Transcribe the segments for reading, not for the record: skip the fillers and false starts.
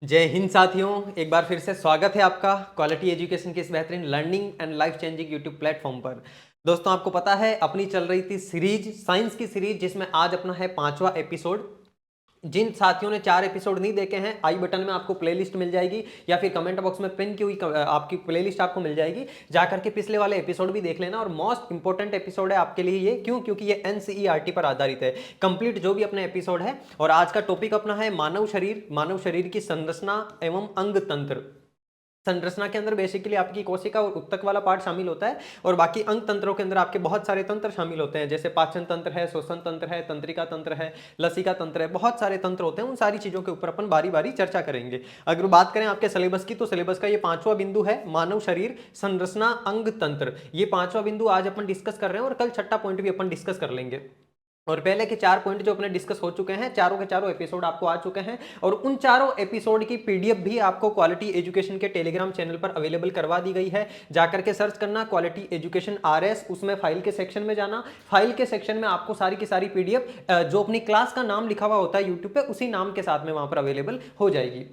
जय हिंद साथियों, एक बार फिर से स्वागत है आपका क्वालिटी एजुकेशन के इस बेहतरीन learning and life changing YouTube platform पर। दोस्तों, आपको पता है अपनी चल रही थी सीरीज, साइंस की सीरीज, जिसमें आज अपना है 5वां एपिसोड। जिन साथियों ने 4 एपिसोड नहीं देखे हैं, आई बटन में आपको प्लेलिस्ट मिल जाएगी या फिर कमेंट बॉक्स में पिन की हुई आपकी प्लेलिस्ट आपको मिल जाएगी। जाकर के पिछले वाले एपिसोड भी देख लेना। और मोस्ट इंपॉर्टेंट एपिसोड है आपके लिए ये, क्यों? क्योंकि ये एनसीईआरटी पर आधारित है, कंप्लीट जो भी अपने एपिसोड है। और आज का टॉपिक अपना है मानव शरीर की संरचना एवं अंग तंत्र। संरचना के अंदर बेसिकली आपकी कोशिका और उत्तक वाला पार्ट शामिल होता है, और बाकी अंग तंत्रों के अंदर आपके बहुत सारे तंत्र शामिल होते हैं, जैसे पाचन तंत्र है, श्वसन तंत्र है, तंत्रिका तंत्र है, लसिका तंत्र है, बहुत सारे तंत्र होते हैं। उन सारी चीजों के ऊपर अपन बारी बारी चर्चा करेंगे। अगर बात करें आपके सिलेबस की, तो सिलेबस का ये 5वां बिंदु है, मानव शरीर संरचना अंग तंत्र। ये 5वां बिंदु आज अपन डिस्कस कर रहे हैं, और कल 6ठा पॉइंट भी अपन डिस्कस कर लेंगे। और पहले के 4 पॉइंट जो अपने डिस्कस हो चुके हैं, चारों के चारों एपिसोड आपको आ चुके हैं, और उन चारों एपिसोड की पीडीएफ भी आपको क्वालिटी एजुकेशन के टेलीग्राम चैनल पर अवेलेबल करवा दी गई है। जाकर के सर्च करना क्वालिटी एजुकेशन आरएस, उसमें फाइल के सेक्शन में जाना। फाइल के सेक्शन में आपको सारी की सारी पीडीएफ जो अपनी क्लास का नाम लिखा हुआ होता है यूट्यूब पे, उसी नाम के साथ में वहां पर अवेलेबल हो जाएगी।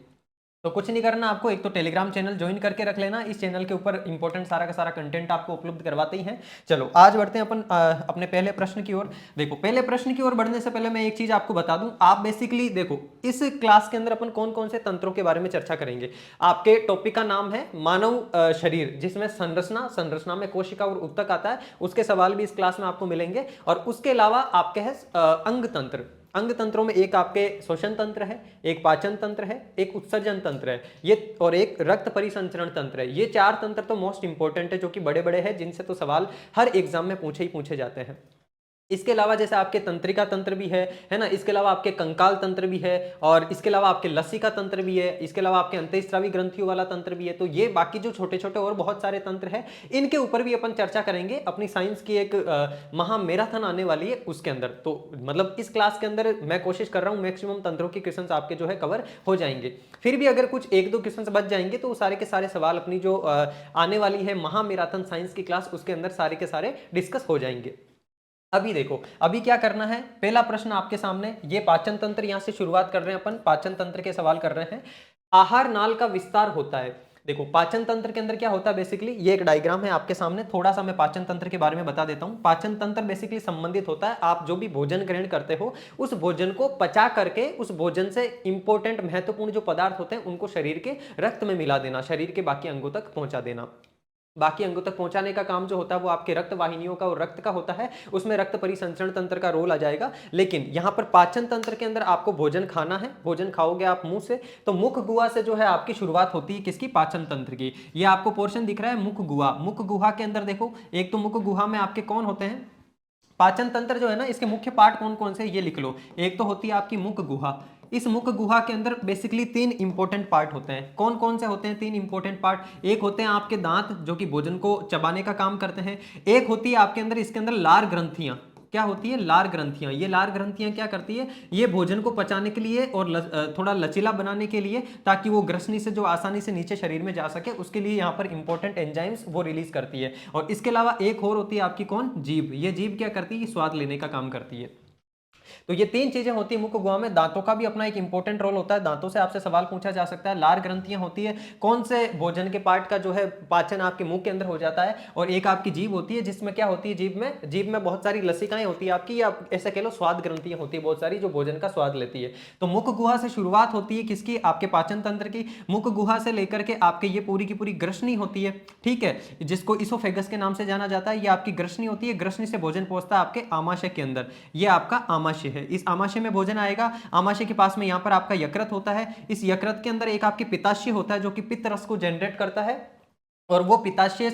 तो कुछ नहीं करना आपको, एक तो टेलीग्राम चैनल ज्वाइन करके रख लेना। इस चैनल के ऊपर इंपॉर्टेंट सारा का सारा कंटेंट आपको उपलब्ध करवाते ही हैं। चलो आज बढ़ते हैं अपन अपने पहले प्रश्न की ओर। देखो, पहले प्रश्न की ओर बढ़ने से पहले मैं एक चीज आपको बता दूं। आप बेसिकली देखो, इस क्लास के अंदर अपन कौन कौन से तंत्रों के बारे में चर्चा करेंगे। आपके टॉपिक का नाम है मानव शरीर, जिसमें संरचना में कोशिका और उत्तक आता है। उसके सवाल भी इस क्लास में आपको मिलेंगे। और उसके अलावा आपके है अंग तंत्र। अंग तंत्रों में एक आपके श्वसन तंत्र है, एक पाचन तंत्र है, एक उत्सर्जन तंत्र है, ये और एक रक्त परिसंचरण तंत्र है। ये 4 तंत्र तो मोस्ट इंपॉर्टेंट है, जो कि बड़े बड़े हैं, जिनसे तो सवाल हर एग्जाम में पूछे ही पूछे जाते हैं। इसके अलावा जैसे आपके तंत्रिका तंत्र भी है ना, इसके अलावा आपके कंकाल तंत्र भी है, और इसके अलावा आपके लसिका तंत्र भी है, इसके अलावा आपके अंतःस्रावी ग्रंथियों वाला तंत्र भी है। तो ये बाकी जो छोटे छोटे और बहुत सारे तंत्र हैं, इनके ऊपर भी अपन चर्चा करेंगे। अपनी साइंस की एक महा मैराथन आने वाली है, उसके अंदर तो मतलब इस क्लास के अंदर मैं कोशिश कर रहा हूं मैक्सिमम तंत्रों के क्वेश्चन आपके जो है कवर हो जाएंगे। फिर भी अगर कुछ 1-2 क्वेश्चन बच जाएंगे, तो सारे के सारे सवाल अपनी जो आने वाली है महा मैराथन साइंस की क्लास, उसके अंदर सारे के सारे डिस्कस हो जाएंगे। अभी देखो, अभी क्या करना है, पहला प्रश्न आपके सामने, ये पाचन तंत्र, यहां से शुरुआत कर रहे हैं अपन, पाचन तंत्र के सवाल कर रहे हैं। आहार नाल का विस्तार होता है। देखो, पाचन तंत्र के अंदर क्या होता है बेसिकली, ये एक डायग्राम है आपके सामने। थोड़ा सा मैं पाचन तंत्र के बारे में बता देता हूं। पाचन तंत्र बेसिकली संबंधित होता है, आप जो भी भोजन ग्रहण करते हो, उस भोजन को पचा करके उस भोजन से इंपॉर्टेंट महत्वपूर्ण जो पदार्थ होते हैं, उनको शरीर के रक्त में मिला देना, शरीर के बाकी अंगों तक पहुंचा देना। बाकी अंगों तक पहुंचाने का काम जो होता है वो आपके रक्त वाहिनियों का और रक्त का होता है, उसमें रक्त परिसंचरण तंत्र का रोल आ जाएगा। लेकिन यहां पर पाचन तंत्र के अंदर आपको भोजन खाना है, भोजन खाओगे आप मुंह से, तो मुख गुहा से जो है आपकी शुरुआत होती है, किसकी? पाचन तंत्र की। ये आपको पोर्शन दिख रहा है मुख गुहा। मुख गुहा के अंदर देखो, एक तो मुख गुहा में आपके कौन होते हैं, पाचन तंत्र जो है ना, इसके मुख्य पार्ट कौन कौन से, ये लिख लो। एक तो होती है आपकी मुख गुहा। इस मुख गुहा के अंदर बेसिकली 3 इंपॉर्टेंट पार्ट होते हैं। कौन कौन से होते हैं 3 इंपॉर्टेंट पार्ट? एक होते हैं आपके दांत, जो कि भोजन को चबाने का काम करते हैं। एक होती है आपके अंदर, इसके अंदर लार ग्रंथियां। क्या होती है? लार ग्रंथियां। ये लार ग्रंथियां क्या करती है? ये भोजन को पचाने के लिए और थोड़ा लचीला बनाने के लिए, ताकि वो ग्रसनी से जो आसानी से नीचे शरीर में जा सके, उसके लिए यहाँ पर इंपॉर्टेंट एंजाइम्स वो रिलीज करती है। और इसके अलावा एक और होती है आपकी कौन? जीभ। ये जीभ क्या करती है? स्वाद लेने का काम करती है। तो ये 3 चीजें होती है मुख गुहा में। दांतों का भी अपना एक इंपॉर्टेंट रोल होता है, दांतों से आपसे सवाल पूछा जा सकता है। लार ग्रंथियां होती है, कौन से भोजन के पार्ट का जो है पाचन आपके मुंह के अंदर हो जाता है। और एक आपकी जीभ होती है, जिसमें क्या होती है, जीभ में बहुत सारी लसिकाएं होती है आपकी, या ऐसे कह लो स्वाद ग्रंथियां होती है बहुत सारी, जो भोजन का स्वाद लेती है। तो मुख गुहा से शुरुआत होती है किसकी? आपके पाचन तंत्र की। मुख गुहा से लेकर के आपके ये पूरी की पूरी ग्रसनी होती है, ठीक है, जिसको इसोफेगस के नाम से जाना जाता है। ये आपकी ग्रसनी होती है। ग्रसनी से भोजन पहुंचता है आपके आमाशय के अंदर। ये आपका आमाशय है। इस आमाशय में भोजन आएगा। आमाशय के पास में यहां पर आपका यकृत होता है। इस यकृत के अंदर एक आपकी पित्ताशय होता है, जो कि पित्त रस को जनरेट करता है। और वो पित्ताशय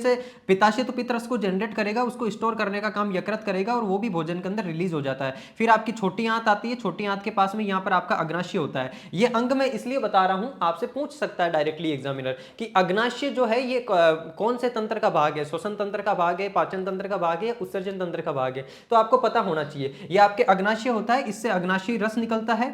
तो पित्त रस को जनरेट करेगा, उसको स्टोर करने का काम यकृत करेगा, और वो भी भोजन के अंदर रिलीज हो जाता है। फिर आपकी छोटी आंत आती है। छोटी आंत के पास में यहां पर आपका अग्नाशय होता है। ये अंग मैं इसलिए बता रहा हूं, आपसे पूछ सकता है डायरेक्टली एग्जामिनर कि अग्नाशय जो है ये कौन से तंत्र का भाग है? श्वसन तंत्र का भाग है, पाचन तंत्र का भाग है, उत्सर्जन तंत्र का भाग है? तो आपको पता होना चाहिए, ये आपके अग्नाशय होता है। इससे अग्नाशय रस निकलता है।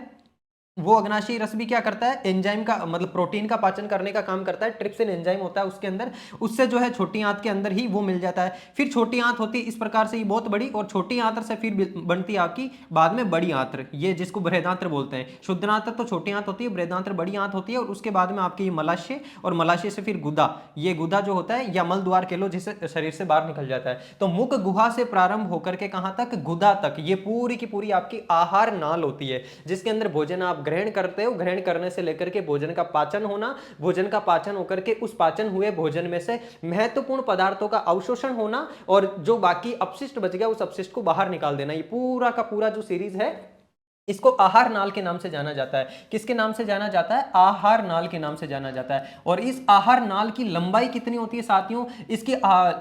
वो अग्नाशयी रस भी क्या करता है, एंजाइम का मतलब प्रोटीन का पाचन करने का काम करता है। ट्रिप्सिन एंजाइम होता है उसके अंदर, उससे जो है छोटी आंत के अंदर ही वो मिल जाता है। फिर छोटी आंत होती है इस प्रकार से, ये बहुत बड़ी, और छोटी आंत्र से फिर बनती है आपकी बाद में बड़ी आंत्र, ये जिसको बृहदांत्र बोलते हैं। शुद्धनांत्र तो छोटी आंत होती है, बृहदांत्र बड़ी आंत होती है, और उसके बाद में आपकी मलाशय, और मलाशय से फिर गुदा, ये गुदा जो होता है या मल द्वार कह लो, जिससे शरीर से बाहर निकल जाता है। तो मुख गुहा से प्रारंभ होकर के कहां तक, गुदा तक, ये पूरी की पूरी आपकी आहार नाल होती है, जिसके अंदर भोजन आप ग्रहण करते हो। ग्रहण करने से लेकर के भोजन का पाचन होना, भोजन का पाचन होकर के उस पाचन हुए भोजन में से महत्वपूर्ण पदार्थों का अवशोषण होना, और जो बाकी अपशिष्ट बच गया उस अपशिष्ट को बाहर निकाल देना। ये पूरा का पूरा जो सीरीज है इसको आहार नाल के नाम से जाना जाता है। किसके नाम से जाना जाता है, आहार नाल के नाम से जाना जाता है। और इस आहार नाल की लंबाई कितनी होती है साथियों, इसकी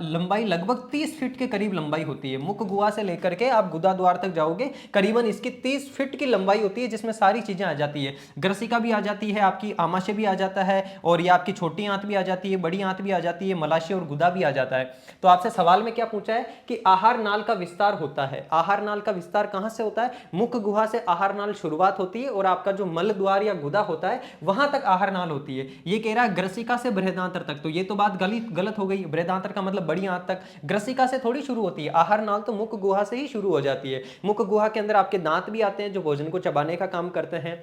लंबाई लगभग 30 फीट के करीब लंबाई होती है। मुख गुहा से लेकर के आप गुदा द्वार तक जाओगे, करीबन इसकी 30 फीट की लंबाई होती है, जिसमें सारी चीजें आ जाती है। ग्रसिका भी आ जाती है, आपकी आमाशय भी आ जाता है, और ये आपकी छोटी आंत भी आ जाती है, बड़ी आंत भी आ जाती है, मलाशय और गुदा भी आ जाता है। तो आपसे सवाल में क्या पूछा है कि आहार नाल का विस्तार होता है। आहार नाल का विस्तार कहां से होता है, मुख गुहा से आहार नाल शुरुआत होती है, और आपका जो मल द्वार या गुदा होता है वहां तक आहार नाल होती है। ये कह रहा है ग्रसिका से बृहदांत्र तक, तो ये तो बात गलत हो गई। बृहदांत्र का मतलब बड़ी आंत तक, ग्रसिका से थोड़ी शुरू होती है। आहार नाल तो मुख गुहा से ही शुरू हो जाती है। मुख गुहा के अंदर आपके दांत भी आते हैं जो भोजन को चबाने का काम करते हैं।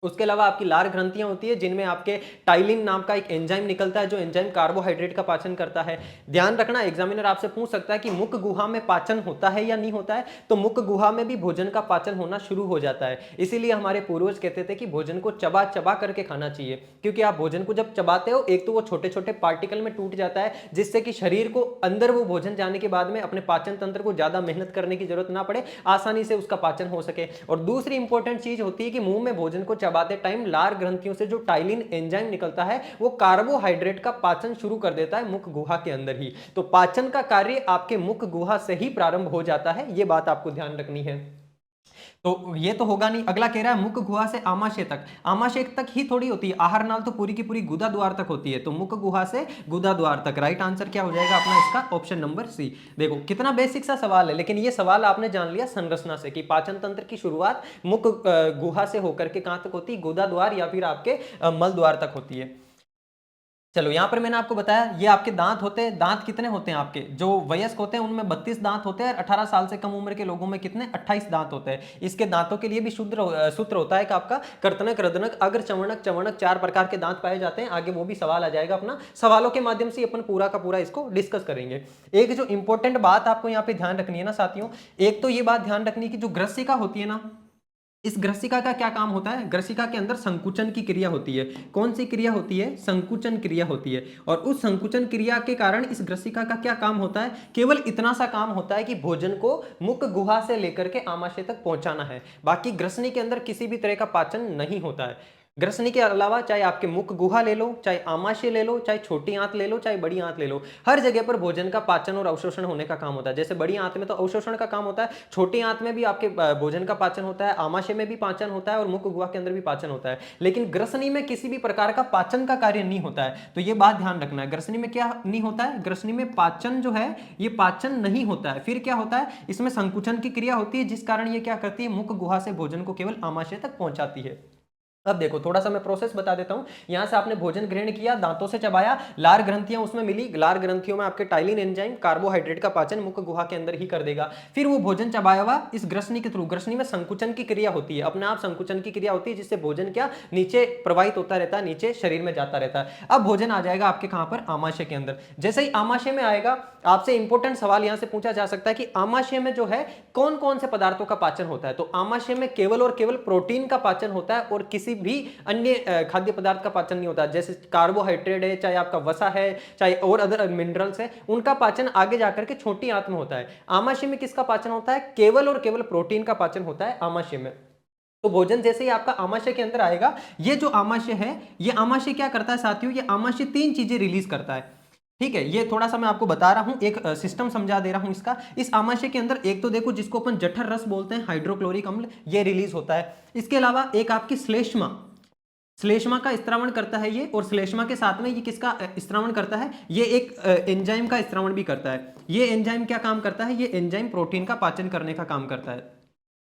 उसके अलावा आपकी लार ग्रंथियां होती है, जिनमें आपके टाइलिन नाम का एक एंजाइम निकलता है, जो एंजाइम कार्बोहाइड्रेट का पाचन करता है। ध्यान रखना, एग्जामिनर आपसे पूछ सकता है कि मुख गुहा में पाचन होता है या नहीं होता है, तो मुख गुहा में भी भोजन का पाचन होना शुरू हो जाता है। इसीलिए हमारे पूर्वज कहते थे कि भोजन को चबा चबा करके खाना चाहिए, क्योंकि आप भोजन को जब चबाते हो, एक तो वो छोटे छोटे पार्टिकल में टूट जाता है, जिससे कि शरीर को अंदर वो भोजन जाने के बाद में अपने पाचन तंत्र को ज्यादा मेहनत करने की जरूरत ना पड़े, आसानी से उसका पाचन हो सके। और दूसरी इंपॉर्टेंट चीज होती है कि मुंह में भोजन को चबाते टाइम लार ग्रंथियों से जो टाइलिन एंजाइम निकलता है, वो कार्बोहाइड्रेट का पाचन शुरू कर देता है मुख गुहा के अंदर ही। तो पाचन का कार्य आपके मुख गुहा से ही प्रारंभ हो जाता है, यह बात आपको ध्यान रखनी है। तो ये तो होगा नहीं। अगला कह रहा है मुख गुहा से आमाशय तक। आमाशय तक ही थोड़ी होती है, आहार नाल तो पूरी की पूरी गुदा द्वार तक होती है। तो मुख गुहा से गुदा द्वार तक, राइट आंसर क्या हो जाएगा अपना इसका, ऑप्शन नंबर सी। देखो कितना बेसिक सा सवाल है, लेकिन ये सवाल आपने जान लिया संरचना से कि पाचन तंत्र की शुरुआत मुख गुहा से होकर के कहां तक होती है, गुदा द्वार या फिर आपके मल द्वार तक होती है। चलो यहां पर मैंने आपको बताया ये आपके दांत होते हैं। दांत कितने होते हैं आपके, जो वयस्क होते हैं उनमें 32 दांत होते हैं, और 18 साल से कम उम्र के लोगों में कितने, 28 दांत होते हैं। इसके दांतों के लिए भी सूत्र होता है कि आपका कर्तनक, रदनक, अग्र, चमणक, चमणक, 4 प्रकार के दांत पाए जाते हैं। आगे वो भी सवाल आ जाएगा अपना, सवालों के माध्यम से अपन पूरा का पूरा इसको डिस्कस करेंगे। एक जो इंपॉर्टेंट बात आपको यहाँ पे ध्यान रखनी है ना साथियों, एक तो ये बात ध्यान रखनी है कि जो ग्रसिका होती है ना, इस ग्रसिका का क्या काम होता है, ग्रसिका के अंदर संकुचन की क्रिया होती है। कौन सी क्रिया होती है, संकुचन क्रिया होती है। और उस संकुचन क्रिया के कारण इस ग्रसिका का क्या काम होता है, केवल इतना सा काम होता है कि भोजन को मुख गुहा से लेकर के आमाशय तक पहुंचाना है। बाकी ग्रसनी के अंदर किसी भी तरह का पाचन नहीं होता है। ग्रसनी के अलावा चाहे आपके मुख गुहा ले लो, चाहे आमाशय ले लो, चाहे छोटी आंत ले लो, चाहे बड़ी आंत ले लो, हर जगह पर भोजन का पाचन और अवशोषण होने का काम होता है। जैसे बड़ी आंत में तो अवशोषण का काम होता है, छोटी आंत में भी आपके भोजन का पाचन होता है, आमाशय में भी पाचन होता है, और मुख गुहा के अंदर भी पाचन होता है। लेकिन ग्रसनी में किसी भी प्रकार का पाचन का कार्य नहीं होता है। तो ये बात ध्यान रखना है, ग्रसनी में क्या नहीं होता है, ग्रसनी में पाचन जो है ये पाचन नहीं होता है। फिर क्या होता है, इसमें संकुचन की क्रिया होती है, जिस कारण ये क्या करती है, मुख गुहा से भोजन को केवल आमाशय तक पहुंचाती है। अब देखो थोड़ा सा मैं प्रोसेस बता देता हूं। यहां से आपने भोजन ग्रहण किया, दांतों से चबाया, लार ग्रंथियां उसमें मिली, लार ग्रंथियों में आपके टाइलिन एंजाइम कार्बोहाइड्रेट का पाचन मुख गुहा के अंदर ही कर देगा। फिर वो भोजन चबाया हुआ इस ग्रसनी के थ्रू, ग्रसनी में संकुचन की क्रिया होती है, अपने आप संकुचन की क्रिया होती है, जिससे भोजन क्या नीचे प्रवाहित होता रहता है, नीचे शरीर में जाता रहता है। अब भोजन आ जाएगा आपके कहां पर, आमाशय के अंदर। जैसे ही आमाशय में आएगा, आपसे इंपॉर्टेंट सवाल यहां से पूछा जा सकता है कि आमाशय में जो है कौन कौन से पदार्थों का पाचन होता है। तो आमाशय में केवल और केवल प्रोटीन का पाचन होता है, और किसी भी अन्य खाद्य पदार्थ का पाचन नहीं होता। जैसे कार्बोहाइड्रेट है, चाहे आपका वसा है, चाहे और अदर मिनरल्स है, उनका पाचन आगे जाकर के छोटी आंत में होता है। आमाशय में किसका पाचन होता है, केवल और केवल प्रोटीन का पाचन होता है आमाशय में। तो भोजन जैसे ही आपका आमाशय के अंदर आएगा, ये जो आमाशय है, ये आमाशय क्या करता है साथियों, ये आमाशय 3 चीजें रिलीज करता है। ठीक है, ये थोड़ा सा मैं आपको बता रहा हूं, एक सिस्टम समझा दे रहा हूं इसका। इस आमाशय के अंदर एक तो देखो जिसको अपन जठर रस बोलते हैं, हाइड्रोक्लोरिक अम्ल, ये रिलीज होता है। इसके अलावा एक आपकी श्लेष्मा, श्लेष्मा का स्त्रावण करता है ये, और श्लेष्मा के साथ में ये किसका स्त्रावण करता है, ये एक एंजाइम का स्त्रावण भी करता है। ये एंजाइम क्या काम करता है, ये एंजाइम प्रोटीन का पाचन करने का काम करता है।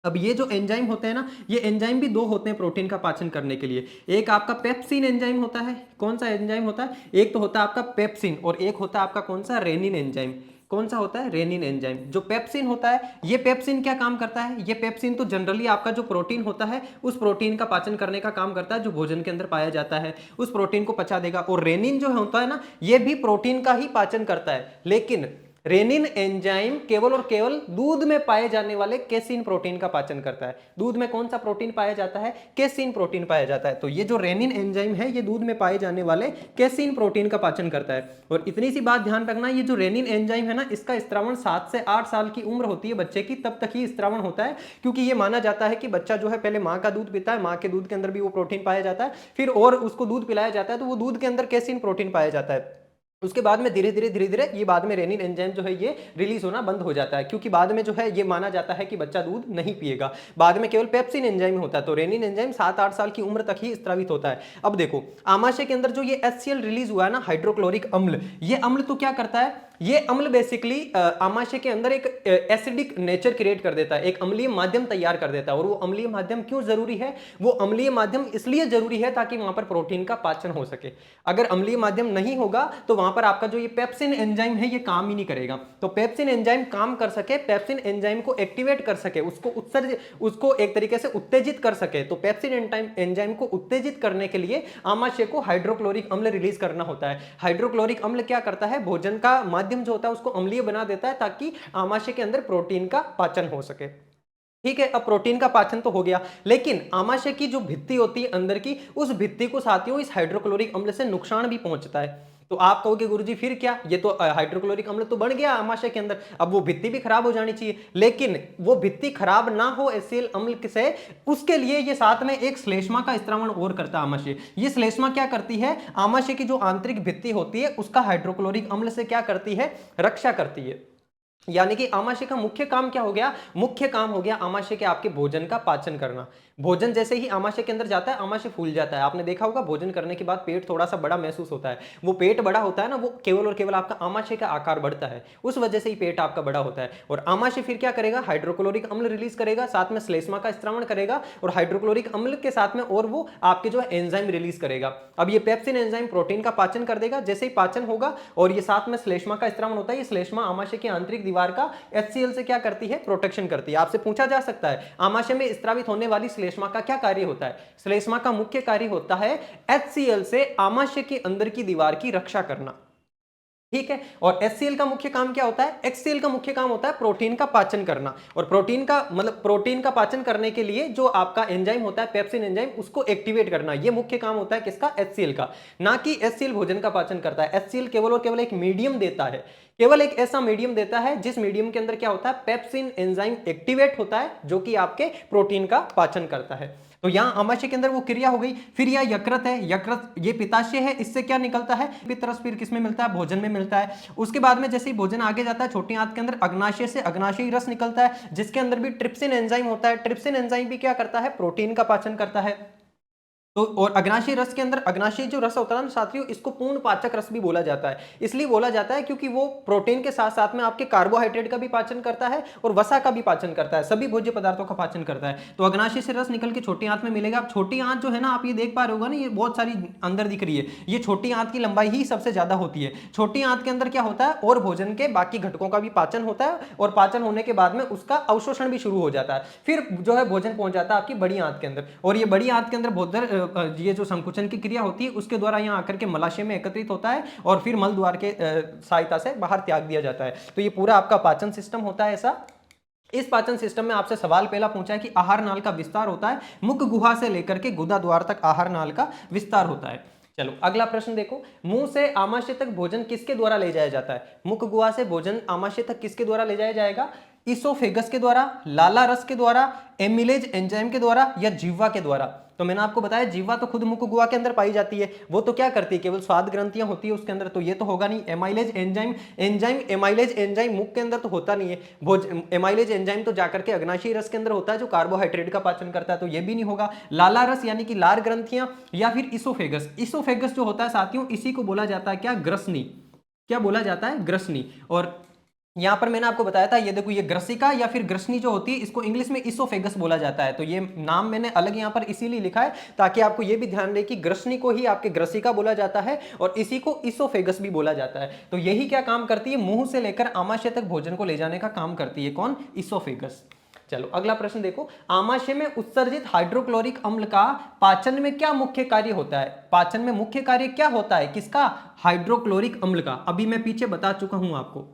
अब ये जो एंजाइम होते हैं ना, ये एंजाइम भी दो होते हैं प्रोटीन का पाचन करने के लिए। एक आपका पेप्सिन एंजाइम होता है। कौन सा एंजाइम होता है? एक तो होता है आपका पेप्सिन और एक होता है आपका कौन सा? Renin enzyme. कौन सा होता है? Rennin enzyme. जो पेप्सिन होता है, ये पेप्सिन क्या काम करता है? ये पेप्सिन तो जनरली आपका जो प्रोटीन होता है उस प्रोटीन का पाचन करने का काम करता है जो भोजन के अंदर पाया जाता है, उस प्रोटीन को पचा देगा। और रेनिन जो होता है ना, ये भी प्रोटीन का ही पाचन करता है, लेकिन रेनिन एंजाइम केवल और केवल दूध में पाए जाने वाले केसिन प्रोटीन का पाचन करता है। दूध में कौन सा प्रोटीन पाया जाता है? केसिन प्रोटीन पाया जाता है। तो ये जो रेनिन एंजाइम है, ये दूध में पाए जाने वाले केसिन प्रोटीन का पाचन करता है। और इतनी सी बात ध्यान रखना, ये जो रेनिन एंजाइम है ना, इसका स्त्रावण 7 से 8 साल की उम्र होती है बच्चे की, तब तक ही स्त्रावण होता है। क्योंकि ये माना जाता है कि बच्चा जो है पहले माँ का दूध पीता है, माँ के दूध के अंदर भी वो प्रोटीन पाया जाता है, फिर और उसको दूध पिलाया जाता है तो वो दूध के अंदर केसिन प्रोटीन पाया जाता है। उसके बाद में धीरे धीरे ये बाद में रेनिन एंजाइम जो है ये रिलीज होना बंद हो जाता है, क्योंकि बाद में जो है ये माना जाता है कि बच्चा दूध नहीं पिएगा। बाद में केवल पेप्सिन एंजाइम होता है। तो रेनिन एंजाइम 7-8 साल की उम्र तक ही स्रावित होता है। अब देखो, आमाशय के अंदर जो ये HCl रिलीज हुआ है ना, हाइड्रोक्लोरिक अम्ल, ये अम्ल तो क्या करता है? ये अम्ल बेसिकली आमाशय के अंदर एक एसिडिक नेचर क्रिएट कर देता है, एक अम्लीय माध्यम तैयार कर देता है। और वो अम्लीय माध्यम क्यों जरूरी है? वो अम्लीय माध्यम इसलिए जरूरी है ताकि वहां पर प्रोटीन का पाचन हो सके। अगर अम्लीय माध्यम नहीं होगा तो वहां पर आपका जो ये पेप्सिन एंजाइम है ये काम ही नहीं करेगा। तो पेप्सिन एंजाइम काम कर सके, पेप्सिन एंजाइम को एक्टिवेट कर सके, उसको एक तरीके से उत्तेजित कर सके, तो पेप्सिन एंजाइम को उत्तेजित करने के लिए आमाशय को हाइड्रोक्लोरिक अम्ल रिलीज करना होता है। हाइड्रोक्लोरिक अम्ल क्या करता है? भोजन का माध्यम जो होता है उसको अम्लीय बना देता है ताकि आमाशय के अंदर प्रोटीन का पाचन हो सके। ठीक है, अब प्रोटीन का पाचन तो हो गया, लेकिन आमाशय की जो भित्ति होती है अंदर की, उस भित्ति को साथियों इस हाइड्रोक्लोरिक अम्ल से नुकसान भी पहुंचता है। तो आप कहोगे गुरुजी फिर क्या, ये तो हाइड्रोक्लोरिक अम्ल तो बन गया आमाशय के अंदर, अब वो भित्ति भी खराब हो जानी चाहिए। लेकिन वो भित्ति खराब ना हो HCl अम्ल से, उसके लिए ये साथ में एक श्लेष्मा का स्त्रावण और करता है आमाशय। ये श्लेष्मा क्या करती है? आमाशय की जो आंतरिक भित्ति होती है उसका हाइड्रोक्लोरिक अम्ल से क्या करती है? रक्षा करती है। यानी कि आमाशय का मुख्य काम क्या हो गया? मुख्य काम हो गया आमाशय के आपके भोजन का पाचन करना। भोजन जैसे ही आमाशय के अंदर जाता है, आमाशय फूल जाता है। आपने देखा होगा भोजन करने के बाद पेट थोड़ा सा बड़ा महसूस होता है। वो पेट बड़ा होता है ना, वो केवल और केवल आपका आमाशय का आकार बढ़ता है, उस वजह से ही पेट आपका बड़ा होता है। और आमाशय फिर क्या करेगा? हाइड्रोक्लोरिक अम्ल रिलीज करेगा, साथ में श्लेष्मा का स्त्रावण करेगा, और हाइड्रोक्लोरिक अम्ल के साथ में और वो आपके जो है एंजाइम रिलीज करेगा। अब ये पेप्सिन एंजाइम प्रोटीन का पाचन कर देगा। जैसे ही पाचन होगा और ये साथ में श्लेष्मा का स्त्रावण होता है, ये श्लेष्मा आमाशय की आंतरिक दीवार का HCl से क्या करती है? प्रोटेक्शन करती है। आपसे पूछा जा सकता है आमाशय में स्त्रावित होने वाली श्लेष्मा का क्या कार्य होता है? श्लेष्मा का मुख्य कार्य होता है HCl से आमाशय के अंदर की दीवार की रक्षा करना। ठीक है, और HCl का मुख्य काम क्या होता है? HCl का मुख्य काम होता है प्रोटीन का पाचन करना। और प्रोटीन का मतलब प्रोटीन का पाचन करने के लिए जो आपका एंजाइम होता है पेप्सिन एंजाइम, उसको एक्टिवेट करना, ये मुख्य काम होता है किसका? HCl का। ना कि HCl भोजन का पाचन करता है। HCl केवल और केवल एक मीडियम देता है, केवल एक ऐसा मीडियम देता है जिस मीडियम के अंदर क्या होता है? पेप्सिन एंजाइम एक्टिवेट होता है, जो कि आपके प्रोटीन का पाचन करता है। तो यहां आमाशय के अंदर वो क्रिया हो गई। फिर यह यकृत है, यकृत ये पित्ताशय है, इससे क्या निकलता है? पित्तरस फिर किसमें मिलता है? भोजन में मिलता है। उसके बाद में जैसे ही भोजन आगे जाता है, छोटी आंत के अंदर अग्नाशय से अग्नाशयी रस निकलता है, जिसके अंदर भी ट्रिप्सिन एंजाइम होता है। ट्रिप्सिन एंजाइम भी क्या करता है? प्रोटीन का पाचन करता है। तो और अग्नाशयी रस के अंदर, अग्नाशयी जो रस होता है ना साथियों, इसको पूर्ण पाचक रस भी बोला जाता है। इसलिए बोला जाता है क्योंकि वो प्रोटीन के साथ साथ में आपके कार्बोहाइड्रेट का भी पाचन करता है और वसा का भी पाचन करता है, सभी भोज्य पदार्थों का पाचन करता है। तो अग्नाशय से रस निकल के छोटी आंत में मिलेगा। अब छोटी आंत जो है ना, आप ये देख पा रहे होगा ना, ये बहुत सारी अंदर दिख रही है। ये छोटी आंत की लंबाई ही सबसे ज्यादा होती है। छोटी आंत के अंदर क्या होता है? और भोजन के बाकी घटकों का भी पाचन होता है, और पाचन होने के बाद में उसका अवशोषण भी शुरू हो जाता है। फिर जो है भोजन पहुंच जाता है आपकी बड़ी आंत के अंदर, और ये बड़ी आंत के अंदर भोजन ये जो संकुचन की क्रिया होती है उसके द्वारा यहाँ आकर के मलाशय में एकत्रित होता है, और फिर मल द्वार के सहायता से बाहर त्याग दिया जाता है। तो ये पूरा आपका पाचन सिस्टम होता है ऐसा। इस पाचन सिस्टम में आपसे सवाल पहला पूछा है कि आहार नाल का विस्तार होता है, मुख गुहा से लेकर के गुदा द्वार तक आहार नाल का विस्तार होता है। चलो अगला प्रश्न देखो, मुंह से आमाशय तक भोजन किसके द्वारा ले जाया जाता है? मुख गुहा से भोजन आमाशय तक किसके द्वारा ले जाया जाएगा? इसोफेगस के द्वारा, लाला रस के द्वारा, एमिलेज एंजाइम के द्वारा, या जिह्वा के द्वारा? तो मैंने आपको बताया जिह्वा तो खुद मुख गुहा के अंदर पाई जाती है, वो तो क्या करती है? केवल स्वाद ग्रंथियां होती है उसके अंदर, तो ये तो होगा नहीं। एमाइलेज एंजाइम, एमाइलेज एंजाइम मुख के अंदर तो होता नहीं है। एमाइलेज एंजाइम तो जाकर के अग्नाशयी रस के अंदर होता है जो कार्बोहाइड्रेट का पाचन करता है, तो ये भी नहीं होगा। लाला रस यानी कि लार ग्रंथियां, या फिर इसोफेगस। इसोफेगस जो होता है साथियों, इसी को बोला जाता है क्या? ग्रसनी। क्या बोला जाता है? ग्रसनी। और यहां पर मैंने आपको बताया था, ये देखो ये ग्रसिका या फिर ग्रसनी जो होती है इसको इंग्लिश में इसोफेगस बोला जाता है। तो ये नाम मैंने अलग यहां पर इसीलिए लिखा है ताकि आपको ये भी ध्यान रहे कि ग्रसनी को ही आपके ग्रसिका बोला जाता है और इसी को इसोफेगस भी बोला जाता है। तो यही क्या काम करती है, मुंह से लेकर आमाशय तक भोजन को ले जाने का काम करती है। कौन? इसोफेगस। चलो अगला प्रश्न देखो, आमाशय में उत्सर्जित हाइड्रोक्लोरिक अम्ल का पाचन में क्या मुख्य कार्य होता है? पाचन में मुख्य कार्य क्या होता है किसका? हाइड्रोक्लोरिक अम्ल का। अभी मैं पीछे बता चुका हूं आपको।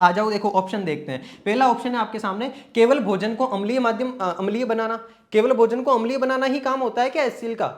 आ जाओ देखो ऑप्शन देखते हैं। पहला ऑप्शन है आपके सामने, केवल भोजन को अम्लीय बनाना। केवल भोजन को अम्लीय बनाना ही काम होता है क्या एचसीएल का?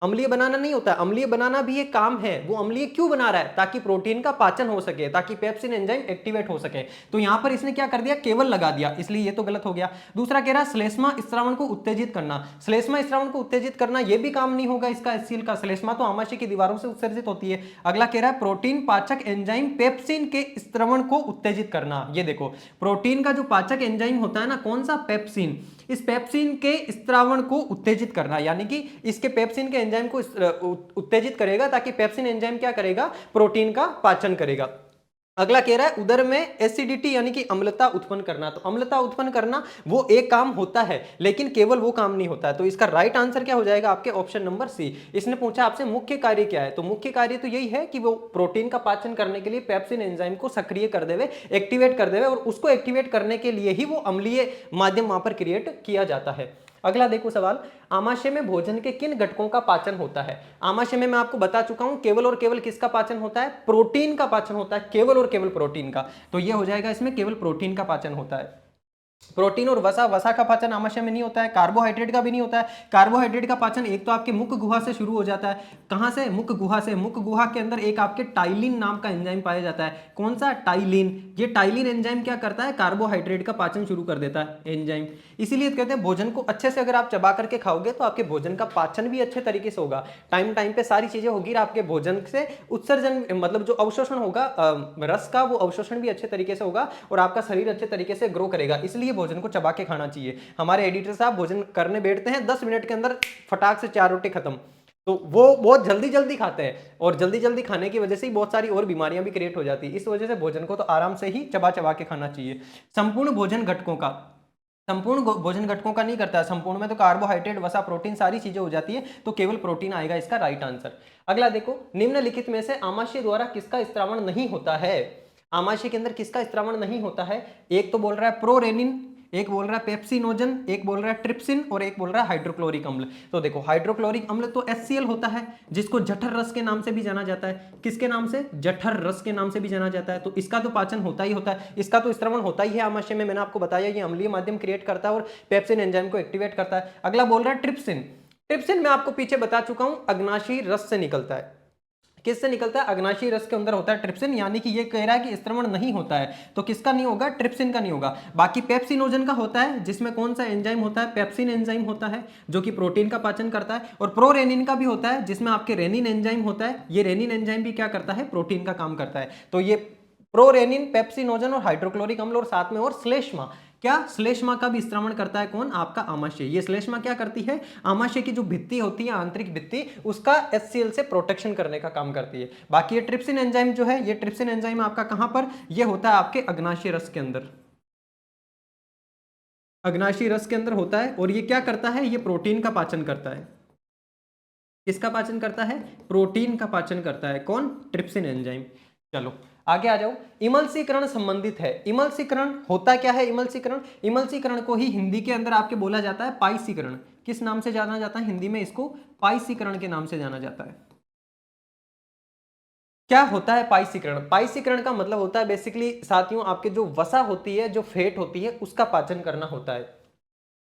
अम्लीय बनाना नहीं होता है, अम्लीय बनाना भी एक काम है। वो अम्लीय क्यों बना रहा है? ताकि प्रोटीन का पाचन हो सके, ताकि पेप्सिन एंजाइम एक्टिवेट हो सके। तो यहां पर इसने क्या कर दिया, केवल लगा दिया, इसलिए ये तो गलत हो गया। दूसरा कह रहा है श्लेष्मा स्रावण को उत्तेजित करना। श्लेष्मा स्रावण को उत्तेजित करना ये भी काम नहीं होगा इसका एचसीएल का। श्लेष्मा तो आमाशय की दीवारों से उत्सर्जित होती है। अगला कह रहा है प्रोटीन पाचक एंजाइम पेप्सिन के स्रावण को उत्तेजित करना। ये देखो प्रोटीन का जो पाचक एंजाइम होता है ना, कौन सा? पेप्सिन। इस पेप्सिन के स्रावण को उत्तेजित करना, यानी कि इसके पेप्सिन के एंजाइम को उत्तेजित करेगा ताकि पेप्सिन एंजाइम क्या करेगा? प्रोटीन का पाचन करेगा। अगला कह रहा है उदर में एसिडिटी यानी कि अम्लता उत्पन्न करना। तो अम्लता उत्पन्न करना वो एक काम होता है, लेकिन केवल वो काम नहीं होता है। तो इसका राइट आंसर क्या हो जाएगा आपके? Option number C. इसने पूछा आपसे मुख्य कार्य क्या है, तो मुख्य कार्य तो यही है कि वो प्रोटीन का पाचन करने के लिए पेप्सिन एंजाइम को सक्रिय कर देवे, एक्टिवेट कर देवे, और उसको एक्टिवेट करने के लिए ही वो अम्लीय माध्यम वहां पर क्रिएट किया जाता है। अगला देखो सवाल, आमाशय में भोजन के किन घटकों का पाचन होता है? आमाशय में मैं आपको बता चुका हूं केवल और केवल किसका पाचन होता है? प्रोटीन का पाचन होता है, केवल और केवल प्रोटीन का। तो ये हो जाएगा इसमें केवल प्रोटीन का पाचन होता है। प्रोटीन और वसा, वसा का पाचन आमाशय में नहीं होता है। कार्बोहाइड्रेट का भी नहीं होता है। कार्बोहाइड्रेट का पाचन एक तो आपके मुख गुहा से शुरू हो जाता है। कहां से? मुख गुहा से। मुख गुहा के अंदर एक आपके टाइलिन नाम का एंजाइम पाया जाता है। कौन सा? टाइलिन। ये टाइलिन एंजाइम क्या करता है? कार्बोहाइड्रेट का पाचन शुरू कर देता है एंजाइम। इसीलिए कहते हैं भोजन को अच्छे से अगर आप चबा करके खाओगे तो आपके भोजन का पाचन भी अच्छे तरीके से होगा, टाइम टाइम पे सारी चीजें होगी, आपके भोजन से उत्सर्जन मतलब जो अवशोषण होगा रस का, वो अवशोषण भी अच्छे तरीके से होगा और आपका शरीर अच्छे तरीके से ग्रो करेगा। इसलिए भोजन को चबा के खाना चाहिए। हमारे एडिटर साहब भोजन करने बैठते हैं 10 मिनट के अंदर फटाक से 4 रोटी खत्म। तो वो बहुत जल्दी जल्दी खाते हैं और जल्दी जल्दी खाने की वजह से ही बहुत सारी और बीमारियां भी क्रिएट हो जाती है। इस वजह से भोजन को तो आराम से ही चबा चबा के खाना चाहिए। संपूर्ण भोजन घटकों का, संपूर्ण भोजन घटकों का नहीं करता है। संपूर्ण में तो कार्बोहाइड्रेट, वसा, प्रोटीन सारी चीजें हो जाती है, तो केवल प्रोटीन आएगा इसका राइट आंसर। अगला देखो, निम्नलिखित में से आमाशय द्वारा किसका स्त्रावण नहीं होता है? आमाशय के अंदर किसका स्त्रावण नहीं होता है? एक तो बोल रहा है प्रोरेनिन, एक बोल रहा है पेप्सिनोजन, एक बोल रहा है ट्रिप्सिन और एक बोल रहा है हाइड्रोक्लोरिक अम्ल। तो देखो हाइड्रोक्लोरिक अम्ल तो HCl होता है, जिसको जठर रस के नाम से भी जाना जाता है। किसके नाम से? जठर रस के नाम से भी जाना जाता है। तो इसका तो पाचन होता ही होता है, इसका तो स्त्रावण होता ही है आमाशय में। मैंने आपको बताया ये अम्लीय माध्यम क्रिएट करता है और पेप्सिन एंजाइम को एक्टिवेट करता है। अगला बोल रहा है ट्रिप्सिन। ट्रिप्सिन मैं आपको पीछे बता चुका हूं, अग्नाशी रस से निकलता है। किससे निकलता है? अग्नाशी रस के अंदर होता है ट्रिप्सिन, यानी कि ये कह रहा है कि स्त्रावण नहीं होता है, तो किसका नहीं होगा? ट्रिप्सिन का नहीं होगा। बाकी पेप्सिनोजन का होता है, जिसमें कौन सा एंजाइम होता है? पेप्सिन एंजाइम होता है, जो कि प्रोटीन का पाचन करता है। और प्रोरेनिन का भी होता है, जिसमें आपके रेनिन एंजाइम होता है। ये रेनिन एंजाइम भी क्या करता है? प्रोटीन का काम करता है। तो ये प्रोरेनिन, पेप्सिनोजन और हाइड्रोक्लोरिक अम्ल और साथ में और श्लेष्मा, क्या श्लेष्मा का भी स्त्रावण करता है? कौन? आपका आमाशय। ये श्लेष्मा क्या करती है? आमाशय की जो भित्ति होती है, आंतरिक भित्ति, उसका HCl से प्रोटेक्शन करने का काम करती है। बाकी ये ट्रिप्सिन एंजाइम जो है, ये ट्रिप्सिन एंजाइम आपका कहां पर? ये होता है आपके अग्नाशय रस के अंदर। अग्नाशय रस के अंदर होता है और ये क्या करता है? ये प्रोटीन का पाचन करता है। किसका पाचन करता है? प्रोटीन का पाचन करता है। कौन? Trypsin enzyme. चलो आगे आ जाओ। इमल्सीकरण संबंधित है। इमल्सीकरण होता क्या है? इमल्सीकरण, इमल्सीकरण को ही हिंदी के अंदर आपके बोला जाता है पाइसीकरण। किस नाम से जाना जाता है हिंदी में? इसको पाइसीकरण के नाम से जाना जाता है। क्या होता है पाइसीकरण? पाइसीकरण का मतलब होता है बेसिकली साथियों, आपके जो वसा होती है, जो फैट होती है, उसका पाचन करना होता है।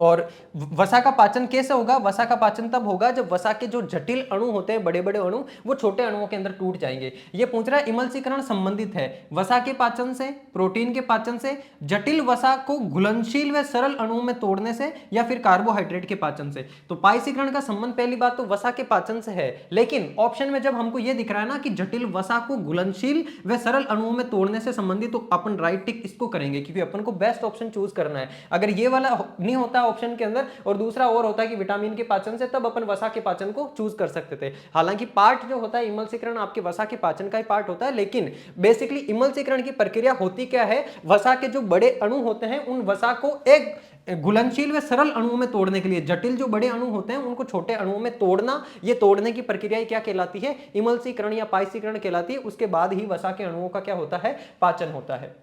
और वसा का पाचन कैसे होगा? वसा का पाचन तब होगा जब वसा के जो जटिल अणु होते हैं, बड़े बड़े अणु, वो छोटे अणुओं के अंदर टूट जाएंगे। ये पूछ रहा है इमल्सीकरण संबंधित है वसा के पाचन से, प्रोटीन के पाचन से, जटिल वसा को घुलनशील व सरल अणुओं में तोड़ने से, या फिर कार्बोहाइड्रेट के पाचन से। तो पाइसीकरण का संबंध पहली बात तो वसा के पाचन से है, लेकिन ऑप्शन में जब हमको ये दिख रहा है ना कि जटिल वसा को घुलनशील व सरल अणुओं में तोड़ने से संबंधित, तो अपन राइट टिक इसको करेंगे, क्योंकि अपन को बेस्ट ऑप्शन चूज करना है। अगर ये वाला नहीं होता ऑप्शन के अंदर, और दूसरा और होता है कि विटामिन के पाचन से, तब अपन वसा के पाचन को चूज कर सकते थे। हालांकि पार्ट जो होता है इमलसीकरण आपके वसा के पाचन का ही पार्ट होता है, लेकिन बेसिकली इमलसीकरण की प्रक्रिया होती क्या है, वसा के जो बड़े अणु होते हैं उन वसा को एक घुलनशील व सरल अणुओं में तोड़ने के लिए, जटिल जो बड़े अणु होते हैं उनको छोटे अणुओं में तोड़ना, ये तोड़ने की प्रक्रिया क्या कहलाती है, इमलसीकरण या पाइसीकरण कहलाती है। उसके बाद ही वसा के अणुओं का क्या होता है, पाचन होता है।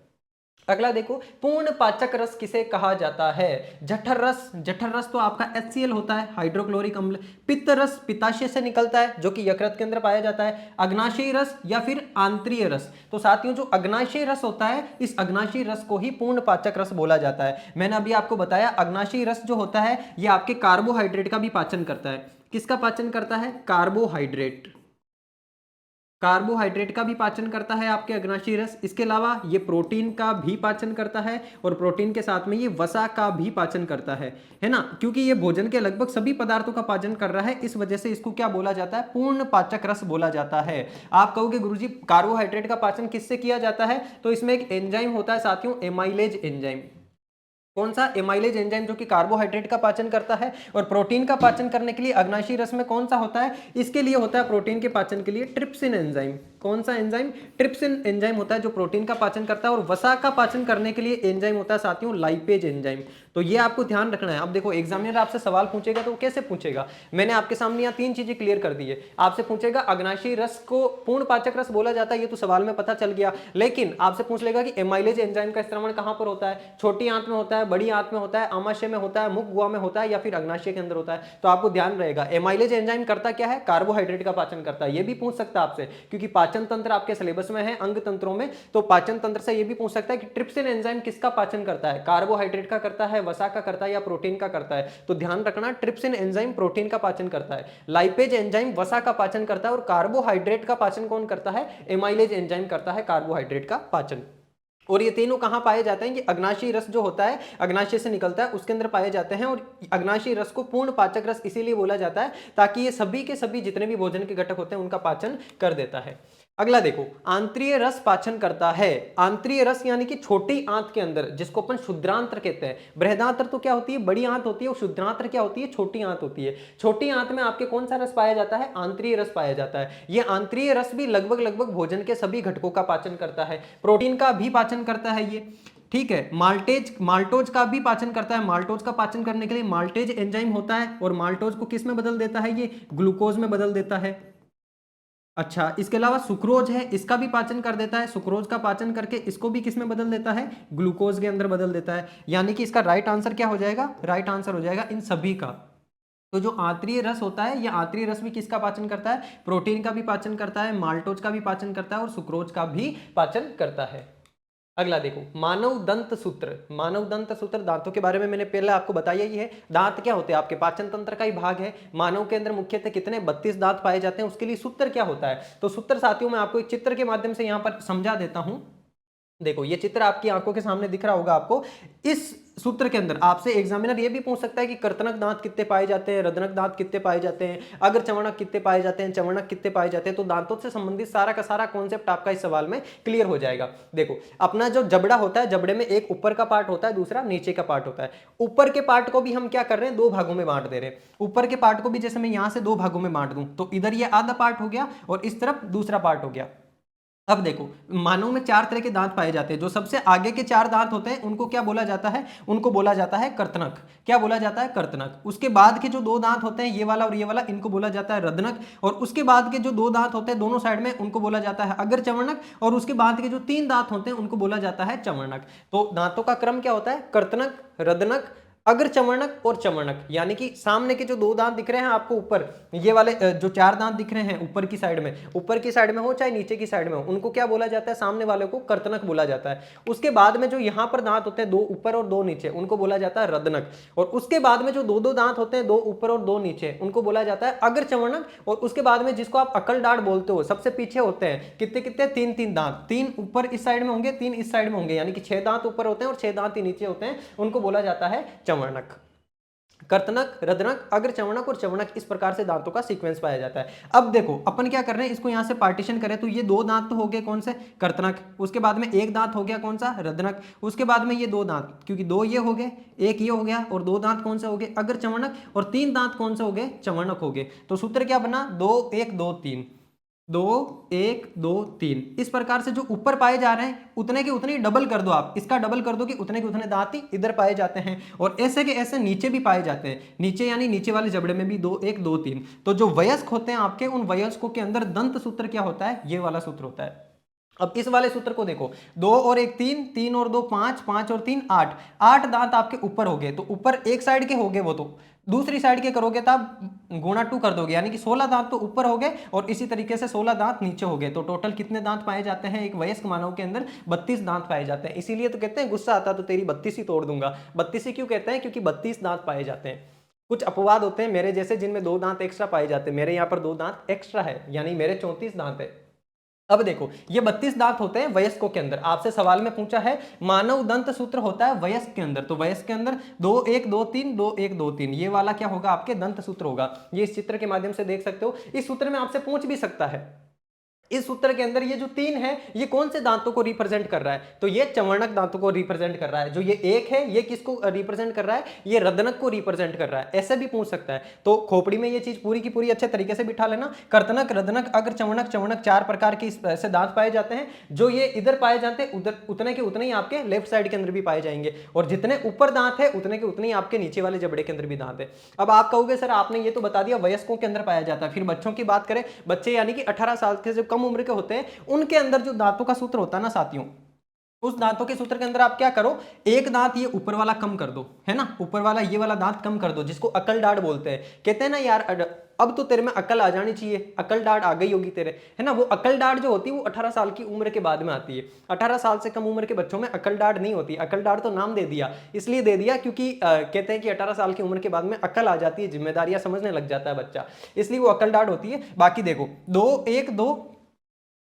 अगला देखो, पूर्ण पाचक रस किसे कहा जाता है, जठर रस, जठर रस तो आपका HCl होता है, हाइड्रोक्लोरिक अम्ल। पित्त रस पित्ताशय से निकलता है जो कि यकृत के अंदर पाया जाता है। अग्नाशयी रस या फिर आंत्रीय रस, तो साथियों जो अग्नाशयी रस होता है, इस अग्नाशयी रस को ही पूर्ण पाचक रस बोला जाता है। मैंने अभी आपको बताया अग्नाशयी रस जो होता है ये आपके कार्बोहाइड्रेट का भी पाचन करता है। किसका पाचन करता है, कार्बोहाइड्रेट, कार्बोहाइड्रेट का भी पाचन करता है आपके अग्नाशयी रस। इसके अलावा ये प्रोटीन का भी पाचन करता है, और प्रोटीन के साथ में ये वसा का भी पाचन करता है ना, क्योंकि ये भोजन के लगभग सभी पदार्थों का पाचन कर रहा है, इस वजह से इसको क्या बोला जाता है, पूर्ण पाचक रस बोला जाता है। आप कहोगे गुरुजी कार्बोहाइड्रेट का पाचन किससे किया जाता है, तो इसमें एक एंजाइम होता है साथियों, एमाइलेज एंजाइम। कौन सा, एमाइलेज एंजाइम, जो कि कार्बोहाइड्रेट का पाचन करता है। और प्रोटीन का पाचन करने के लिए अग्नाशयी रस में कौन सा होता है, इसके लिए होता है प्रोटीन के पाचन के लिए ट्रिप्सिन एंजाइम। कौन सा एंजाइम, ट्रिप्सिन एंजाइम होता है जो प्रोटीन का पाचन करता है। और वसा का पाचन करने के लिए एंजाइम होता है साथियों लाइपेज एंजाइम। तो ये आपको ध्यान रखना है। अब देखो एग्जामिनर आपसे सवाल पूछेगा तो कैसे पूछेगा, मैंने आपके सामने यहाँ 3 चीजें क्लियर कर दी है। आपसे पूछेगा अग्नाशयी रस को पूर्ण पाचक रस बोला जाता है, ये तो सवाल में पता चल गया, लेकिन आपसे पूछ लेगा कि एमाइलेज एंजाइम का स्त्रवण कहां पर होता है, छोटी आंत में होता है, बड़ी आंत में होता है, आमाशय में होता है, मुख गुहा में होता है, या फिर अग्नाशय के अंदर होता है। तो आपको ध्यान रहेगा एमाइलेज एंजाइम करता क्या है, कार्बोहाइड्रेट का पाचन करता है। ये भी पूछ सकता है आपसे, क्योंकि पाचन तंत्र आपके सिलेबस में है, अंग तंत्रों में, तो पाचन तंत्र से ये भी पूछ सकता है कि ट्रिप्सिन एंजाइम किसका पाचन करता है, कार्बोहाइड्रेट का करता है, वसा का करता है, या प्रोटीन का करता है। तो ध्यान रखना ट्रिप्सिन एंजाइम प्रोटीन का पाचन करता है, लाइपेज एंजाइम वसा का पाचन करता है, और कार्बोहाइड्रेट का पाचन कौन करता है, एमाइलेज एंजाइम करता है कार्बोहाइड्रेट का पाचन। और ये तीनों कहां पाए जाते हैं, कि अग्नाशयी रस जो होता है अग्नाशय से निकलता है उसके अंदर पाए जाते हैं। और अग्नाशयी रस को पूर्ण पाचक रस इसीलिए बोला जाता है ताकि ये सभी के सभी जितने भी भोजन के घटक होते हैं उनका पाचन कर देता है। अगला देखो, आंत्रीय रस पाचन करता है। आंत्रीय रस यानी कि छोटी आंत के अंदर, जिसको अपन शुद्रांत्र कहते हैं। बृहदांत्र तो क्या होती है, बड़ी आंत होती है, और शुद्रांत्र क्या होती है, छोटी आंत होती है। छोटी आंत में आपके कौन सा रस पाया जाता है, आंत्रीय रस पाया जाता है। ये आंत्रीय रस भी लगभग भोजन के सभी घटकों का पाचन करता है, प्रोटीन का भी पाचन करता है ये, ठीक है। माल्टोज का भी पाचन करता है। माल्टोज का पाचन करने के लिए माल्टेज एंजाइम होता है, और माल्टोज को किस में बदल देता है, ये ग्लूकोज में बदल देता है। अच्छा, इसके अलावा सुक्रोज है, इसका भी पाचन कर देता है। सुक्रोज का पाचन करके इसको भी किस में बदल देता है, ग्लूकोज के अंदर बदल देता है। यानी कि इसका राइट आंसर क्या हो जाएगा, राइट आंसर हो जाएगा इन सभी का। तो जो आंतरीय रस होता है, ये आंतरीय रस भी किसका पाचन करता है, प्रोटीन का भी पाचन करता है, माल्टोज का भी पाचन करता है, और सुक्रोज का भी पाचन करता है। अगला देखो, मानव दंत सूत्र। मानव दंत सूत्र, दांतों के बारे में मैंने पहले आपको बताया ही है। दांत क्या होते हैं, आपके पाचन तंत्र का ही भाग है। मानव के अंदर मुख्यतः कितने 32 दांत पाए जाते हैं, उसके लिए सूत्र क्या होता है। तो सूत्र साथियों मैं आपको एक चित्र के माध्यम से यहां पर समझा देता हूं। देखो ये चित्र आपकी आंखों के सामने दिख रहा होगा आपको। इस सूत्र के अंदर आपसे एग्जामिनर ये भी पूछ सकता है कि कर्तनक दांत कितने पाए जाते हैं, रदनक दांत कितने पाए जाते हैं, अगर चवर्णक कितने पाए जाते हैं, चवर्णक कितने पाए जाते हैं। तो दांतों से संबंधित सारा का सारा कॉन्सेप्ट आपका इस सवाल में क्लियर हो जाएगा। देखो अपना जो जबड़ा होता है, जबड़े में एक ऊपर का पार्ट होता है, दूसरा नीचे का पार्ट होता है। ऊपर के पार्ट को भी हम क्या कर रहे हैं, 2 भागों में बांट दे रहे हैं। ऊपर के पार्ट को भी जैसे मैं यहां से 2 भागों में बांट दूं, तो इधर ये आधा पार्ट हो गया और इस तरफ दूसरा पार्ट हो गया। अब देखो मानव में 4 तरह के दांत पाए जाते हैं। जो सबसे आगे के 4 दांत होते हैं उनको क्या बोला जाता है, उनको बोला जाता है कर्तनक। क्या बोला जाता है, कर्तनक। उसके बाद के जो 2 दांत होते हैं, ये वाला और ये वाला, इनको बोला जाता है रदनक। और उसके बाद के जो 2 दांत होते हैं दोनों साइड में, उनको बोला जाता है अगर चवर्णक। और उसके बाद के जो 3 दांत होते हैं उनको बोला जाता है चवर्णक। तो दांतों का क्रम क्या होता है, कर्तनक, रदनक, अग्र चवर्णक और चवर्णक। यानी कि सामने के जो 2 दांत दिख रहे हैं आपको ऊपर, ये वाले जो 4 दांत दिख रहे हैं ऊपर की साइड में, ऊपर की साइड में हो चाहे नीचे की साइड में हो, उनको क्या बोला जाता है, सामने वाले को कर्तनक बोला जाता है। उसके बाद में जो यहाँ पर दांत होते हैं 2 ऊपर और 2 नीचे, उनको बोला जाता है रदनक। और उसके बाद में जो 2-2 दांत होते हैं 2 ऊपर और 2 नीचे, उनको बोला जाता है अग्र चवर्णक। और उसके बाद में जिसको आप अकल डाढ़ बोलते हो, सबसे पीछे होते हैं कितने कितने, 3-3 दांत, 3 ऊपर इस साइड में होंगे, 3 इस साइड में होंगे, यानी कि 6 दांत ऊपर होते हैं और 6 दांत नीचे होते हैं, उनको बोला जाता है चवर्णक। कर्तनक, रदनक, अग्र चवणक और चवणक, इस प्रकार से दांतों का सीक्वेंस पाया जाता है। अब देखो अपन क्या कर रहे हैं, इसको यहां से पार्टीशन करें तो ये 2 दांत तो हो गए कौन से, कर्तनक, उसके बाद में एक दांत हो गया कौन सा, रदनक, उसके बाद में ये 2 दांत, क्योंकि 2 ये हो गए, एक ये हो गया, और 2 दांत कौन से हो गए, अग्र चवणक, और 3 दांत कौन से हो गए, चवणक हो गए। तो सूत्र क्या बना, 2 1 2 3, 2 1 2 3। इस प्रकार से जो ऊपर पाए जा रहे हैं उतने के उतने डबल कर दो, आप इसका डबल कर दो कि उतने के उतने दांत ही इधर पाए जाते हैं, और ऐसे के ऐसे नीचे भी पाए जाते हैं, नीचे यानी नीचे वाले जबड़े में भी 2 1 2 3। तो जो वयस्क होते हैं आपके, उन वयस्कों के अंदर दंत सूत्र क्या होता है, ये वाला सूत्र होता है। अब इस वाले सूत्र को देखो, 2 और 1 3, 3 और 2 5, 5 और 3 8, 8 दांत आपके ऊपर हो गए, तो ऊपर एक साइड के हो गए, वो तो दूसरी साइड के करोगे तो आप गुणा 2 कर दोगे, यानी कि 16 दांत तो ऊपर हो गए, और इसी तरीके से 16 दांत नीचे हो गए। तो टोटल कितने दांत पाए जाते हैं एक वयस्क मानव के अंदर, 32 दांत पाए जाते हैं। इसीलिए तो कहते हैं गुस्सा आता तो तेरी 32 ही तोड़ दूंगा। 32 ही क्यों कहते हैं, क्योंकि 32 दांत पाए जाते हैं। कुछ अपवाद होते हैं मेरे जैसे, जिनमें 2 दांत एक्स्ट्रा पाए जाते हैं, मेरे यहाँ पर 2 दांत एक्स्ट्रा है, यानी मेरे 34 दांत है। अब देखो, ये 32 दांत होते हैं वयस्कों के अंदर। आपसे सवाल में पूछा है मानव दंत सूत्र होता है वयस्क के अंदर, तो वयस्क के अंदर 2 1 2 3, 2 1 2 3, ये वाला क्या होगा, आपके दंत सूत्र होगा। ये इस चित्र के माध्यम से देख सकते हो। इस सूत्र में आपसे पूछ भी सकता है, इस सूत्र के अंदर ये जो 3 है ये कौन से दांतों को रिप्रेजेंट कर रहा है, तो ये चवर्णक दांतों को रिप्रेजेंट कर रहा है। जो ये 1 है ये किसको रिप्रेजेंट कर रहा है, ये रदनक को रिप्रेजेंट कर रहा है। ऐसे भी पूछ सकता है। तो खोपड़ी में ये चीज पूरी की पूरी अच्छे तरीके से बिठा लेना। कर्तनक, रदनक, अग्र चवर्णक, चवर्णक, 4 प्रकार के ऐसे दांत पाए जाते हैं। जो ये इधर पाए जाते हैं उधर उतने के उतने ही आपके लेफ्ट साइड के अंदर भी पाए जाएंगे, और जितने ऊपर दांत है उतने के उतने ही आपके नीचे वाले जबड़े के अंदर भी दांत है। अब आप कहोगे सर आपने ये तो बता दिया वयस्कों के अंदर पाया जाता है, फिर बच्चों की बात करें, बच्चे यानी कि 18 साल के जो कम उम्र के होते हैं उनके अंदर जो दांतों का सूत्र होता है ना साथियों, उस दांतों के सूत्र के अंदर आप क्या करो, एक दांत ये ऊपर वाला कम कर दो, है ना, ऊपर वाला ये वाला दांत कम कर दो, जिसको अकल डाढ़ बोलते हैं। कहते हैं ना यार अब तो तेरे में अकल आ जानी चाहिए, अकल डाढ़ आ गई होगी तेरे, है ना। वो अकल डाढ़ जो होती है वो 18 साल की उम्र के बाद में आती है। 18 साल से कम उम्र के बच्चों में अकल डाढ़ नहीं होती। अकल डाढ़ तो नाम दे दिया, इसलिए दे दिया क्योंकि कहते हैं कि 18 साल की उम्र के बाद में अकल आ जाती है, जिम्मेदारियां समझने लग जाता है बच्चा, इसलिए वो अकल डाढ़ होती है। बाकी देखो 2 1 2,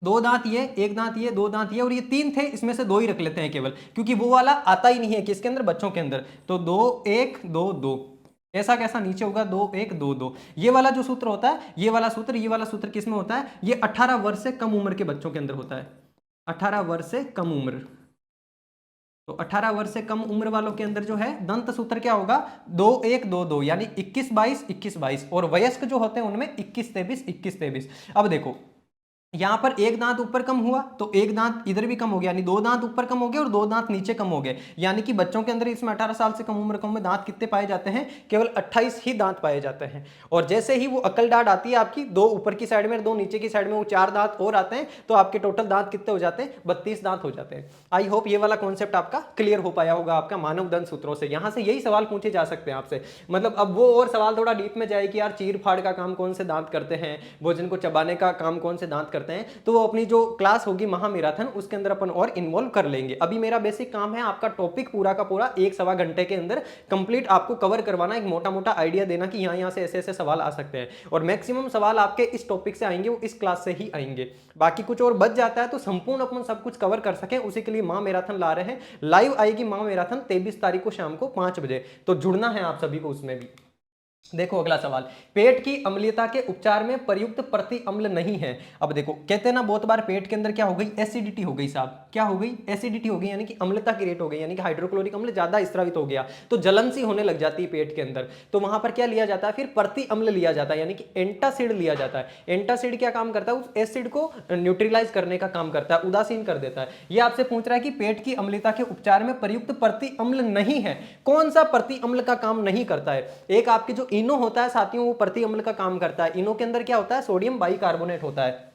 2 दांत ये, एक दांत ये, 2 दांत ये, और ये 3 थे, इसमें से 2 ही रख लेते हैं केवल, क्योंकि वो वाला आता ही नहीं है किसके अंदर, बच्चों के अंदर। तो 2 1 2 2, ऐसा कैसा नीचे होगा 2 1 2 2। ये वाला जो सूत्र होता है, ये वाला सूत्र किस में होता है, ये 18 वर्ष से कम उम्र के बच्चों के अंदर होता है। 18 वर्ष से कम उम्र, तो 18 वर्ष से कम उम्र वालों के अंदर जो है दंत सूत्र क्या होगा, 2 1 2 2, यानी 21 22 21 22, और वयस्क जो होते हैं उनमें 21 23 21 23। अब देखो यहां पर एक दांत ऊपर कम हुआ तो एक दांत इधर भी कम हो गया, यानी 2 दांत ऊपर कम हो गए और 2 दांत नीचे कम हो गए, यानी कि बच्चों के अंदर इसमें 18 साल से कम उम्र के में दांत कितने पाए जाते हैं, केवल 28 ही दांत पाए जाते हैं। और जैसे ही वो अकल डाढ़ आती है आपकी, 2 ऊपर की साइड में 2 नीचे की साइड में, वो 4 दांत और आते हैं, तो आपके टोटल दांत कितने हो जाते हैं, 32 दांत हो जाते हैं। आई होप ये वाला कॉन्सेप्ट आपका क्लियर हो पाया होगा आपका मानव दंत सूत्रों से। यहां से यही सवाल पूछे जा सकते हैं आपसे, मतलब अब वो और सवाल थोड़ा डीप में जाए कि यार चीर फाड़ का काम कौन से दांत करते हैं, भोजन को चबाने का काम कौन से दांत करते हैं, तो वो अपनी जो क्लास होगी महामैराथन उसके अंदर अपन और इन्वॉल्व कर लेंगे। अभी मेरा बेसिक काम है आपका टॉपिक पूरा का पूरा 1-1.25 घंटे के अंदर कंप्लीट आपको कवर करवाना, एक मोटा मोटा आइडिया देना कि यहाँ से ऐसे ऐसे सवाल आ सकते हैं, और मैक्सिमम सवाल आपके इस टॉपिक से आएंगे, वो इस क्लास से ही आएंगे। बाकी कुछ और बच जाता है तो संपूर्ण अपन सब कुछ कवर कर सकें, उसी के लिए महामैराथन ला रहे हैं। लाइव आएगी महामैराथन 23 तारीख को शाम को 5 बजे, तो जुड़ना है आप सभी को उसमें भी। देखो अगला सवाल, पेट की अम्लीयता के उपचार में प्रयुक्त प्रति अम्ल नहीं है। अब देखो कहते हैं ना बहुत बार पेट के अंदर क्या हो गई, एसिडिटी हो गई साहब, क्या हो गई, एसिडिटी हो गई, यानी कि अम्लता क्रिएट हो गई, यानी कि हाइड्रोक्लोरिक अम्ल ज्यादा स्रावित हो गया, तो जलन सी होने लग जाती है पेट के अंदर। तो वहां पर क्या लिया जाता है, फिर प्रति अम्ल लिया जाता है, यानी कि एंटासिड लिया जाता है। एंटासिड क्या काम करता है, उस एसिड को न्यूट्रलाइज करने का काम करता है, उदासीन कर देता है। ये आपसे पूछ रहा है कि पेट की अम्लता के उपचार में प्रयुक्त प्रति अम्ल नहीं है, कौन सा प्रति अम्ल का काम नहीं करता है। एक आपके जो इनो होता है साथियों, वो प्रति अम्ल का काम करता है। इनो के अंदर क्या होता है, सोडियम बाइकार्बोनेट होता है।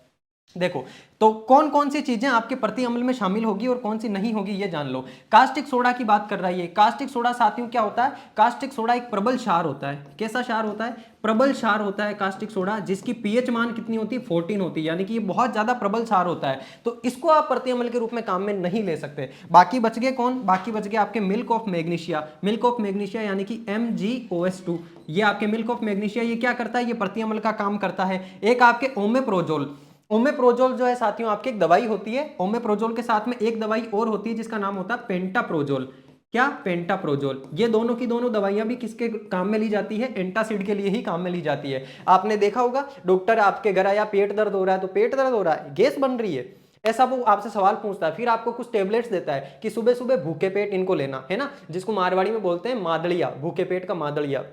देखो तो कौन कौन सी चीजें आपके प्रति अम्ल में शामिल होगी और कौन सी नहीं होगी ये जान लो। कास्टिक सोडा की बात कर रही है। कास्टिक सोडा साथियों क्या होता है, कास्टिक सोडा एक प्रबल क्षार होता है। कैसा क्षार होता है, प्रबल क्षार होता है कास्टिक सोडा, जिसकी पीएच मान कितनी होती है, 14 होती है, यानी कि ये बहुत ज्यादा प्रबल क्षार होता है। तो इसको आप प्रति अम्ल के रूप में काम में नहीं ले सकते। बाकी बच गए कौन, बाकी बच गए आपके milk of magnesia. Milk of magnesia यानी कि MgOS2, ये आपके मिल्क ऑफ मैग्नीशिया, ये क्या करता है, ये प्रति अम्ल का काम करता है। एक आपके ओमेप्रोजोल, ओमेप्रोजोल जो है साथियों आपकी एक दवाई होती है। ओमेप्रोजोल के साथ में एक दवाई और होती है जिसका नाम होता है पेंटाप्रोजोल। क्या, पेंटाप्रोजोल। ये दोनों की दोनों दवाइयां भी किसके काम में ली जाती है, एंटासिड के लिए ही काम में ली जाती है। आपने देखा होगा डॉक्टर आपके घर आया, पेट दर्द हो रहा है, तो पेट दर्द हो रहा है, गैस बन रही है, ऐसा वो आपसे सवाल पूछता है, फिर आपको कुछ टेबलेट्स देता है कि सुबह सुबह भूखे पेट इनको लेना है ना, जिसको मारवाड़ी में बोलते हैं मादड़िया, भूखे पेट का मादड़िया।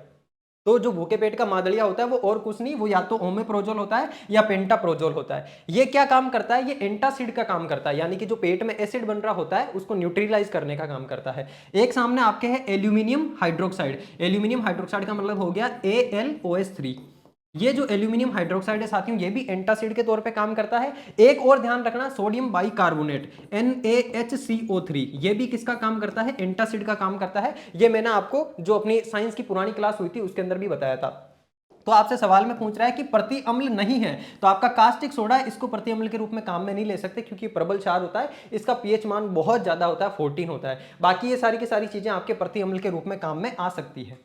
तो जो भूखे पेट का मादड़िया होता है वो और कुछ नहीं, वो या तो ओमेप्रोजोल होता है या पेंटाप्रोजोल होता है। ये क्या काम करता है, ये एंटासिड का काम करता है, यानी कि जो पेट में एसिड बन रहा होता है उसको न्यूट्रलाइज करने का काम करता है। एक सामने आपके है एल्यूमिनियम हाइड्रोक्साइड। एल्यूमिनियम हाइड्रोक्साइड का मतलब हो गया AlOH3। ये जो एल्यूमिनियम हाइड्रोक्साइड है साथियों, ये भी एंटासिड के तौर पे काम करता है। एक और ध्यान रखना, सोडियम बाइकार्बोनेट NaHCO3, ये भी किसका काम करता है, एंटासिड का काम करता है। ये मैंने आपको जो अपनी साइंस की पुरानी क्लास हुई थी उसके अंदर भी बताया था। तो आपसे सवाल में पूछ रहा है कि प्रति अम्ल नहीं है, तो आपका कास्टिक सोडा है, इसको प्रति अम्ल के रूप में काम में नहीं ले सकते क्योंकि प्रबल क्षार होता है, इसका पीएच मान बहुत ज्यादा होता है, 14 होता है। बाकी ये सारी की सारी चीजें आपके प्रति अम्ल के रूप में काम में आ सकती है।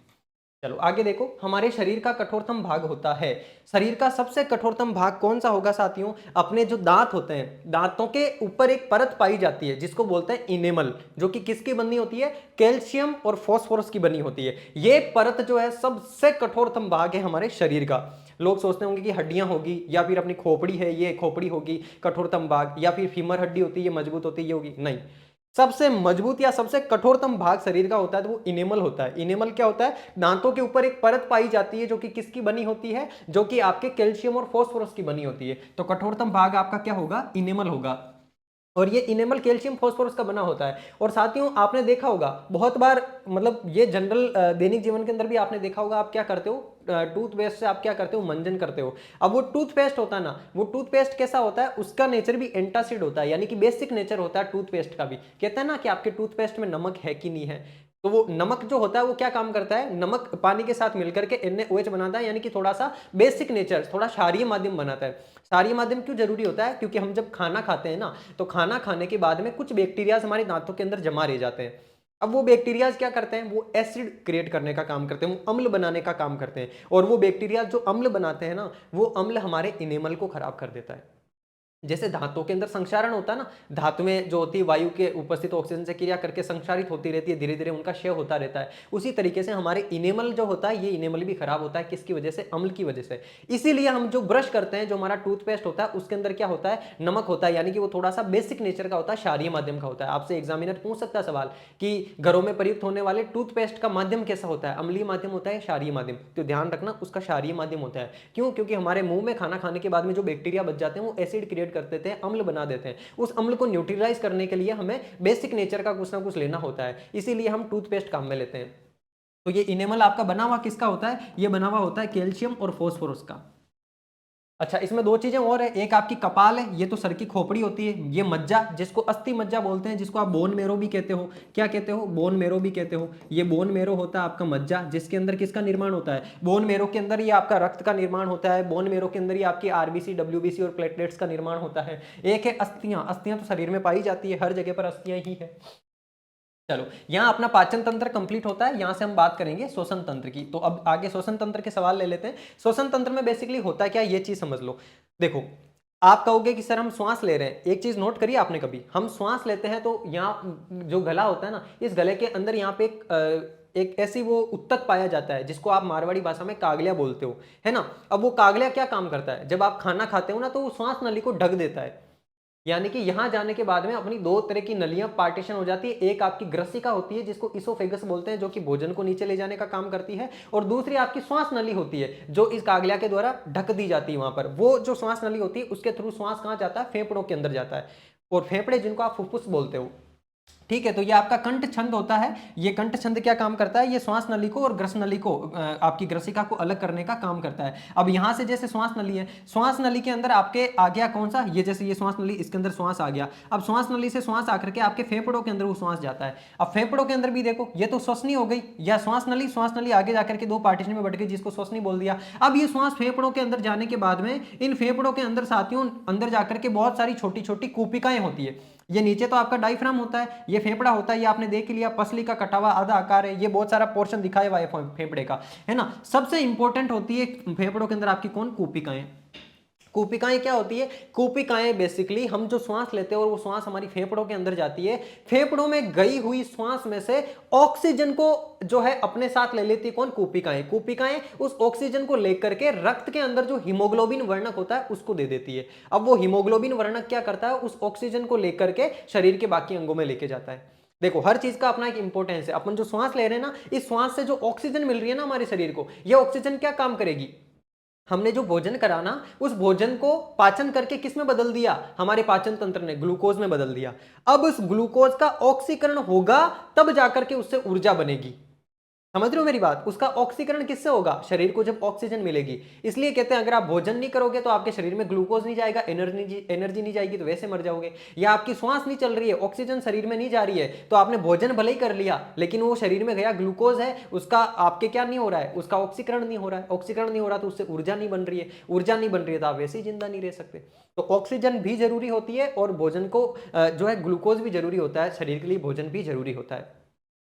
चलो आगे देखो, हमारे शरीर का कठोरतम भाग होता है। शरीर का सबसे कठोरतम भाग कौन सा होगा साथियों, अपने जो दांत होते हैं, दांतों के ऊपर एक परत पाई जाती है जिसको बोलते हैं इनेमल, जो कि किसकी बनी होती है, कैल्शियम और फास्फोरस की बनी होती है। ये परत जो है सबसे कठोरतम भाग है हमारे शरीर का। लोग सोचते होंगे कि हड्डियां होगी या फिर अपनी खोपड़ी है, ये खोपड़ी होगी कठोरतम भाग, या फिर फीमर हड्डी होती है ये मजबूत होती है, ये होगी नहीं। सबसे मजबूत या सबसे कठोरतम भाग शरीर का होता है तो वो इनेमल होता है। इनेमल क्या होता है, दांतों के ऊपर एक परत पाई जाती है जो कि किसकी बनी होती है, जो कि आपके कैल्शियम और फास्फोरस की बनी होती है। तो कठोरतम भाग आपका क्या होगा, इनेमल होगा। और ये इनेमल कैल्शियम फास्फोरस का बना होता है। और साथियों आपने देखा होगा बहुत बार, मतलब ये जनरल दैनिक जीवन के अंदर भी आपने देखा होगा, आप क्या करते हो, टूथपेस्ट से आप क्या करते हो, मंजन करते हो। अब वो टूथपेस्ट होता है ना, वो टूथपेस्ट कैसा होता है, उसका नेचर भी एंटासिड होता है, यानी कि बेसिक नेचर होता है टूथपेस्ट का भी। कहते हैं ना कि आपके टूथपेस्ट में नमक है कि नहीं है, तो वो नमक जो होता है वो क्या काम करता है, नमक पानी के साथ मिलकर के NaOH बनाता है, यानी कि थोड़ा सा बेसिक नेचर, थोड़ा क्षारीय माध्यम बनाता है। क्षारीय माध्यम क्यों जरूरी होता है, क्योंकि हम जब खाना खाते हैं ना, तो खाना खाने के बाद में कुछ बैक्टीरियाज हमारे दांतों के अंदर जमा रह जाते हैं। अब वो बैक्टीरियाज क्या करते हैं, वो एसिड क्रिएट करने का काम करते हैं, वो अम्ल बनाने का काम करते हैं। और वो बैक्टीरिया जो अम्ल बनाते हैं ना, वो अम्ल हमारे इनेमल को खराब कर देता है। जैसे धातुओं के अंदर संक्षारण होता है ना, धातुएं जो होती है वायु के उपस्थित ऑक्सीजन से क्रिया करके संक्षारित होती रहती है, धीरे धीरे उनका क्षय होता रहता है। उसी तरीके से हमारे इनेमल जो होता है, ये इनेमल भी खराब होता है, किसकी वजह से, अम्ल की वजह से। इसीलिए हम जो ब्रश करते हैं, जो हमारा टूथपेस्ट होता है, उसके अंदर क्या होता है, नमक होता है, यानी कि वो थोड़ा सा बेसिक नेचर का होता है, क्षारीय माध्यम का होता है। आपसे एग्जामिनर पूछ सकता है सवाल कि घरों में प्रयुक्त होने वाले टूथपेस्ट का माध्यम कैसा होता है, अम्लीय माध्यम होता है, क्षारीय माध्यम, तो ध्यान रखना उसका क्षारीय माध्यम होता है। क्यों, क्योंकि हमारे मुंह में खाना खाने के बाद में जो बैक्टीरिया बच जाते हैं वो एसिड क्रिएट कर देते हैं, अम्ल बना देते हैं। उस अम्ल को न्यूट्रलाइज करने के लिए हमें बेसिक नेचर का कुछ ना कुछ लेना होता है, इसीलिए हम टूथपेस्ट काम में लेते हैं। तो ये इनेमल आपका बना हुआ किसका होता है, ये बना हुआ होता है कैल्शियम और फास्फोरस का। अच्छा, इसमें दो चीजें और है, एक आपकी कपाल है, ये तो सर की खोपड़ी होती है, ये मज्जा जिसको अस्थि मज्जा बोलते हैं, जिसको आप बोन मेरो भी कहते हो, क्या कहते हो, बोन मेरो भी कहते हो। ये बोन मेरो होता है आपका मज्जा, जिसके अंदर किसका निर्माण होता है, बोन मेरो के अंदर ये आपका रक्त का निर्माण होता है, बोन मेरो के अंदर ये आपकी RBC WBC और प्लेटलेट्स का निर्माण होता है। एक है अस्थियां, अस्थियां तो शरीर में पाई जाती है, हर जगह पर अस्थियां ही है। चलो, यहां अपना पाचन तंत्र कंप्लीट होता है, यहां से हम बात करेंगे श्वसन तंत्र की। तो अब आगे श्वसन तंत्र के सवाल ले लेते हैं। श्वसन तंत्र में बेसिकली होता है क्या, ये चीज समझ लो। देखो, आप कहोगे कि सर हम श्वास ले रहे हैं, एक चीज नोट करिए आपने कभी, हम श्वास लेते हैं तो यहाँ जो गला होता है ना, इस गले के अंदर यहाँ पे एक ऐसी वो उत्तक पाया जाता है जिसको आप मारवाड़ी भाषा में कागलिया बोलते हो, है ना। अब वो कागलिया क्या काम करता है, जब आप खाना खाते हो ना तो वो श्वास नली को ढक देता है, यानी कि यहां जाने के बाद में अपनी दो तरह की नलियां पार्टीशन हो जाती है। एक आपकी ग्रसिका होती है जिसको इसोफेगस बोलते हैं, जो कि भोजन को नीचे ले जाने का काम करती है, और दूसरी आपकी श्वास नली होती है जो इस कागलिया के द्वारा ढक दी जाती है। वहां पर वो जो श्वास नली होती है उसके थ्रू श्वास कहां जाता है, फेफड़ों के अंदर जाता है, और फेफड़े जिनको आप फुफ्फुस बोलते हो, ठीक है। तो ये आपका कंठ छंद होता है। ये कंठ छंद क्या काम करता है, ये श्वास नली को और ग्रस नली को, आपकी ग्रसिका को अलग करने का काम करता है। अब यहां से जैसे श्वास नली है, श्वास नली के अंदर आपके आ गया कौन सा, ये जैसे ये श्वास नली, इसके अंदर श्वास आ गया। अब श्वास नली से श्वास आकर के आपके फेफड़ों के अंदर वो श्वास जाता है। अब फेफड़ों के अंदर भी देखो, ये तो श्वसनी हो गई, या श्वास नली आगे जाकर के दो पार्टीशन में बट गई, जिसको श्वसनी बोल दिया। अब ये श्वास फेफड़ों के अंदर जाने के बाद में इन फेफड़ों के अंदर साथियों अंदर जाकर के बहुत सारी छोटी छोटी कूपिकाएं होती है। ये नीचे तो आपका डायफ्राम होता है, ये फेफड़ा होता है, ये आपने देख लिया पसली का कटा हुआ आधा आकार है, ये बहुत सारा पोर्शन दिखाया हुआ है फेफड़े का, है ना। सबसे इंपॉर्टेंट होती है फेफड़ों के अंदर आपकी कौन, कूपिकाएं। कूपिकाएं क्या होती है? कूपिकाएं बेसिकली हम जो श्वास लेते हैं और वो श्वास हमारी फेफड़ों के अंदर जाती है, फेफड़ों में गई हुई श्वास में से ऑक्सीजन को जो है अपने साथ ले लेती है कौन? कूपिकाएं। कूपिकाएं उस ऑक्सीजन को लेकर के रक्त के अंदर जो हीमोग्लोबिन वर्णक होता है उसको दे देती है। अब वो हीमोग्लोबिन वर्णक क्या करता है? उस ऑक्सीजन को लेकर के शरीर के बाकी अंगों में लेके जाता है। देखो हर चीज का अपना एक इंपॉर्टेंस है। अपन जो श्वास ले रहे हैं ना, इस श्वास से जो ऑक्सीजन मिल रही है ना हमारे शरीर को, ये ऑक्सीजन क्या काम करेगी? हमने जो भोजन करा ना, उस भोजन को पाचन करके किस में बदल दिया? हमारे पाचन तंत्र ने ग्लूकोज में बदल दिया। अब उस ग्लूकोज का ऑक्सीकरण होगा, तब जाकर के उससे ऊर्जा बनेगी। समझ रहे हो मेरी बात? उसका ऑक्सीकरण किससे होगा? शरीर को जब ऑक्सीजन मिलेगी। इसलिए कहते हैं अगर आप भोजन नहीं करोगे तो आपके शरीर में ग्लूकोज नहीं जाएगा, एनर्जी नहीं जाएगी, तो वैसे मर जाओगे। या आपकी श्वास नहीं चल रही है, ऑक्सीजन शरीर में नहीं जा रही है, तो आपने भोजन भले ही कर लिया लेकिन वो शरीर में गया, ग्लूकोज है उसका आपके क्या नहीं हो रहा है? उसका ऑक्सीकरण नहीं हो रहा है। ऑक्सीकरण नहीं हो रहा तो उससे ऊर्जा नहीं बन रही है। ऊर्जा नहीं बन रही है तो आप वैसे ही जिंदा नहीं रह सकते। तो ऑक्सीजन भी जरूरी होती है और भोजन को जो है ग्लूकोज भी जरूरी होता है शरीर के लिए, भोजन भी जरूरी होता है।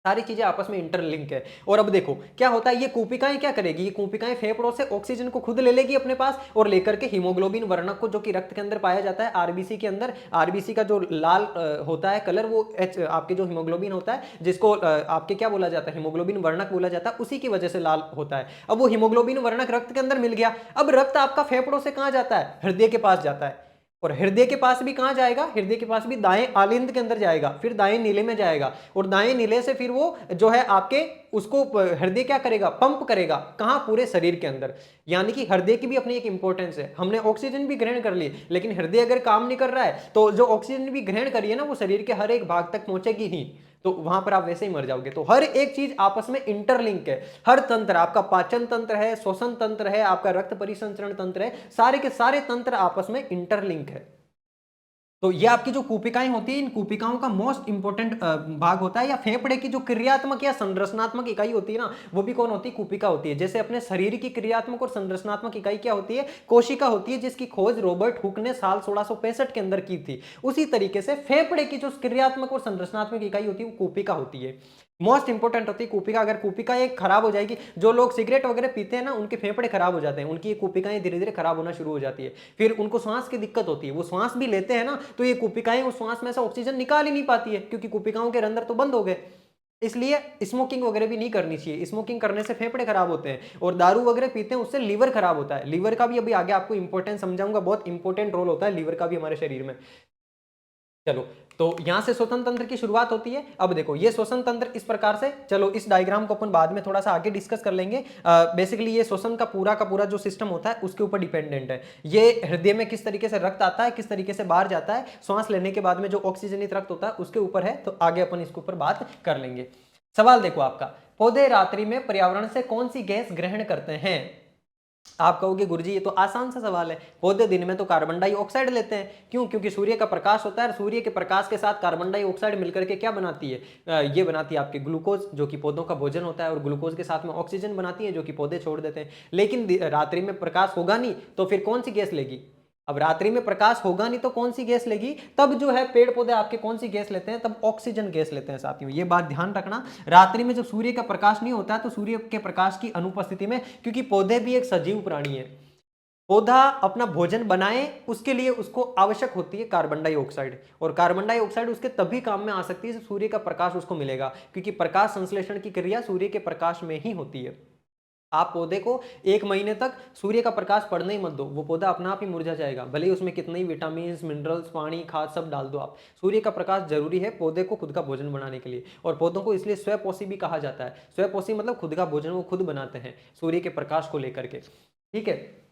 सारी चीजें आपस में इंटरलिंक है। और अब देखो क्या होता है, ये कूपिकाएं क्या करेगी? ये कूपिकाएं फेफड़ों से ऑक्सीजन को खुद ले लेगी अपने पास और लेकर के हीमोग्लोबिन वर्णक को, जो कि रक्त के अंदर पाया जाता है आरबीसी के अंदर, आरबीसी का जो लाल होता है कलर, वो आपके जो हीमोग्लोबिन होता है, जिसको आपके क्या बोला जाता है? हीमोग्लोबिन वर्णक बोला जाता है, उसी की वजह से लाल होता है। अब वो हीमोग्लोबिन वर्णक रक्त के अंदर मिल गया। अब रक्त आपका फेफड़ों से कहां जाता है? हृदय के पास जाता है। और हृदय के पास भी कहां जाएगा? हृदय के पास भी दाएं आलिंद के अंदर जाएगा, फिर दाएं नीले में जाएगा, और दाएं नीले से फिर वो जो है आपके उसको हृदय क्या करेगा? पंप करेगा। कहां? पूरे शरीर के अंदर। यानी कि हृदय की भी अपनी एक इंपॉर्टेंस है। हमने ऑक्सीजन भी ग्रहण कर ली, लेकिन हृदय अगर काम नहीं कर रहा है तो जो ऑक्सीजन भी ग्रहण करी है ना, वो शरीर के हर एक भाग तक पहुंचेगी ही, तो वहां पर आप वैसे ही मर जाओगे। तो हर एक चीज आपस में इंटरलिंक है। हर तंत्र, आपका पाचन तंत्र है, श्वसन तंत्र है, आपका रक्त परिसंचरण तंत्र है, सारे के सारे तंत्र आपस में इंटरलिंक है। तो ये आपकी जो कूपिकाएं होती है, इन कूपिकाओं का मोस्ट इंपोर्टेंट भाग होता है। या फेफड़े की जो क्रियात्मक या संरचनात्मक इकाई होती है ना, वो भी कौन होती है? कूपिका होती है। जैसे अपने शरीर की क्रियात्मक और संरचनात्मक इकाई क्या होती है? कोशिका होती है, जिसकी खोज रॉबर्ट हुक ने साल 1665 के अंदर की थी। उसी तरीके से फेफड़े की जो क्रियात्मक और संरचनात्मक इकाई होती है वो कूपिका होती है। मोस्ट इंपोर्टेंट होती है कूपिका। अगर कूपिका एक खराब हो जाएगी, जो लोग सिगरेट वगैरह पीते हैं ना, उनके फेफड़े खराब हो जाते हैं, उनकी कूपिकाएं धीरे धीरे खराब होना शुरू हो जाती है, फिर उनको सांस की दिक्कत होती है। वो सांस भी लेते हैं ना, तो ये कूपिकाएं उस सांस में से ऑक्सीजन निकाल ही नहीं पाती है, क्योंकि कूपिकाओं के रंध्र तो बंद हो गए। इसलिए स्मोकिंग वगैरह भी नहीं करनी चाहिए। स्मोकिंग करने से फेफड़े खराब होते हैं, और दारू वगैरह पीते हैं उससे लीवर खराब होता है। लीवर का भी अभी आगे आपको इंपॉर्टेंस समझाऊंगा, बहुत इंपॉर्टेंट रोल होता है लीवर का भी हमारे शरीर में। चलो, तो यहां से श्वसन तंत्र की शुरुआत होती है। अब देखो ये श्वसन तंत्र इस प्रकार से, चलो इस डायग्राम को अपन बाद में थोड़ा सा आगे डिस्कस कर लेंगे। बेसिकली ये श्वसन का पूरा जो सिस्टम होता है उसके ऊपर डिपेंडेंट है। ये हृदय में किस तरीके से रक्त आता है, किस तरीके से बाहर जाता है, श्वास लेने के बाद में जो ऑक्सीजनित रक्त होता है उसके ऊपर है। तो आगे अपन इसके ऊपर बात कर लेंगे। सवाल देखो आपका, पौधे रात्रि में पर्यावरण से कौन सी गैस ग्रहण करते हैं? आप कहोगे गुरुजी ये तो आसान सा सवाल है, पौधे दिन में तो कार्बन डाइऑक्साइड लेते हैं। क्यों? क्योंकि सूर्य का प्रकाश होता है, और सूर्य के प्रकाश के साथ कार्बन डाइऑक्साइड मिलकर के क्या बनाती है? ये बनाती है आपके ग्लूकोज, जो कि पौधों का भोजन होता है, और ग्लूकोज के साथ में ऑक्सीजन बनाती है, जो कि पौधे छोड़ देते हैं। लेकिन रात्रि में प्रकाश होगा नहीं, तो फिर कौन सी गैस लेगी? अब रात्रि में प्रकाश होगा नहीं तो कौन सी गैस लेगी? तब जो है पेड़ पौधे आपके कौन सी गैस लेते हैं? तब ऑक्सीजन गैस लेते हैं साथियों। ये बात ध्यान रखना, रात्रि में जब सूर्य का प्रकाश नहीं होता है तो सूर्य के प्रकाश की अनुपस्थिति में, क्योंकि पौधे भी एक सजीव प्राणी है, पौधा अपना भोजन बनाए उसके लिए उसको आवश्यक होती है कार्बन डाइऑक्साइड, और कार्बन डाइऑक्साइड उसके तभी काम में आ सकती है जब सूर्य का प्रकाश उसको मिलेगा, क्योंकि प्रकाश संश्लेषण की क्रिया सूर्य के प्रकाश में ही होती है। आप पौधे को 1 महीने तक सूर्य का प्रकाश पड़ने ही मत दो, वो पौधा अपना आप ही मुरझा जाएगा, भले ही उसमें कितने ही विटामिन, मिनरल्स, पानी, खाद सब डाल दो आप। सूर्य का प्रकाश जरूरी है पौधे को खुद का भोजन बनाने के लिए, और पौधों को इसलिए स्वपोषी भी कहा जाता है। स्वपोषी मतलब खुद का भोजन वो खुद बनाते हैं सूर्य के प्रकाश को लेकर के। ठीक है,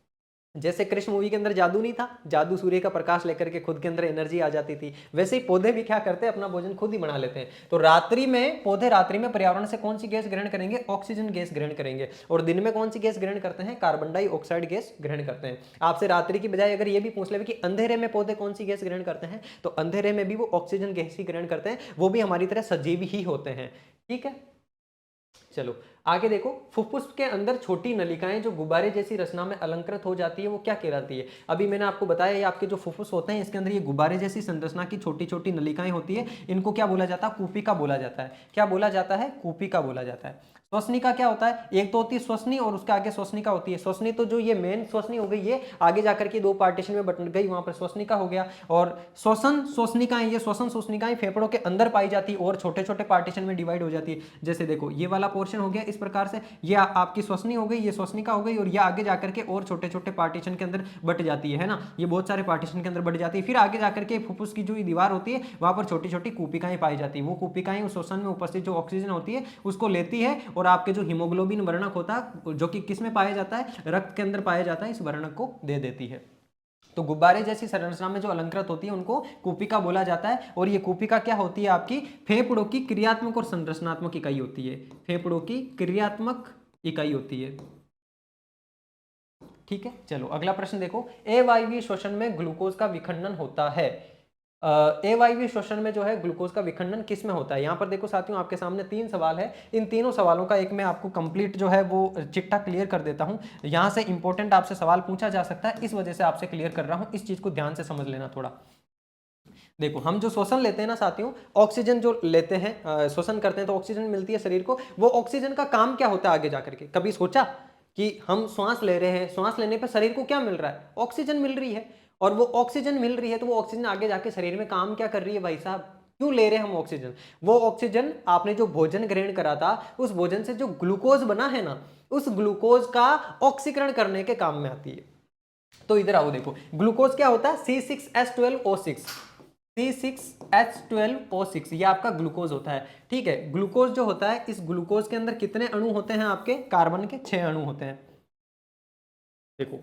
जैसे कृष्ण मूवी के अंदर जादू नहीं था, जादू सूर्य का प्रकाश लेकर के खुद के अंदर एनर्जी आ जाती थी, वैसे ही पौधे भी क्या करते हैं? अपना भोजन खुद ही बना लेते हैं। तो रात्रि में पौधे रात्रि में पर्यावरण से कौन सी गैस ग्रहण करेंगे? ऑक्सीजन गैस ग्रहण करेंगे। और दिन में कौन सी गैस ग्रहण करते हैं? कार्बन डाइऑक्साइड गैस ग्रहण करते हैं। आपसे रात्रि की बजाय अगर ये भी पूछ ले कि अंधेरे में पौधे कौन सी गैस ग्रहण करते हैं, तो अंधेरे में भी वो ऑक्सीजन गैस ही ग्रहण करते हैं, वो भी हमारी तरह सजीव ही होते हैं। ठीक है, चलो आगे देखो, फुफ्फुस के अंदर छोटी नलिकाएं जो गुब्बारे जैसी रचना में अलंकृत हो जाती है वो क्या कहलाती है? अभी मैंने आपको बताया ये आपके जो फुफ्फुस होते हैं इसके अंदर ये गुब्बारे जैसी संरचना की छोटी छोटी नलिकाएं होती है, इनको क्या बोला जाता है? कूपिका बोला जाता है। क्या बोला जाता है? कूपिका बोला जाता है। श्वसनिका क्या होता है? एक तो होती है श्वसनी और उसके आगे श्वसनिका होती है। श्वसनी तो जो ये मेन श्वसनी हो गई, ये आगे जाकर के दो पार्टीशन में बट गई, वहां पर श्वसनिका हो गया। और श्वसन श्वसनिकाएं, ये श्वसन श्वसनिकाएं फेफड़ों के अंदर पाई जाती है और छोटे छोटे पार्टीशन में डिवाइड हो जाती है। जैसे देखो ये वाला पोर्शन हो गया इस प्रकार से, ये आपकी श्वसनी हो गई, ये श्वसनिका हो गई, और ये आगे जाकर के और छोटे छोटे पार्टीशन के अंदर बट जाती है ना, ये बहुत सारे पार्टीशन के अंदर बट जाती है। फिर आगे जाकर के फुफ्फुस की जो दीवार होती है वहां पर छोटी छोटी कूपिकाएं पाई जाती है। वो कूपिकाएं उस श्वसन में उपस्थित जो ऑक्सीजन होती है उसको लेती है और आपके जो हीमोग्लोबिन वर्णक होता है जो कि किस में पाया जाता है? रक्त के अंदर पाया जाता है, इस वर्णक को दे देती है। तो गुब्बारे जैसी संरचना में जो अलंकृत होती है उनको कूपिका बोला जाता है। और ये कूपिका क्या होती है? आपकी फेफड़ों की क्रियात्मक और संरचनात्मक इकाई होती है। फेफड़ों की क्रियात्मक इकाई होती है। ठीक है, चलो अगला प्रश्न देखो, अवायवीय श्वसन में ग्लूकोज का विखंडन होता है। अवायवीय श्वसन में जो है ग्लूकोज का विखंडन किस में होता है? यहाँ पर देखो साथियों आपके सामने 3 सवाल है। इन तीनों सवालों का एक मैं आपको कंप्लीट जो है वो चिट्ठा क्लियर कर देता हूँ। यहाँ से इंपॉर्टेंट आपसे सवाल पूछा जा सकता है, इस वजह से आपसे क्लियर कर रहा हूँ। इस चीज को ध्यान से समझ लेना थोड़ा। देखो हम जो श्वसन लेते हैं ना साथियों, ऑक्सीजन जो लेते हैं, श्वसन करते हैं तो ऑक्सीजन मिलती है शरीर को। वो ऑक्सीजन का काम क्या होता है आगे जाकर के? कभी सोचा कि हम श्वास ले रहे हैं, श्वास लेने पर शरीर को क्या मिल रहा है? ऑक्सीजन मिल रही है। और वो ऑक्सीजन मिल रही है तो वो ऑक्सीजन आगे जाके शरीर में काम क्या कर रही है भाई साहब? क्यों ले रहे हैं हम ऑक्सीजन? वो ऑक्सीजन आपने जो भोजन ग्रहण करा था उस भोजन से जो ग्लूकोज बना है ना, उस ग्लूकोज का ऑक्सीकरण करने के काम में आती है। तो इधर आओ देखो, ग्लूकोज क्या होता है? C6H12O6। C6H12O6 ये आपका ग्लूकोज होता है। ठीक है, ग्लूकोज जो होता है, इस ग्लूकोज के अंदर कितने अणु होते हैं आपके? कार्बन के 6 अणु होते हैं। देखो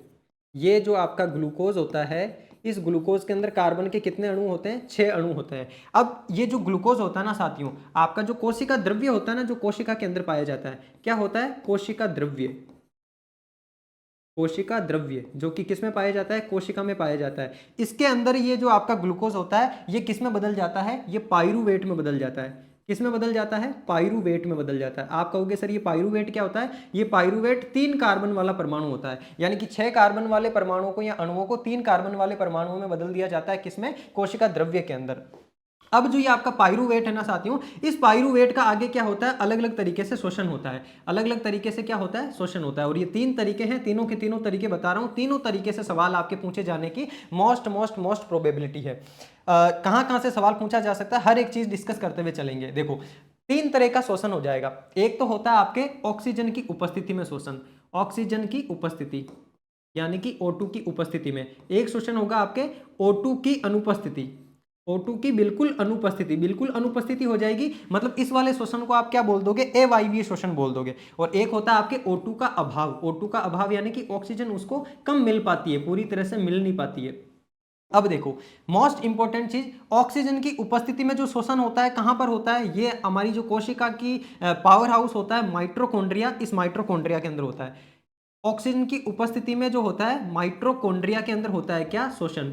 ये जो आपका ग्लूकोज होता है, इस ग्लूकोज के अंदर कार्बन के कितने अणु होते हैं? 6 अणु होते हैं। अब ये जो ग्लूकोज होता है ना साथियों, आपका जो कोशिका द्रव्य होता है ना, जो कोशिका के अंदर पाया जाता है, क्या होता है? कोशिका द्रव्य। कोशिका द्रव्य जो कि किस में पाया जाता है? कोशिका में पाया जाता है। इसके अंदर ये जो आपका ग्लूकोज होता है ये किस में बदल जाता है? ये पाइरूवेट में बदल जाता है। किस में बदल जाता है? पाइरूवेट में बदल जाता है। आप कहोगे सर ये पाइरूवेट क्या होता है? ये पाइरूवेट 3 कार्बन वाला परमाणु होता है, यानी कि 6 कार्बन वाले परमाणुओं को या अणुओं को 3 कार्बन वाले परमाणुओं में बदल दिया जाता है। किसमें? कोशिका द्रव्य के अंदर। अब जो ये आपका पाइरूवेट है ना साथियों, इस पाइरूवेट का आगे क्या होता है? अलग अलग तरीके से शोषण होता है। अलग अलग तरीके से क्या होता है? शोषण होता है। और ये 3 तरीके हैं, तीनों के तीनों तरीके बता रहा हूं। तीनों तरीके से सवाल आपके पूछे जाने की मोस्ट प्रोबेबिलिटी है। कहां कहां से सवाल पूछा जा सकता है, हर एक चीज डिस्कस करते हुए चलेंगे। देखो 3 तरह का शोषण हो जाएगा। एक तो होता है आपके ऑक्सीजन की उपस्थिति में शोषण, ऑक्सीजन की उपस्थिति यानी कि O2 की उपस्थिति में। एक शोषण होगा आपके O2 की अनुपस्थिति, O2 की बिल्कुल अनुपस्थिति हो जाएगी, मतलब इस वाले शोषण को आप क्या बोल दोगे? अवायवीय शोषण बोल दोगे। और एक होता है आपके O2 का अभाव, O2 का अभाव यानी कि ऑक्सीजन उसको कम मिल पाती है, पूरी तरह से मिल नहीं पाती है। अब देखो मोस्ट इंपॉर्टेंट चीज, ऑक्सीजन की उपस्थिति में जो शोषण होता है कहां पर होता है? ये हमारी जो कोशिका की पावर हाउस होता है माइटोकॉन्ड्रिया, इस माइटोकॉन्ड्रिया के अंदर होता है। ऑक्सीजन की उपस्थिति में जो होता है माइटोकॉन्ड्रिया के अंदर होता है क्या? शोषण।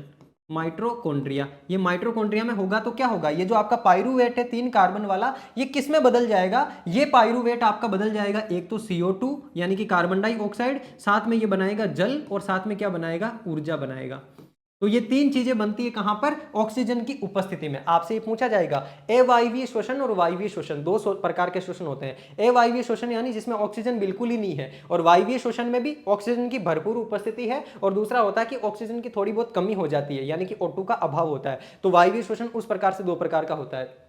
माइटोकॉन्ड्रिया, ये माइटोकॉन्ड्रिया में होगा तो क्या होगा? ये जो आपका पाइरूवेट है 3 कार्बन वाला, ये किस में बदल जाएगा? ये पाइरूवेट आपका बदल जाएगा एक तो CO2 यानी कि कार्बन डाइऑक्साइड, साथ में ये बनाएगा जल, और साथ में क्या बनाएगा? ऊर्जा बनाएगा। तो ये 3 चीजें बनती है कहां पर? ऑक्सीजन की उपस्थिति में। आपसे ये पूछा जाएगा अवायवीय श्वसन और वायवीय श्वसन, 2 प्रकार के श्वसन होते हैं। अवायवीय श्वसन यानी जिसमें ऑक्सीजन बिल्कुल ही नहीं है, और वायवीय श्वसन में भी ऑक्सीजन की भरपूर उपस्थिति है, और दूसरा होता है कि ऑक्सीजन की थोड़ी बहुत कमी हो जाती है, यानी कि O2 का अभाव होता है। तो वायवीय श्वसन उस प्रकार से 2 प्रकार का होता है।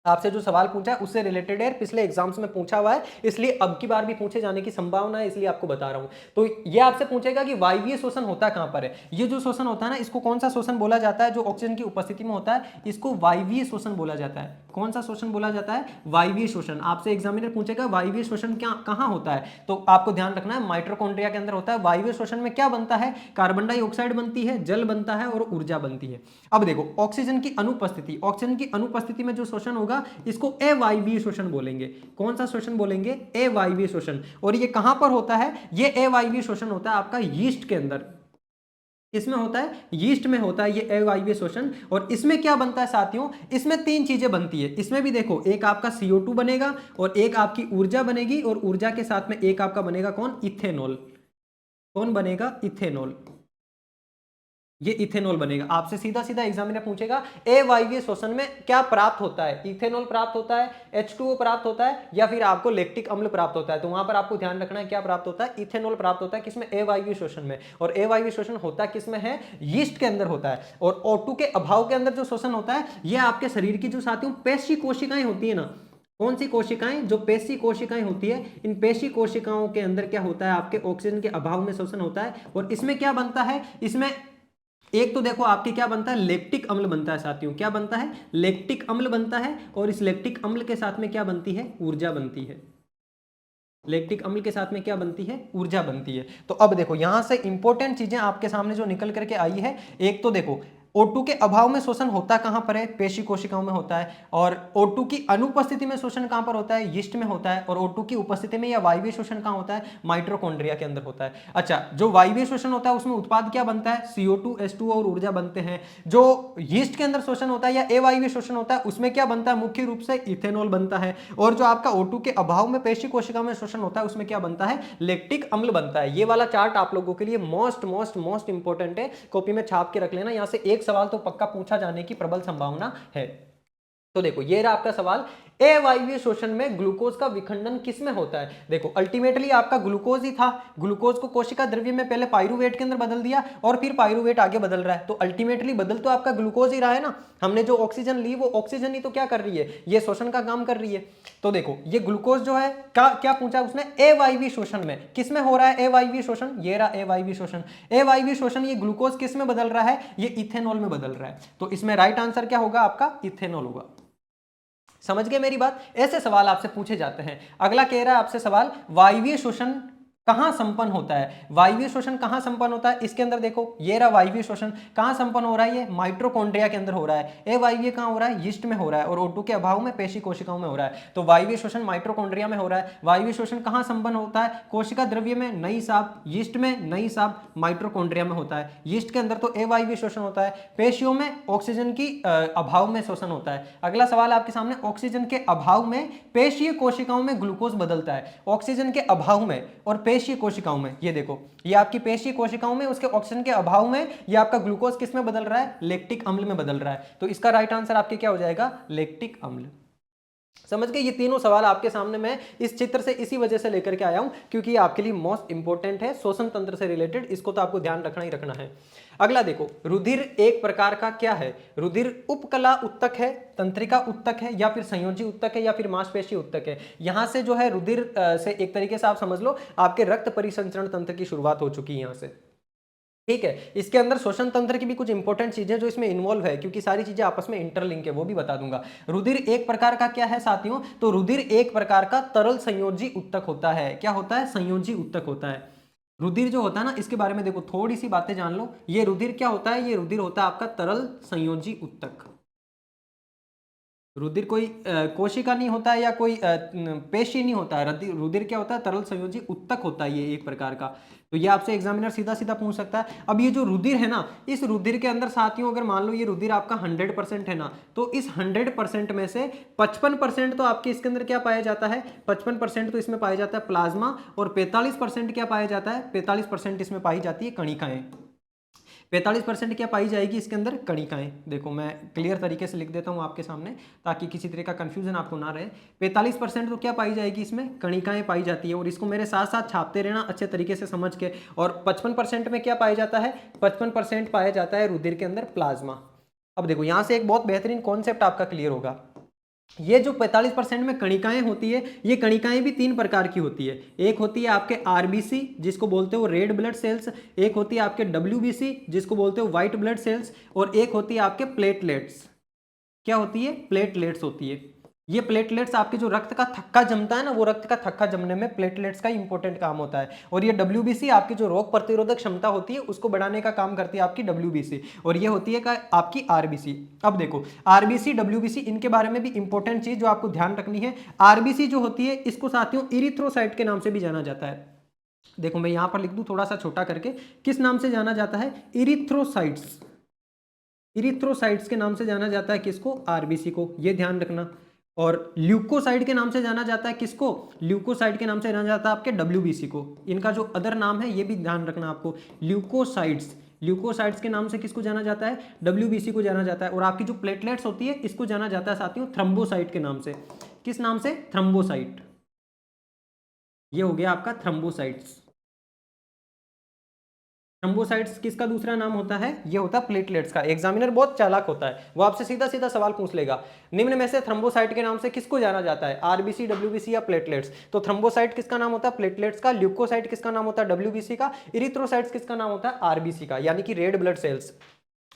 आपसे जो सवाल पूछा है उससे रिलेटेड है, पिछले एग्जाम्स में पूछा हुआ है, इसलिए अब की बार भी पूछे जाने की संभावना है, इसलिए आपको बता रहा हूं। तो ये आपसे पूछेगा कि वायवीय शोषण होता कहां पर है? ये जो शोषण होता है ना, इसको कौन सा शोषण बोला जाता है? जो ऑक्सीजन की उपस्थिति में होता है इसको वायवीय शोषण बोला जाता है। कौन सा शोषण बोला जाता है? वायवीय शोषण। आपसे एग्जामिनर पूछेगा वायवीय शोषण क्या कहां होता है, तो आपको ध्यान रखना है माइटोकॉन्ड्रिया के अंदर होता है। वायवीय शोषण में क्या बनता है? कार्बन डाइऑक्साइड बनती है, जल बनता है और ऊर्जा बनती है। अब देखो ऑक्सीजन की अनुपस्थिति, ऑक्सीजन की अनुपस्थिति में जो शोषण होगा इसको अवायवीय शोषण बोलेंगे। कौन सा शोषण बोलेंगे? अवायवीय शोषण। और ये कहां पर होता है? ये अवायवीय शोषण होता है आपका यीस्ट के अंदर। किसमें होता है? यीस्ट में होता है ये अवायवीय शोषण। और इसमें क्या बनता है साथियों? इसमें तीन चीजें बनती है। इसमें भी देखो, एक आपका CO2 बनेगा और एक आपकी ऊर्जा बनेगी, और ऊर्जा के साथ में एक आपका बनेगा कौन? इथेनॉल। कौन बनेगा? इथेनॉल। ये इथेनॉल बनेगा। आपसे सीधा सीधा एग्जामिनर पूछेगा अवायवीय शोषण में क्या प्राप्त होता है? इथेनॉल प्राप्त होता है, H2O प्राप्त होता है, या फिर आपको लैक्टिक अम्ल प्राप्त होता है? तो वहां पर आपको ध्यान रखना है क्या प्राप्त होता है? इथेनॉल प्राप्त होता है। किसमें? अवायवीय शोषण में। और अवायवीय शोषण होता किसमें है? यीस्ट के अंदर होता है। और O2 के अभाव के अंदर जो शोषण होता है, यह आपके शरीर की जो साथियों पेशी कोशिकाएं होती है ना, कौन सी कोशिकाएं? जो पेशी कोशिकाएं होती है, इन पेशी कोशिकाओं के अंदर क्या होता है? आपके ऑक्सीजन के अभाव में शोषण होता है। और इसमें क्या बनता है? इसमें एक तो देखो आपके क्या बनता है? लैक्टिक अम्ल बनता है साथियों। क्या बनता है? लैक्टिक अम्ल बनता है। और इस लैक्टिक अम्ल के साथ में क्या बनती है? ऊर्जा बनती है। लैक्टिक अम्ल के साथ में क्या बनती है? ऊर्जा बनती है। तो अब देखो यहां से इंपॉर्टेंट चीजें आपके सामने जो निकल करके आई है, एक तो देखो O2 के अभाव में शोषण होता कहां पर है? पेशी कोशिकाओं में होता है। और O2 की अनुपस्थिति में शोषण कहां पर होता है? यीस्ट में होता है। और O2 की उपस्थिति में या वायवीय शोषण कहां होता है? माइटोकॉन्ड्रिया के अंदर होता है। अच्छा, जो वायवीय शोषण होता है उसमें उत्पाद क्या बनता है? CO2, H2O और ऊर्जा बनते हैं। जो यीस्ट के अंदर शोषण होता है या अवायवीय शोषण होता है, उसमें क्या बनता है? मुख्य रूप से इथेनॉल बनता है। और जो आपका O2 के अभाव में पेशी कोशिकाओं में शोषण होता है, उसमें क्या बनता है? लैक्टिक अम्ल बनता है। ये वाला चार्ट आप लोगों के लिए मोस्ट मोस्ट मोस्ट इंपॉर्टेंट है, कॉपी में छाप के रख लेना। यहां से एक सवाल तो पक्का पूछा जाने की प्रबल संभावना है। तो देखो ये रहा आपका सवाल, अवायवीय शोषण में ग्लूकोज का विखंडन किसमें होता है? देखो अल्टीमेटली आपका ग्लूकोज ही था। ग्लूकोज को कोशिका द्रव्य में पहले पाइरूवेट के अंदर बदल दिया और फिर पाइरूवेट आगे बदल रहा है। तो अल्टीमेटली बदल तो आपका ग्लूकोज ही रहा है ना। हमने जो ऑक्सीजन ली वो ऑक्सीजन ही तो क्या कर रही है? ये शोषण का काम कर रही है। तो देखो ये ग्लूकोज जो है क्या पूछा उसने? अवायवीय शोषण में। किसमें हो रहा है अवायवीय शोषण? ये रहा अवायवीय शोषण। अवायवीय शोषण ये ग्लूकोज किस में बदल रहा है? ये इथेनॉल में बदल रहा है। तो इसमें राइट आंसर क्या होगा आपका? इथेनॉल होगा। समझ गए मेरी बात? ऐसे सवाल आपसे पूछे जाते हैं। अगला कह रहा है आपसे सवाल, वायवीय शोषण कहां संपन्न होता है? वायवीय शोषण कहां संपन्न होता है? इसके अंदर देखो ये रहा वायवीय शोषण। कहां संपन्न हो रहा है? ये माइटोकॉन्ड्रिया के अंदर हो रहा है। अवायवीय कहां हो रहा है? यीस्ट में हो रहा है। और O2 के अभाव में पेशी कोशिकाओं में हो रहा है। तो वायवीय शोषण माइटोकॉन्ड्रिया में हो रहा है। वायवीय शोषण कहां संपन्न होता है? कोशिका द्रव्य में नई साब, यीस्ट में नई साब, माइटोकॉन्ड्रिया में होता है। यीस्ट के अंदर तो अवायवीय शोषण होता है। पेशियों में ऑक्सीजन की अभाव में शोषण होता है। अगला सवाल आपके सामने, ऑक्सीजन के अभाव में पेशीय कोशिकाओं में ग्लूकोज बदलता है। ऑक्सीजन के अभाव में और पेशीय कोशिकाओं में, ये देखो ये आपकी पेशीय कोशिकाओं में उसके ऑक्सीजन के अभाव में ये आपका ग्लूकोज किस में बदल रहा है? लैक्टिक अम्ल में बदल रहा है। तो इसका राइट आंसर आपके क्या हो जाएगा? लैक्टिक अम्ल। समझ गए? ये तीनों सवाल आपके सामने मैं इस चित्र से इसी वजह से लेकर के आया हूं क्योंकि ये आपके लिए मोस्ट इंपॉर्टेंट है, श्वसन तंत्र से रिलेटेड। इसको तो आपको ध्यान रखना ही रखना है। अगला देखो, रुधिर एक प्रकार का क्या है? रुधिर उपकला उत्तक है, तंत्रिका उत्तक है, या फिर संयोजी उत्तक है, या फिर मांसपेशी उत्तक है। यहां से जो है रुधिर से एक तरीके से आप समझ लो आपके रक्त परिसंचरण तंत्र की शुरुआत हो चुकी है यहां से। ठीक है, इसके अंदर श्वसन तंत्र की भी कुछ इंपॉर्टेंट चीजें जो इसमें इन्वॉल्व है, क्योंकि सारी चीजें आपस में इंटरलिंक है, वो भी बता दूंगा। रुधिर एक प्रकार का क्या है साथियों? तो रुधिर एक प्रकार का तरल संयोजी उत्तक होता है। क्या होता है? संयोजी उत्तक होता है। रुधिर जो होता है ना, इसके बारे में देखो थोड़ी सी बातें जान लो। ये रुधिर क्या होता है? ये रुधिर होता है आपका तरल संयोजी उत्तक। रुधिर कोई कोशिका नहीं होता है या कोई पेशी नहीं होता है। रुधिर क्या होता है? तरल संयोजी उत्तक होता है ये एक प्रकार का। तो ये आपसे एग्जामिनर सीधा सीधा पूछ सकता है। अब ये जो रुधिर है ना, इस रुधिर के अंदर साथियों अगर मान लो ये रुधिर आपका 100% है ना, तो इस 100% में से 55% तो आपके इसके अंदर क्या पाया जाता है? 55% तो इसमें पाया जाता है प्लाज्मा, और 45% क्या पाया जाता है? 45% इसमें पाई जाती है कणिकाएं। 45% क्या पाई जाएगी इसके अंदर? कणिकाएं। देखो मैं क्लियर तरीके से लिख देता हूं आपके सामने ताकि किसी तरह का कंफ्यूजन आपको ना रहे। 45% तो क्या पाई जाएगी इसमें? कणिकाएं पाई जाती है। और इसको मेरे साथ साथ छापते रहना अच्छे तरीके से समझ के। और 55% में क्या पाया जाता है? 55% पाया जाता है रुधिर के अंदर प्लाज्मा। अब देखो यहां से एक बहुत बेहतरीन कॉन्सेप्ट आपका क्लियर होगा। ये जो 45% में कणिकाएं होती है, ये कणिकाएं भी तीन प्रकार की होती है। एक होती है आपके आरबीसी जिसको बोलते हो रेड ब्लड सेल्स, एक होती है आपके डब्ल्यूबीसी जिसको बोलते हो व्हाइट ब्लड सेल्स, और एक होती है आपके प्लेटलेट्स। क्या होती है? प्लेटलेट्स होती है। ये प्लेटलेट्स आपके जो रक्त का थक्का जमता है ना, वो रक्त का थक्का जमने में प्लेटलेट्स का इंपॉर्टेंट काम होता है। और ये डब्ल्यूबीसी आपकी जो रोग प्रतिरोधक क्षमता होती है उसको बढ़ाने का काम करती है आपकी डब्ल्यूबीसी। और ये होती है आपकी आरबीसी। अब देखो आरबीसी डब्ल्यूबीसी इनके बारे में भी इंपॉर्टेंट चीज जो आपको ध्यान रखनी है। आरबीसी जो होती है इसको साथियों इरिथ्रोसाइट के नाम से भी जाना जाता है। देखो मैं यहां पर लिख दूं थोड़ा सा छोटा करके, किस नाम से जाना जाता है? इरिथ्रोसाइट्स। इरिथ्रोसाइट्स के नाम से जाना जाता है किसको? आरबीसी को, ये ध्यान रखना। और ल्यूकोसाइट के नाम से जाना जाता है किसको? ल्यूकोसाइट के नाम से जाना जाता है आपके डब्ल्यूबीसी को। इनका जो अदर नाम है ये भी ध्यान रखना आपको, ल्यूकोसाइट्स। ल्यूकोसाइट्स के नाम से किसको जाना जाता है? डब्ल्यूबीसी को जाना जाता है। और आपकी जो प्लेटलेट्स होती है इसको जाना जाता है साथियों थ्रम्बोसाइट के नाम से। किस नाम से? थ्रम्बोसाइट। ये हो गया आपका थ्रम्बोसाइट्स। थ्रम्बोसाइट्स किसका दूसरा नाम होता है? ये होता है प्लेटलेट्स का। एग्जामिनर बहुत चालाक होता है, वो आपसे सीधा सीधा सवाल पूछ लेगा, निम्न में से थ्रम्बोसाइट के नाम से किसको जाना जाता है? आरबीसी, डब्ल्यूबीसी या प्लेटलेट्स? तो थ्रम्बोसाइट किसका नाम होता है? प्लेटलेट्स का। ल्यूकोसाइट किसका नाम होता है? डब्ल्यूबीसी का। इरिथ्रोसाइट्स किसका नाम होता है? आरबीसी का, यानी कि रेड ब्लड सेल्स।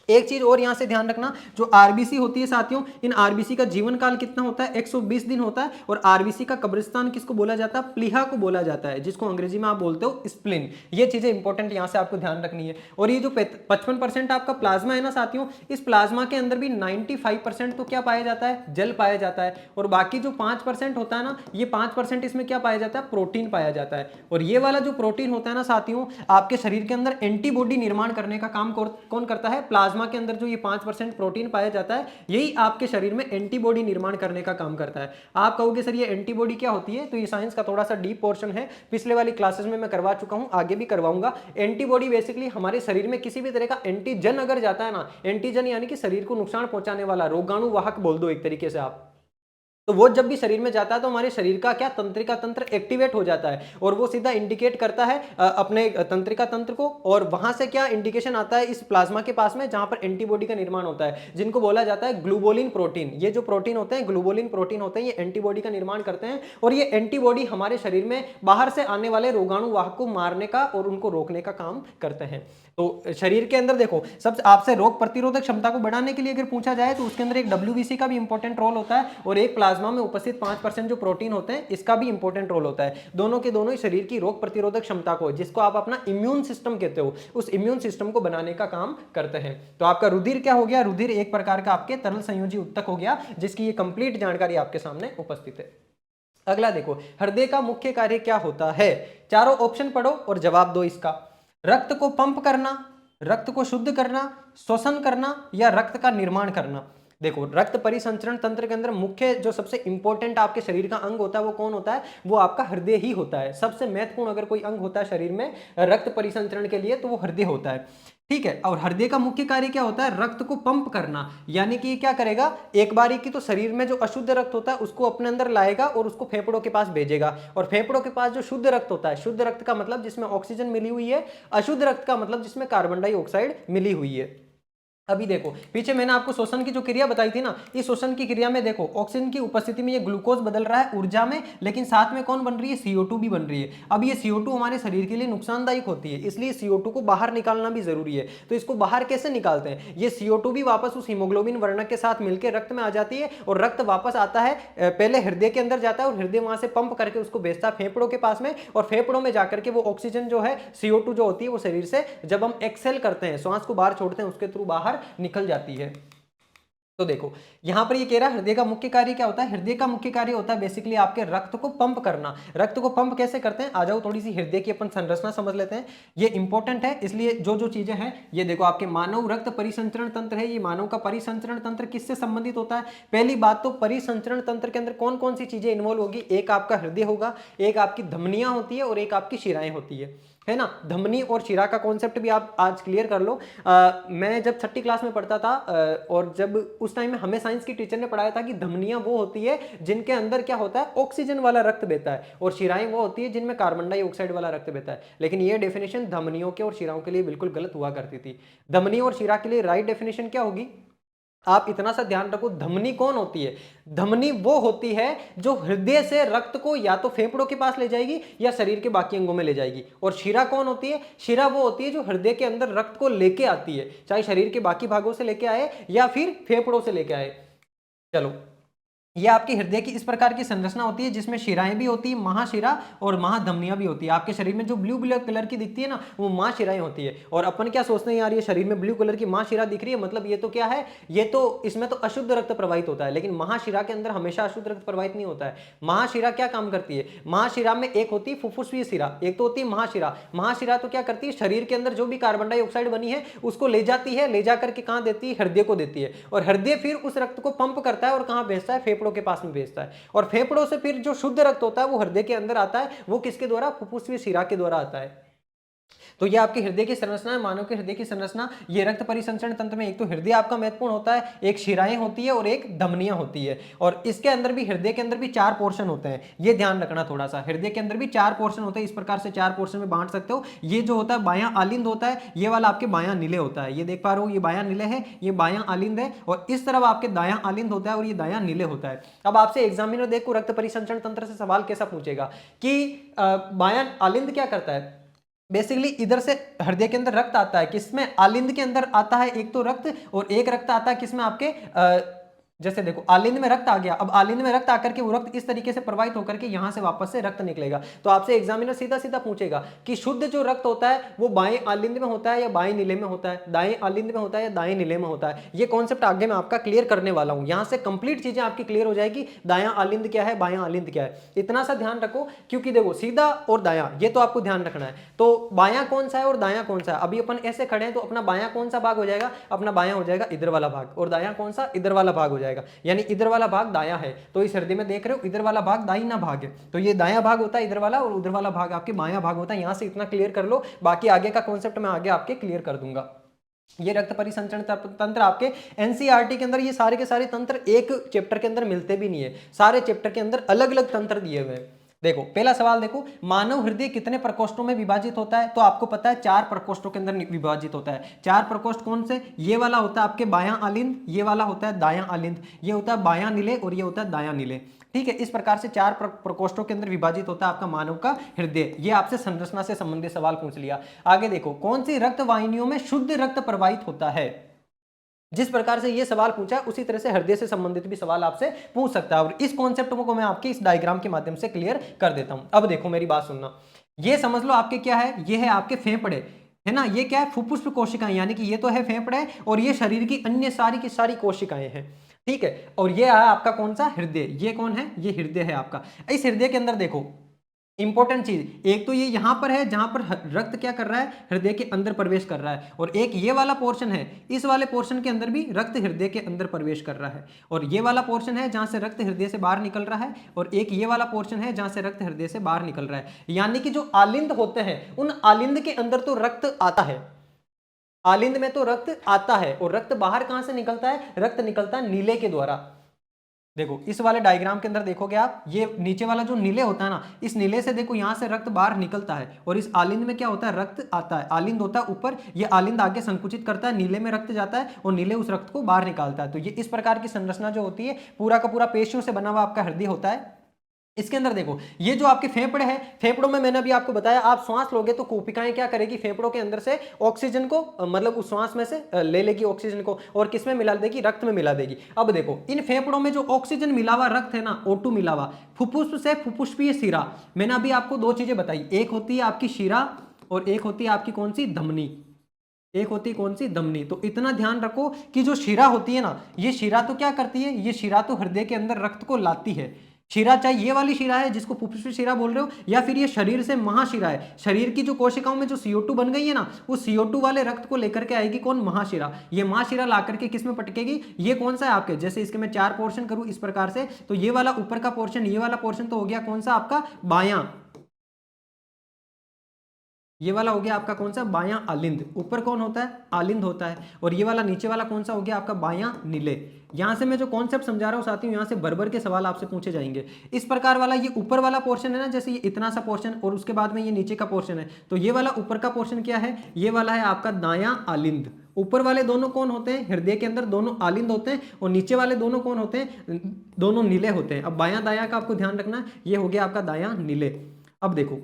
एक चीज और यहां से ध्यान रखना, जो आरबीसी होती है साथियों, इन आरबीसी का जीवन काल कितना होता है? 120 दिन होता है। और आरबीसी का कब्रिस्तान किसको बोला जाता है? प्लीहा को बोला जाता है, जिसको अंग्रेजी में आप बोलते हो स्प्लिन। ये चीजें इंपॉर्टेंट यहां से आपको ध्यान रखनी है। और ये जो 55% आपका प्लाज्मा है ना साथियों, इस प्लाज्मा के अंदर भी 95% तो क्या पाया जाता है? जल पाया जाता है। और बाकी जो 5% होता है ना, ये 5% इसमें क्या पाया जाता है? प्रोटीन पाया जाता है। और ये वाला जो प्रोटीन होता है ना साथियों, आपके शरीर के अंदर एंटीबॉडी निर्माण करने का काम कौन करता है? प्लाज्मा के अंदर जो ये 5% प्रोटीन पाया जाता है, यही आपके शरीर में एंटीबॉडी निर्माण करने का काम करता है। आप कहोगे सर ये एंटीबॉडी क्या होती है? तो ये साइंस का थोड़ा सा डीप पोर्शन है, पिछले वाली क्लासेस में मैं करवा चुका हूं, आगे भी करवाऊंगा। एंटीबॉडी बेसिकली हमारे शरीर में किसी भी तरह का एंटीजन अगर जाता है ना, एंटीजन यानी कि शरीर को नुकसान पहुंचाने वाला, रोगाणु वाहक बोल दो एक तरीके से आप, तो वो जब भी शरीर में जाता है तो हमारे शरीर का क्या तंत्रिका तंत्र एक्टिवेट हो जाता है, और वो सीधा इंडिकेट करता है अपने तंत्रिका तंत्र को। और वहां से क्या इंडिकेशन आता है? इस प्लाज्मा के पास में, जहां पर एंटीबॉडी का निर्माण होता है, जिनको बोला जाता है ग्लोबुलिन प्रोटीन। ये जो प्रोटीन होते हैं, ग्लोबुलिन प्रोटीन होते हैं, ये एंटीबॉडी का निर्माण करते हैं। और ये एंटीबॉडी हमारे शरीर में बाहर से आने वाले रोगाणु वाहक को मारने का और उनको रोकने का काम करते हैं। तो शरीर के अंदर देखो, सबसे आपसे रोग प्रतिरोधक क्षमता को बढ़ाने के लिए अगर पूछा जाए तो उसके अंदर एक डब्ल्यूबीसी का भी इंपॉर्टेंट रोल होता है, और एक प्लाज्मा में उपस्थित 5% जो प्रोटीन होते हैं इसका भी इंपॉर्टेंट रोल होता है। दोनों के दोनों ही शरीर की रोग प्रतिरोधक क्षमता को, जिसको आप अपना इम्यून सिस्टम कहते हो, उस इम्यून सिस्टम को बनाने का काम करते हैं। तो आपका रुधिर क्या हो गया? रुधिर एक प्रकार का आपके तरल संयोजी उत्तक हो गया, जिसकी ये कंप्लीट जानकारी आपके सामने उपस्थित है। अगला देखो, हृदय का मुख्य कार्य क्या होता है? चारों ऑप्शन पढ़ो और जवाब दो इसका। रक्त को पंप करना, रक्त को शुद्ध करना, श्वसन करना, या रक्त का निर्माण करना। देखो, रक्त परिसंचरण तंत्र के अंदर मुख्य जो सबसे इंपॉर्टेंट आपके शरीर का अंग होता है वो कौन होता है? वो आपका हृदय ही होता है। सबसे महत्वपूर्ण अगर कोई अंग होता है शरीर में रक्त परिसंचरण के लिए तो वो हृदय होता है। ठीक है। और हृदय का मुख्य कार्य क्या होता है? रक्त को पंप करना, यानी कि क्या करेगा? एक बारी की तो शरीर में जो अशुद्ध रक्त होता है उसको अपने अंदर लाएगा और उसको फेफड़ों के पास भेजेगा। और फेफड़ों के पास जो शुद्ध रक्त होता है, शुद्ध रक्त का मतलब जिसमें ऑक्सीजन मिली हुई है, अशुद्ध रक्त का मतलब जिसमें कार्बन डाइऑक्साइड मिली हुई है। अभी देखो, पीछे मैंने आपको श्वसन की जो क्रिया बताई थी ना, इस श्वसन की क्रिया में देखो ऑक्सीजन की उपस्थिति में ये ग्लूकोज बदल रहा है ऊर्जा में, लेकिन साथ में कौन बन रही है? CO2 भी बन रही है। अब ये CO2 हमारे शरीर के लिए नुकसानदायक होती है, इसलिए CO2 को बाहर निकालना भी जरूरी है। तो इसको बाहर कैसे निकालते हैं? ये CO2 भी वापस उस हीमोग्लोबिन वर्णक के साथ मिलकर रक्त में आ जाती है, और रक्त वापस आता है, पहले हृदय के अंदर जाता है, और हृदय वहां से पंप करके उसको भेजता है फेफड़ों के पास में, और फेफड़ों में जाकर के वो ऑक्सीजन जो है, CO2 जो होती है, वो शरीर से जब हम एक्सेल करते हैं, श्वास को बाहर छोड़ते हैं, उसके थ्रू बाहर निकल जाती है। तो देखो, यहां पर ये कह रहा है हृदय का मुख्य कार्य क्या होता है? हृदय का मुख्य कार्य होता है बेसिकली आपके रक्त को पंप करना। रक्त को पंप कैसे करते हैं? आ जाओ थोड़ी सी हृदय की अपन संरचना समझ लेते हैं, ये इंपॉर्टेंट है। इसलिए जो जो चीजें हैं, ये देखो, आपके मानव रक्त परिसंचरण तंत्र है, ये मानव का परिसंचरण तंत्र किससे संबंधित होता है? पहली बात तो परिसंचरण तंत्र के अंदर कौन कौन सी चीजें इन्वॉल्व होगी? एक आपका हृदय होगा, एक आपकी धमनियां होती है, और एक आपकी शिराएं होती है ना। धमनी और शिरा का कॉन्सेप्ट भी आप आज क्लियर कर लो। मैं जब 6ठी क्लास में पढ़ता था, और जब उस टाइम में हमें साइंस की टीचर ने पढ़ाया था कि धमनियां वो होती है जिनके अंदर क्या होता है? ऑक्सीजन वाला रक्त बहता है, और शिराएं वो होती है जिनमें कार्बन डाइऑक्साइड वाला रक्त बहता है। लेकिन ये डेफिनेशन धमनियों के और शिराओं के लिए बिल्कुल गलत हुआ करती थी। धमनी और शिरा के लिए राइट डेफिनेशन क्या होगी? आप इतना सा ध्यान रखो, धमनी कौन होती है? धमनी वो होती है जो हृदय से रक्त को या तो फेफड़ों के पास ले जाएगी या शरीर के बाकी अंगों में ले जाएगी। और शिरा कौन होती है? शिरा वो होती है जो हृदय के अंदर रक्त को लेके आती है, चाहे शरीर के बाकी भागों से लेके आए या फिर फेफड़ों से लेके आए। चलो, ये आपके हृदय की इस प्रकार की संरचना होती है जिसमें शिराएं भी होती है, महाशिरा और महाधमनियां भी होती है। आपके शरीर में जो ब्लू ब्लू कलर की दिखती है ना, वो महाशिराएं होती है। और अपन क्या सोचते हैं यार, ये शरीर में ब्लू कलर की महाशिरा दिख रही है, मतलब ये तो क्या है, ये तो इसमें तो अशुद्ध रक्त प्रवाहित होता है। लेकिन महाशिरा के अंदर हमेशा अशुद्ध रक्त प्रवाहित नहीं होता है। महाशिरा क्या काम करती है, महाशिरा में एक होती है फुफ्फुसीय शिरा, एक तो होती है महाशिरा। महाशिरा तो क्या करती है, शरीर के अंदर जो भी कार्बन डाइऑक्साइड बनी है उसको ले जाती है, ले जाकर के कहां देती है, हृदय को देती है। और हृदय फिर उस रक्त को पंप करता है और कहां भेजता है, फेफड़ों के पास में भेजता है। और फेफड़ों से फिर जो शुद्ध रक्त होता है वो हृदय के अंदर आता है, वो किसके द्वारा, फुफ्फुसीय शिरा के द्वारा आता है। तो ये आपके हृदय की संरचना है, मानव के हृदय की संरचना। ये रक्त परिसंचरण तंत्र में एक तो हृदय आपका महत्वपूर्ण होता है, एक शिराएं होती है और एक धमनियां होती है। और इसके अंदर भी, हृदय के अंदर भी 4 पोर्शन होते हैं, ये ध्यान रखना थोड़ा सा। हृदय के अंदर भी 4 पोर्शन होते हैं, इस प्रकार से 4 पोर्शन में बांट सकते हो। ये जो होता है बायां आलिंद होता है, ये वाला आपके बायां नीले होता है, ये देख पा रहे हो, ये बायां नीले है, ये बायां आलिंद है। और इस तरफ आपके दायां आलिंद होता है और ये दायां नीले होता है। अब आपसे एग्जामिनर देखो रक्त परिसंचरण तंत्र से सवाल कैसा पूछेगा कि बायां आलिंद क्या करता है, बेसिकली इधर से हृदय के अंदर रक्त आता है, किसमें, आलिंद के अंदर आता है एक तो रक्त, और एक रक्त आता है किसमें, आपके जैसे देखो आलिंद में रक्त आ गया। अब आलिंद में रक्त आकर के वो रक्त इस तरीके से प्रवाहित होकर के यहां से वापस से रक्त निकलेगा। तो आपसे एग्जामिनर सीधा सीधा पूछेगा कि शुद्ध जो रक्त होता है वो बाएं आलिंद में होता है या बाएं नीले में होता है, दाएं आलिंद में होता है या दाएं नीले में होता है। ये कॉन्सेप्ट आगे मैं आपका क्लियर करने वाला हूं, यहां से कंप्लीट चीजें आपकी क्लियर हो जाएगी, दायां आलिंद क्या है, बायां आलिंद क्या है। इतना सा ध्यान रखो, क्योंकि देखो सीधा और दायां ये तो आपको ध्यान रखना है। तो बायां कौन सा है और दायां कौन सा है, अभी अपन ऐसे खड़े हैं तो अपना बायां कौन सा भाग हो जाएगा, अपना बायां हो जाएगा इधर वाला भाग, और दायां कौन सा, इधर वाला भाग हो जाएगा। यानी इधर वाला भाग दायां है, तो इस हृदय में देख रहे हो इधर वाला भाग दाहिना भाग है, तो ये दायां भाग होता है इधर वाला, और उधर वाला भाग आपके बायां भाग होता है। यहां से इतना क्लियर कर लो, बाकी आगे का कॉन्सेप्ट मैं आगे आपके क्लियर कर दूंगा। ये रक्त परिसंचरण तंत्र आपके एनसीईआरटी के अंदर, ये सारे के सारे तंत्र एक चैप्टर के अंदर मिलते भी नहीं है, सारे चैप्टर के अंदर अलग अलग तंत्र दिए हुए हैं। देखो पहला सवाल देखो, मानव हृदय कितने प्रकोष्ठों में विभाजित होता है, तो आपको पता है 4 प्रकोष्ठों के अंदर विभाजित होता है। 4 प्रकोष्ठ कौन से, ये वाला होता है आपके बायां आलिंद, ये वाला होता है दायां आलिंद, ये होता है बायां नीले और ये होता है दायां नीले। ठीक है, इस प्रकार से 4 प्रकोष्ठों के अंदर विभाजित होता है आपका मानव का हृदय। ये आपसे संरचना से संबंधित सवाल पूछ लिया। आगे देखो, कौन सी रक्त वाहिनियों में शुद्ध रक्त प्रवाहित होता है। जिस प्रकार से ये सवाल पूछा उसी तरह से हृदय से संबंधित भी सवाल आपसे पूछ सकता है, और इस कॉन्सेप्ट को मैं आपके इस डायग्राम के माध्यम से क्लियर कर देता हूं। अब देखो मेरी बात सुनना, ये समझ लो आपके क्या है, ये है आपके फेफड़े, है ना, ये क्या है, फुफ्फुस कोशिकाएं, यानी कि ये तो है फेफड़े, और ये शरीर की अन्य सारी की सारी कोशिकाएं हैं। ठीक है, और ये है आपका कौन सा, हृदय। ये कौन है, ये हृदय है आपका। इस हृदय के अंदर देखो इंपॉर्टेंट चीज, एक तो ये यहां पर है जहां पर रक्त क्या कर रहा है, हृदय के अंदर प्रवेश कर रहा है, और एक ये वाला पोर्शन है, इस वाले पोर्शन के अंदर भी रक्त हृदय के अंदर प्रवेश कर रहा है, और ये वाला पोर्शन है जहां से रक्त हृदय से बाहर निकल रहा है, और एक ये वाला पोर्शन है जहां से रक्त हृदय से बाहर निकल रहा है। यानी कि जो आलिंद होते हैं उन आलिंद के अंदर तो रक्त आता है, आलिंद में तो रक्त आता है, और रक्त बाहर कहां से निकलता है, रक्त निकलता है नीले के द्वारा। देखो इस वाले डायग्राम के अंदर देखोगे आप, ये नीचे वाला जो नीले होता है ना, इस नीले से देखो यहां से रक्त बाहर निकलता है, और इस आलिंद में क्या होता है, रक्त आता है। आलिंद होता है ऊपर, ये आलिंद आगे संकुचित करता है, नीले में रक्त जाता है, और नीले उस रक्त को बाहर निकालता है। तो ये इस प्रकार की संरचना जो होती है, पूरा का पूरा पेशियों से बना हुआ आपका हृदय होता है। इसके अंदर देखो ये जो आपके फेफड़े हैं, फेफड़ों में मैंने अभी आपको बताया, आप श्वास लोगे तो कोशिकाएं क्या करेगी, फेफड़ों के अंदर से ऑक्सीजन को, मतलब उस श्वास में से ले लेगी ऑक्सीजन को, और किस में मिला देगी, रक्त में मिला देगी। अब देखो इन फेफड़ों में जो ऑक्सीजन मिला हुआ रक्त है ना, O2 मिला हुआ, फुफ्फुस से फुफ्फुसीय शिरा, मैंने अभी आपको 2 चीजें बताई, एक होती है आपकी शिरा और एक होती है आपकी कौन सी, धमनी। एक होती है कौन सी, धमनी। तो इतना ध्यान रखो कि जो शिरा होती है ना, ये शिरा तो क्या करती है, ये शिरा तो हृदय के अंदर रक्त को लाती है। शिरा चाहे ये वाली शिरा है जिसको फुफ्फुस शिरा बोल रहे हो, या फिर ये शरीर से महाशिरा है, शरीर की जो कोशिकाओं में जो CO2 बन गई है ना, उस CO2 वाले रक्त को लेकर के आएगी कौन, महाशिरा। ये महाशिरा ला करके किस में पटकेगी, ये कौन सा है आपके, जैसे इसके मैं 4 पोर्शन करूं इस प्रकार से, तो ये वाला ऊपर का पोर्शन, ये वाला पोर्शन तो हो गया कौन सा आपका, बायां, ये वाला हो गया आपका कौन सा, बायां आलिंद। ऊपर कौन होता है, आलिंद होता है। और ये वाला नीचे वाला कौन सा हो गया आपका, बायां नीले। यहां से मैं जो कॉन्सेप्ट समझा रहा हूं साथियों, यहां से भर के सवाल आपसे पूछे जाएंगे। इस प्रकार वाला ये ऊपर वाला पोर्शन है ना, जैसे ये इतना सा पोर्शन, और उसके बाद में ये नीचे का पोर्शन है, तो ये वाला ऊपर का पोर्शन क्या है, ये वाला है आपका दायां आलिंद। ऊपर वाले दोनों कौन होते हैं, हृदय के अंदर दोनों आलिंद होते हैं, और नीचे वाले दोनों कौन होते हैं, दोनों नीले होते हैं। अब बायां दायां का आपको ध्यान रखना, ये हो गया आपका दायां नीले। अब देखो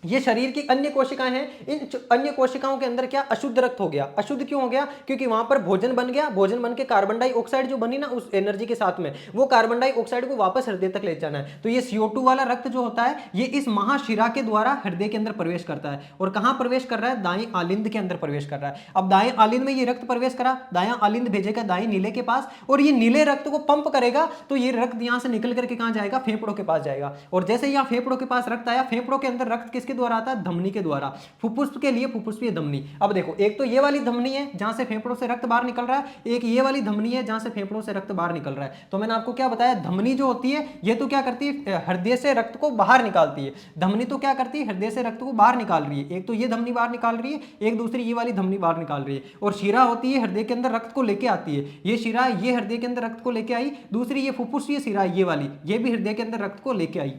ये शरीर की अन्य कोशिकाएं हैं, इन अन्य कोशिकाओं के अंदर क्या अशुद्ध रक्त हो गया। अशुद्ध क्यों हो गया? क्योंकि वहां पर भोजन बन गया, भोजन बन के कार्बन डाइऑक्साइड जो बनी ना उस एनर्जी के साथ में, वो कार्बन डाइऑक्साइड को वापस हृदय तक ले जाना है। तो ये CO2 वाला रक्त जो होता है ये इस महाशिरा के द्वारा हृदय के अंदर प्रवेश करता है। और कहां प्रवेश कर रहा है? दाएं आलिंद के अंदर प्रवेश कर रहा है। अब दाएं आलिंद में ये रक्त प्रवेश करा, दायां आलिंद भेजेगा दाएं नीले के पास, और ये नीले रक्त को पंप करेगा, तो ये रक्त यहां से निकल करके कहां जाएगा? फेफड़ों के पास जाएगा। और जैसे यहां फेफड़ों के पास रक्त आया, फेफड़ों के अंदर रक्त किसके द्वारा आता है? धमनी के द्वारा। फुफ्फुस के लिए फुफ्फुसीय धमनी। अब देखो, एक तो ये वाली धमनी है जहां से फेफड़ों से रक्त बाहर निकल रहा है, एक ये वाली धमनी है जहां से फेफड़ों से रक्त बाहर निकल रहा है। तो मैंने आपको क्या बताया, धमनी जो होती है ये तो क्या करती है? हृदय से रक्त को बाहर निकालती है। धमनी तो क्या करती है? हृदय से रक्त को बाहर निकाल रही है। एक तो ये धमनी बाहर निकाल रही है, एक दूसरी ये वाली धमनी बाहर निकाल रही है। और शिरा होती है हृदय के अंदर रक्त को लेके आती है। ये शिरा ये हृदय के अंदर रक्त को लेके आई, दूसरी ये फुफ्फुसीय शिरा ये वाली, ये भी हृदय के अंदर रक्त को लेके आई।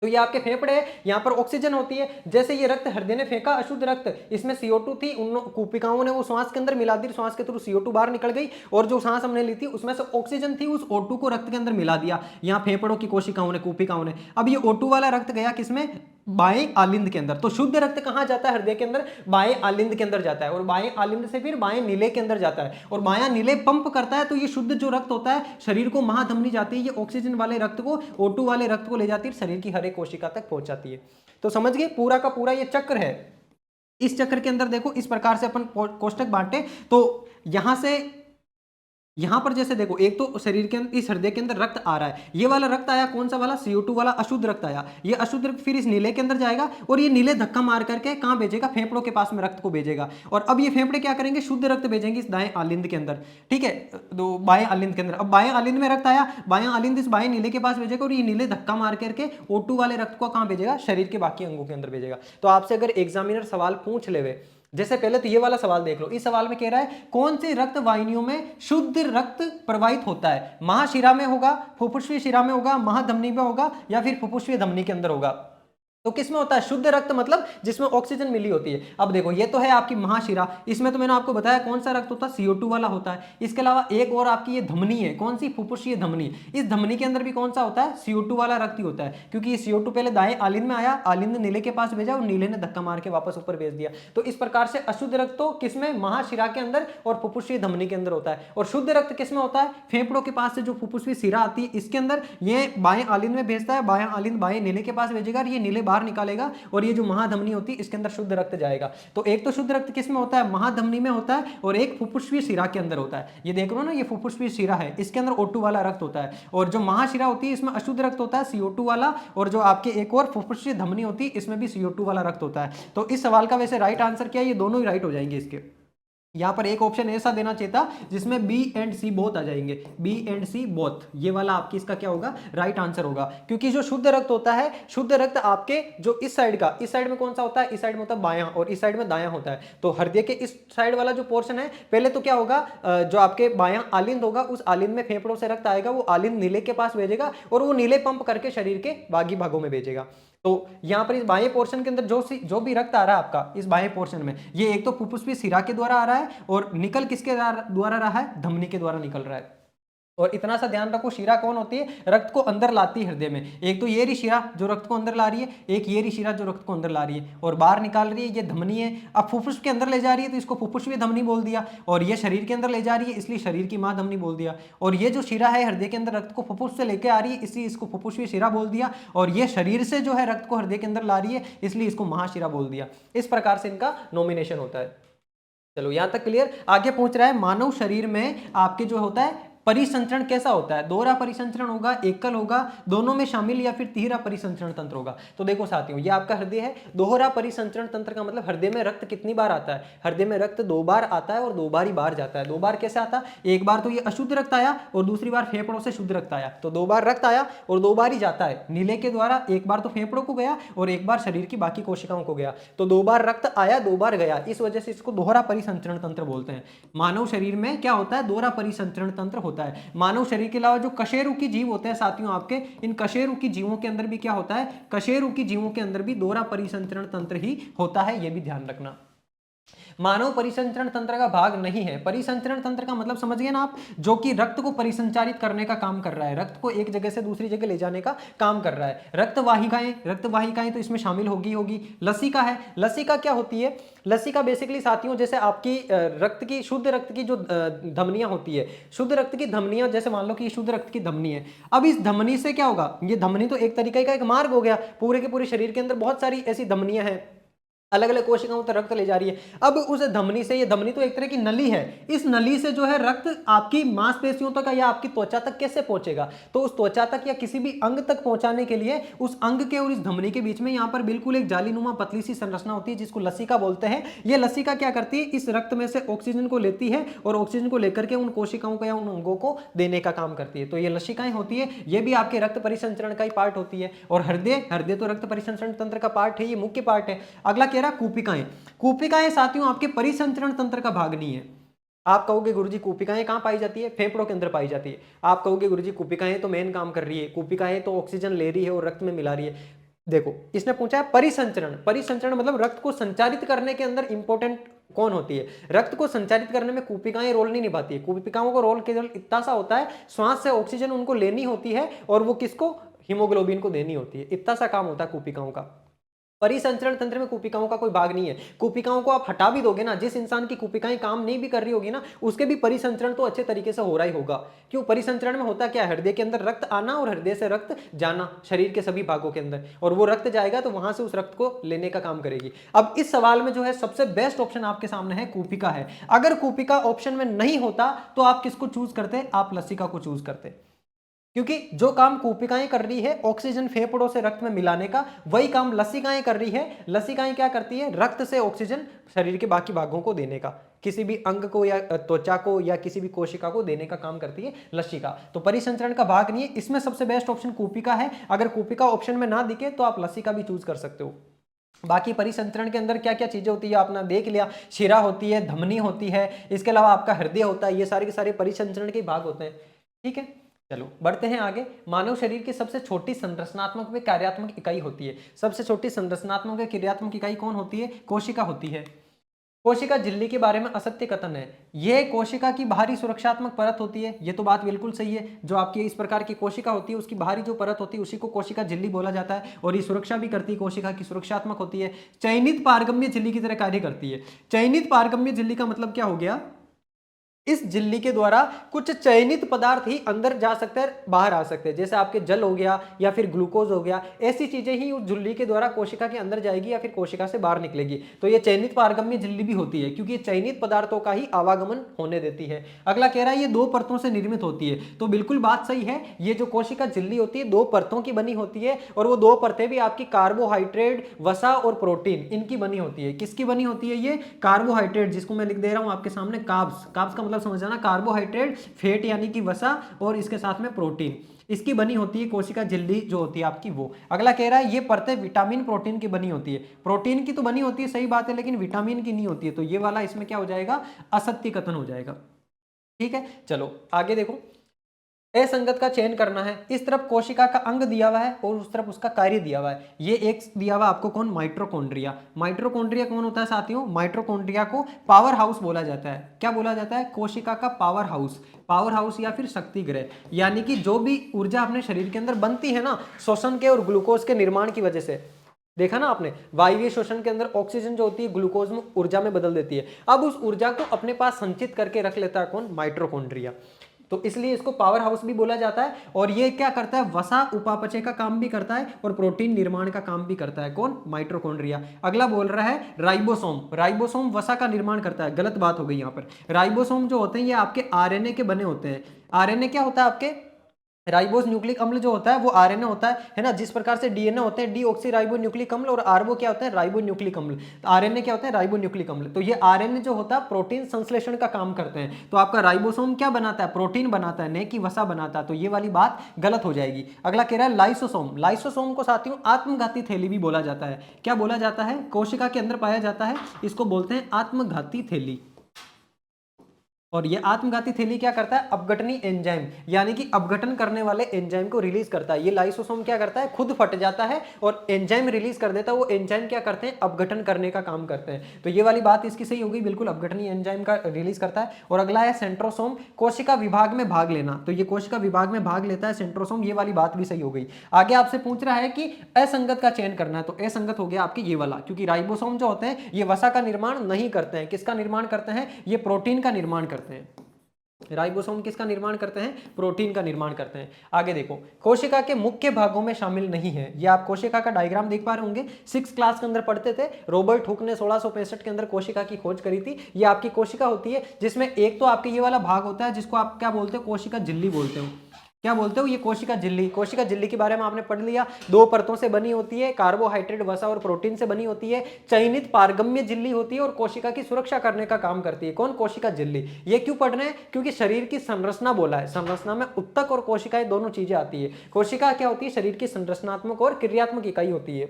तो ये आपके फेफड़े हैं, यहाँ पर ऑक्सीजन होती है। जैसे ये रक्त हृदय ने फेंका, अशुद्ध रक्त, इसमें CO2 थी, उन कूपिकाओं ने वो श्वास के अंदर मिला दी, श्वास के थ्रू CO2 बाहर निकल गई, और जो सांस हमने ली थी उसमें से ऑक्सीजन थी, उस O2 को रक्त के अंदर मिला दिया यहाँ फेफड़ों की कोशिकाओं ने, कूपिकाओं ने। अब ये O2 वाला रक्त गया किसमें? बाएं आलिंद के अंदर। तो शुद्ध रक्त कहां जाता है? हृदय के अंदर बाएं आलिंद के अंदर जाता है, और बाएं आलिंद से फिर बाएं नीले के अंदर जाता है, और बायां नीले पंप करता है। तो ये शुद्ध जो रक्त होता है शरीर को महाधमनी जाती है, ये ऑक्सीजन वाले रक्त को O2 वाले रक्त को ले जाती है, शरीर की हर एक कोशिका तक पहुंच जाती है। तो समझ गए, पूरा का पूरा ये चक्र है। इस चक्र के अंदर देखो इस प्रकार से अपन कोष्टक बांटे, तो यहां से यहां पर जैसे देखो, एक तो शरीर के अंदर, इस हृदय के अंदर रक्त आ रहा है, ये वाला रक्त आया, कौन सा वाला? CO2 वाला अशुद्ध रक्त आया। ये अशुद्ध रक्त फिर इस नीले के अंदर जाएगा, और ये नीले धक्का मार करके कहां भेजेगा? फेफड़ों के पास में रक्त को भेजेगा। और अब ये फेफड़े क्या करेंगे? शुद्ध रक्त भेजेंगे इस दाएं आलिंद के अंदर, ठीक है, तो बाएं आलिंद के अंदर। अब बाएं आलिंद में रक्त आया, बाएं आलिंद इस बाएं नीले के पास भेजेगा, और ये नीले धक्का मार करके O2 वाले रक्त को कहां भेजेगा? शरीर के बाकी अंगों के अंदर भेजेगा। तो आपसे अगर एग्जामिनर सवाल पूछ लेवे, जैसे पहले तो ये वाला सवाल देख लो, इस सवाल में कह रहा है कौन सी रक्त वाहिनियों में शुद्ध रक्त प्रवाहित होता है? महाशिरा में होगा, फुफ्फुसीय शिरा में होगा, महाधमनी में होगा, या फिर फुफ्फुसीय धमनी के अंदर होगा? तो किसमें होता है शुद्ध रक्त? मतलब जिसमें ऑक्सीजन मिली होती है। अब देखो, ये तो है आपकी महाशिरा, इसमें तो मैंने आपको बताया कौन सा रक्त होता है? CO2 वाला होता है। इसके अलावा एक और आपकी ये धमनी है, कौन सी? फुफ्फुसीय धमनी। इस धमनी के अंदर भी कौन सा होता है? CO2 वाला रक्त ही होता है, क्योंकि ये CO2 पहले दाएं आलिंद में आया, आलिंद ने नीले के पास भेजा, और नीले ने धक्का मार के वापस ऊपर भेज दिया। तो इस प्रकार से अशुद्ध रक्त तो किसमें? महाशिरा के अंदर और फुफ्फुसीय धमनी के अंदर होता है। और शुद्ध रक्त किसमें होता है? फेफड़ों के पास से जो फुफ्फुसीय शिरा आती है इसके अंदर, ये बाएं आलिंद में भेजता है, बाएं आलिंद बाएं नीले के पास भेजेगा, और ये नीले बाहर निकालेगा, और ये जो महाधमनी होती है इसके अंदर शुद्ध रक्त जाएगा। तो एक तो शुद्ध रक्त किसमें होता है? महाधमनी में होता है, और एक फुफ्फुसीय शिरा के अंदर होता है। ये देख लो ना, ये फुफ्फुसीय शिरा है, इसके अंदर O2 वाला रक्त होता है। और जो महाशिरा होती है इसमें अशुद्ध रक्त होता है, CO2 वाला, और जो आपके एक और फुफ्फुसीय धमनी होती है इसमें भी CO2 वाला रक्त होता है। तो इस सवाल का वैसे राइट आंसर क्या है? ये दोनों ही राइट हो जाएंगे इसके। यहां पर एक ऑप्शन ऐसा देना चाहिए था जिसमें B एंड C बोथ आ जाएंगे, B एंड C बोथ, ये वाला आपकी इसका क्या होगा? राइट आंसर होगा। क्योंकि जो शुद्ध रक्त होता है, शुद्ध रक्त आपके जो इस साइड का, इस साइड में कौन सा होता है? इस साइड में होता है बायां, और इस साइड में दायां होता है। तो हृदय के इस साइड वाला जो पोर्शन है, पहले तो क्या होगा, जो आपके बायां आलिंद होगा, उस आलिंद में फेफड़ों से रक्त आएगा, वो आलिंद नीले के पास भेजेगा, और वो नीले पंप करके शरीर के बाकी भागों में भेजेगा। तो यहां पर इस बाएं पोर्शन के अंदर जो भी रक्त आ रहा है आपका इस बाएं पोर्शन में, ये एक तो फुफ्फुसीय शिरा के द्वारा आ रहा है, और निकल किसके द्वारा रहा है? धमनी के द्वारा निकल रहा है। और इतना सा ध्यान रखो, शिरा कौन होती है? रक्त को अंदर लाती है हृदय में। एक तो ये रही शिरा जो रक्त को अंदर ला रही है, एक ये रही शिरा जो रक्त को अंदर ला रही है, और बाहर निकाल रही है, ये धमनी है। अब फुफ्फुस के अंदर ले जा रही है तो इसको फुफ्फुसीय धमनी बोल दिया, और ये शरीर के अंदर ले जा रही है इसलिए शरीर की महाधमनी बोल दिया। और ये जो शिरा है हृदय के अंदर रक्त को फुफ्फुस से लेकर आ रही है इसलिए इसको फुफ्फुसीय शिरा बोल दिया, और ये शरीर से जो है रक्त को हृदय के अंदर ला रही है इसलिए इसको महाशिरा बोल दिया। इस प्रकार से इनका नॉमिनेशन होता है। चलो यहां तक क्लियर। आगे पूछ रहा है मानव शरीर में आपके जो होता है परिसंचरण कैसा होता है? दोहरा परिसंचरण होगा, एकल होगा, दोनों में शामिल, या फिर तिहरा परिसंचरण तंत्र होगा? तो देखो साथियों, ये आपका हृदय है। दोहरा परिसंचरण तंत्र का मतलब हृदय में रक्त कितनी बार आता है? हृदय में रक्त 2 बार आता है, और 2 बार ही बाहर जाता है। 2 बार कैसे आता? एक बार तो ये अशुद्ध रक्त आया, और दूसरी बार फेफड़ों से शुद्ध रक्त आया। तो 2 बार रक्त आया और 2 बार ही जाता है नीले के द्वारा। एक बार तो फेफड़ों को गया और एक बार शरीर की बाकी कोशिकाओं को गया। तो 2 बार रक्त आया, 2 बार गया, इस वजह से इसको दोहरा परिसंचरण तंत्र बोलते हैं। मानव शरीर में क्या होता है? दोहरा परिसंचरण तंत्र होता है। मानव शरीर के अलावा जो कशेरुकी जीव होते हैं साथियों आपके, इन कशेरुकी जीवों के अंदर भी क्या होता है? कशेरुकी जीवों के अंदर भी दोहरा परिसंचरण तंत्र ही होता है, यह भी ध्यान रखना। मानव परिसंचरण तंत्र का भाग नहीं है। परिसंचरण तंत्र का मतलब समझ गए ना आप, जो कि रक्त को परिसंचारित करने का काम कर रहा है, रक्त को एक जगह से दूसरी जगह ले जाने का काम कर रहा है। रक्तवाहिकाएं तो इसमें शामिल होगी। लसिका है, लसिका क्या होती है? लसिका बेसिकली साथियों जैसे आपकी शुद्ध रक्त की जो धमनियां होती है, शुद्ध रक्त की धमनियां, जैसे मान लो कि शुद्ध रक्त की धमनी है। अब इस धमनी से क्या होगा, ये धमनी तो एक तरीके का एक मार्ग हो गया, पूरे के पूरे शरीर के अंदर बहुत सारी ऐसी धमनियां हैं, अलग अलग कोशिकाओं तक रक्त ले जा रही है। अब उस धमनी से, ये धमनी तो एक तरह की नली है, इस नली से जो है रक्त आपकी मांसपेशियों तक या आपकी त्वचा तक कैसे पहुंचेगा? तो उस त्वचा तक या किसी भी अंग तक पहुंचाने के लिए उस अंग के और इस धमनी के बीच में यहाँ पर बिल्कुल एक जालीनुमा पतली सी संरचना होती है, जिसको लसिका बोलते हैं। ये लसिका क्या करती है, इस रक्त में से ऑक्सीजन को लेती है और ऑक्सीजन को लेकर के उन कोशिकाओं को या उन अंगों को देने का काम करती है। तो ये लसिकाएं होती है, ये भी आपके रक्त परिसंचरण का ही पार्ट होती है। और हृदय तो रक्त परिसंचरण तंत्र का पार्ट है, ये मुख्य पार्ट है। अगला कह रहा कूपिकाएं। कूपिकाएं साथियों आपके परिसंचरण तंत्र का भाग नहीं है। आप कहोगे गुरुजी कूपिकाएं कहां पाई जाती है? फेफड़ों के अंदर पाई जाती है। आप कहोगे गुरुजी कूपिकाएं तो मेन काम कर रही है, कूपिकाएं तो ऑक्सीजन ले रही है और रक्त में मिला रही है। देखो, इसने पूछा है परिसंचरण। परिसंचरण मतलब रक्त को संचारित करने के अंदर इंपॉर्टेंट कौन होती है? रक्त को संचारित करने में कूपिकाएं रोल नहीं निभाती है। कूपिकाओं को रोल केवल इतना सा होता है, श्वास से ऑक्सीजन उनको लेनी होती है और वो किसको? हीमोग्लोबिन को देनी होती है। इतना सा काम होता है कूपिकाओं का। परिसंचरण तंत्र में कूपिकाओं का कोई भाग नहीं है। कूपिकाओं को आप हटा भी दोगे ना, जिस इंसान की कूपिकाएं काम नहीं भी कर रही होगी ना, उसके भी परिसंचरण तो अच्छे तरीके से हो रहा ही होगा। क्यों? परिसंचरण में होता क्या है, हृदय के अंदर रक्त आना और हृदय से रक्त जाना शरीर के सभी भागों के अंदर, और वो रक्त जाएगा तो वहां से उस रक्त को लेने का काम करेगी। अब इस सवाल में जो है सबसे बेस्ट ऑप्शन आपके सामने है कूपिका है। अगर कूपिका ऑप्शन में नहीं होता तो आप किसको चूज करते? आप लसिका को चूज करते, क्योंकि जो काम कूपिकाएं कर रही है ऑक्सीजन फेफड़ों से रक्त में मिलाने का, वही काम लसिकाएं कर रही है। लसिकाएं क्या करती है? रक्त से ऑक्सीजन शरीर के बाकी भागों को देने का, किसी भी अंग को या त्वचा को या किसी भी कोशिका को देने का काम करती है लसिका। तो परिसंचरण का भाग नहीं है, इसमें सबसे बेस्ट ऑप्शन कूपिका है। अगर कूपिका ऑप्शन में ना दिखे तो आप लसिका भी चूज कर सकते हो। बाकी परिसंचरण के अंदर क्या क्या चीजें होती है आपने देख लिया, शिरा होती है, धमनी होती है, इसके अलावा आपका हृदय होता है, ये सारे के सारे परिसंचरण के भाग होते हैं। ठीक है, चलो बढ़ते हैं आगे। मानव शरीर की सबसे छोटी संरचनात्मक व कार्यात्मक इकाई होती है। सबसे छोटी संरचनात्मक व क्रियात्मक इकाई कौन होती है? कोशिका होती है। कोशिका झिल्ली के बारे में असत्य कथन है। यह कोशिका की बाहरी सुरक्षात्मक परत होती है, ये तो बात बिल्कुल सही है। जो आपकी इस प्रकार की कोशिका होती है उसकी बाहरी जो परत होती है उसी को कोशिका झिल्ली बोला जाता है, और ये सुरक्षा भी करती है, कोशिका की सुरक्षात्मक होती है। चयनित पारगम्य झिल्ली की तरह कार्य करती है। चयनित पारगम्य झिल्ली का मतलब क्या हो गया? इस झिल्ली के द्वारा कुछ चयनित पदार्थ ही अंदर जा सकते हैं, बाहर आ सकते हैं। जैसे आपके जल हो गया या फिर ग्लूकोज हो गया, ऐसी चीजें ही उस झिल्ली के द्वारा कोशिका के अंदर जाएगी या फिर कोशिका से बाहर निकलेगी। तो ये चयनित पारगम्य झिल्ली भी होती है, क्योंकि ये चयनित पदार्थों का ही आवागमन होने देती है। अगला कह रहा है ये 2 परतों से निर्मित होती है। तो बिल्कुल बात सही है, ये जो कोशिका झिल्ली होती है 2 परतों की बनी होती है, और वो 2 परतें भी आपकी कार्बोहाइड्रेट, वसा और प्रोटीन इनकी बनी होती है। किसकी बनी होती है? ये कार्बोहाइड्रेट, जिसको मैं लिख दे रहा हूं आपके सामने कार्ब्स। कार्ब्स का मतलब समझ जाना, कार्बोहाइड्रेट, फैट यानी कि वसा, और इसके साथ में प्रोटीन, इसकी बनी होती है कोशिका झिल्ली जो होती है आपकी वो। अगला कह रहा है ये परतें विटामिन प्रोटीन की बनी होती है। प्रोटीन की तो बनी होती है, सही बात है, लेकिन विटामिन की नहीं होती है। तो ये वाला इसमें क्या हो जाएगा? असत्य कथन हो जाएगा। ठीक है, चलो आगे देखो। असंगत का चयन करना है। इस तरफ कोशिका का अंग दिया हुआ है और उस तरफ उसका कार्य दिया हुआ है। ये एक दिया हुआ आपको कौन? माइटोकॉन्ड्रिया। माइटोकॉन्ड्रिया कौन होता है साथियों? माइटोकॉन्ड्रिया को पावर हाउस बोला जाता है। क्या बोला जाता है? कोशिका का पावर हाउस। पावर हाउस या फिर शक्ति गृह, यानी कि जो भी ऊर्जा अपने शरीर के अंदर बनती है ना, श्वसन के और ग्लूकोज के निर्माण की वजह से, देखा ना आपने, वायवीय श्वसन के अंदर ऑक्सीजन जो होती है ग्लूकोज में ऊर्जा में बदल देती है। अब उस ऊर्जा को अपने पास संचित करके रख लेता है कौन? माइटोकॉन्ड्रिया। तो इसलिए इसको पावर हाउस भी बोला जाता है। और ये क्या करता है? वसा उपापचय का काम भी करता है और प्रोटीन निर्माण का काम भी करता है। कौन? माइटोकॉन्ड्रिया। अगला बोल रहा है राइबोसोम। राइबोसोम वसा का निर्माण करता है। गलत बात हो गई यहाँ पर। राइबोसोम जो होते हैं ये आपके आरएनए के बने होते हैं। आरएनए क्या होता है आपके? राइबोस न्यूक्लिक अम्ल जो होता है वो आरएनए होता है ना। जिस प्रकार से डीएनए होते हैं डीऑक्सी राइबो न्यूक्लिक अम्ल, और आरबो क्या होता है? राइबो न्यूक्लिक अम्ल। आरएनए क्या होता है? राइबो न्यूक्लिक अम्ल। तो ये आरएनए जो होता है प्रोटीन संश्लेषण का काम करते हैं। तो आपका राइबोसोम क्या बनाता है? प्रोटीन बनाता है, न कि वसा बनाता है। तो ये वाली बात गलत हो जाएगी। अगला कह रहा है लाइसोसोम। लाइसोसोम को साथियों आत्मघाती थैली भी बोला जाता है। क्या बोला जाता है? कोशिका के अंदर पाया जाता है, इसको बोलते हैं आत्मघाती थैली। और ये आत्मघाती थैली क्या करता है, अपघटनी एंजाइम यानी कि अपघटन करने वाले एंजाइम को रिलीज करता है। ये लाइसोसोम क्या करता है, खुद फट जाता है और एंजाइम रिलीज कर देता है। वो एंजाइम क्या करते हैं, अपघटन करने का काम करते हैं। तो ये वाली बात इसकी सही होगी, बिल्कुल अपघटनी एंजाइम का रिलीज करता है। और अगला है सेंट्रोसोम, कोशिका विभाग में भाग लेना। तो ये कोशिका विभाग में भाग लेता है सेंट्रोसोम, ये वाली बात भी सही हो गई। आगे आपसे पूछ रहा है कि असंगत का चयन करना है, तो असंगत हो गया आपकी ये वाला, क्योंकि राइबोसोम जो होते हैं ये वसा का निर्माण नहीं करते हैं। किसका निर्माण करते हैं, ये प्रोटीन का निर्माण करते हैं। राइबोसोम किसका निर्माण करते हैं, प्रोटीन का निर्माण करते हैं। आगे देखो, कोशिका के मुख्य भागों में शामिल नहीं है। ये आप कोशिका का डायग्राम देख पा रहे होंगे, 6 क्लास के अंदर पढ़ते थे। रॉबर्ट हुक ने 1665 के अंदर कोशिका की खोज करी थी। ये आपकी कोशिका होती है जिसमें एक तो आपके ये वाला भाग होता है जिसको आप क्या बोलते हो, कोशिका झिल्ली बोलते हो। क्या बोलते हो, ये कोशिका झिल्ली। कोशिका झिल्ली के बारे में आपने पढ़ लिया, 2 परतों से बनी होती है, कार्बोहाइड्रेट, वसा और प्रोटीन से बनी होती है। चयनित पारगम्य झिल्ली होती है और कोशिका की सुरक्षा करने का काम करती है। कौन, कोशिका झिल्ली। ये क्यों पढ़ रहे हैं, क्योंकि शरीर की संरचना बोला है, संरचना में उत्तक और कोशिकाएं दोनों चीजें आती है। कोशिका क्या होती है, शरीर की संरचनात्मक और क्रियात्मक इकाई होती है।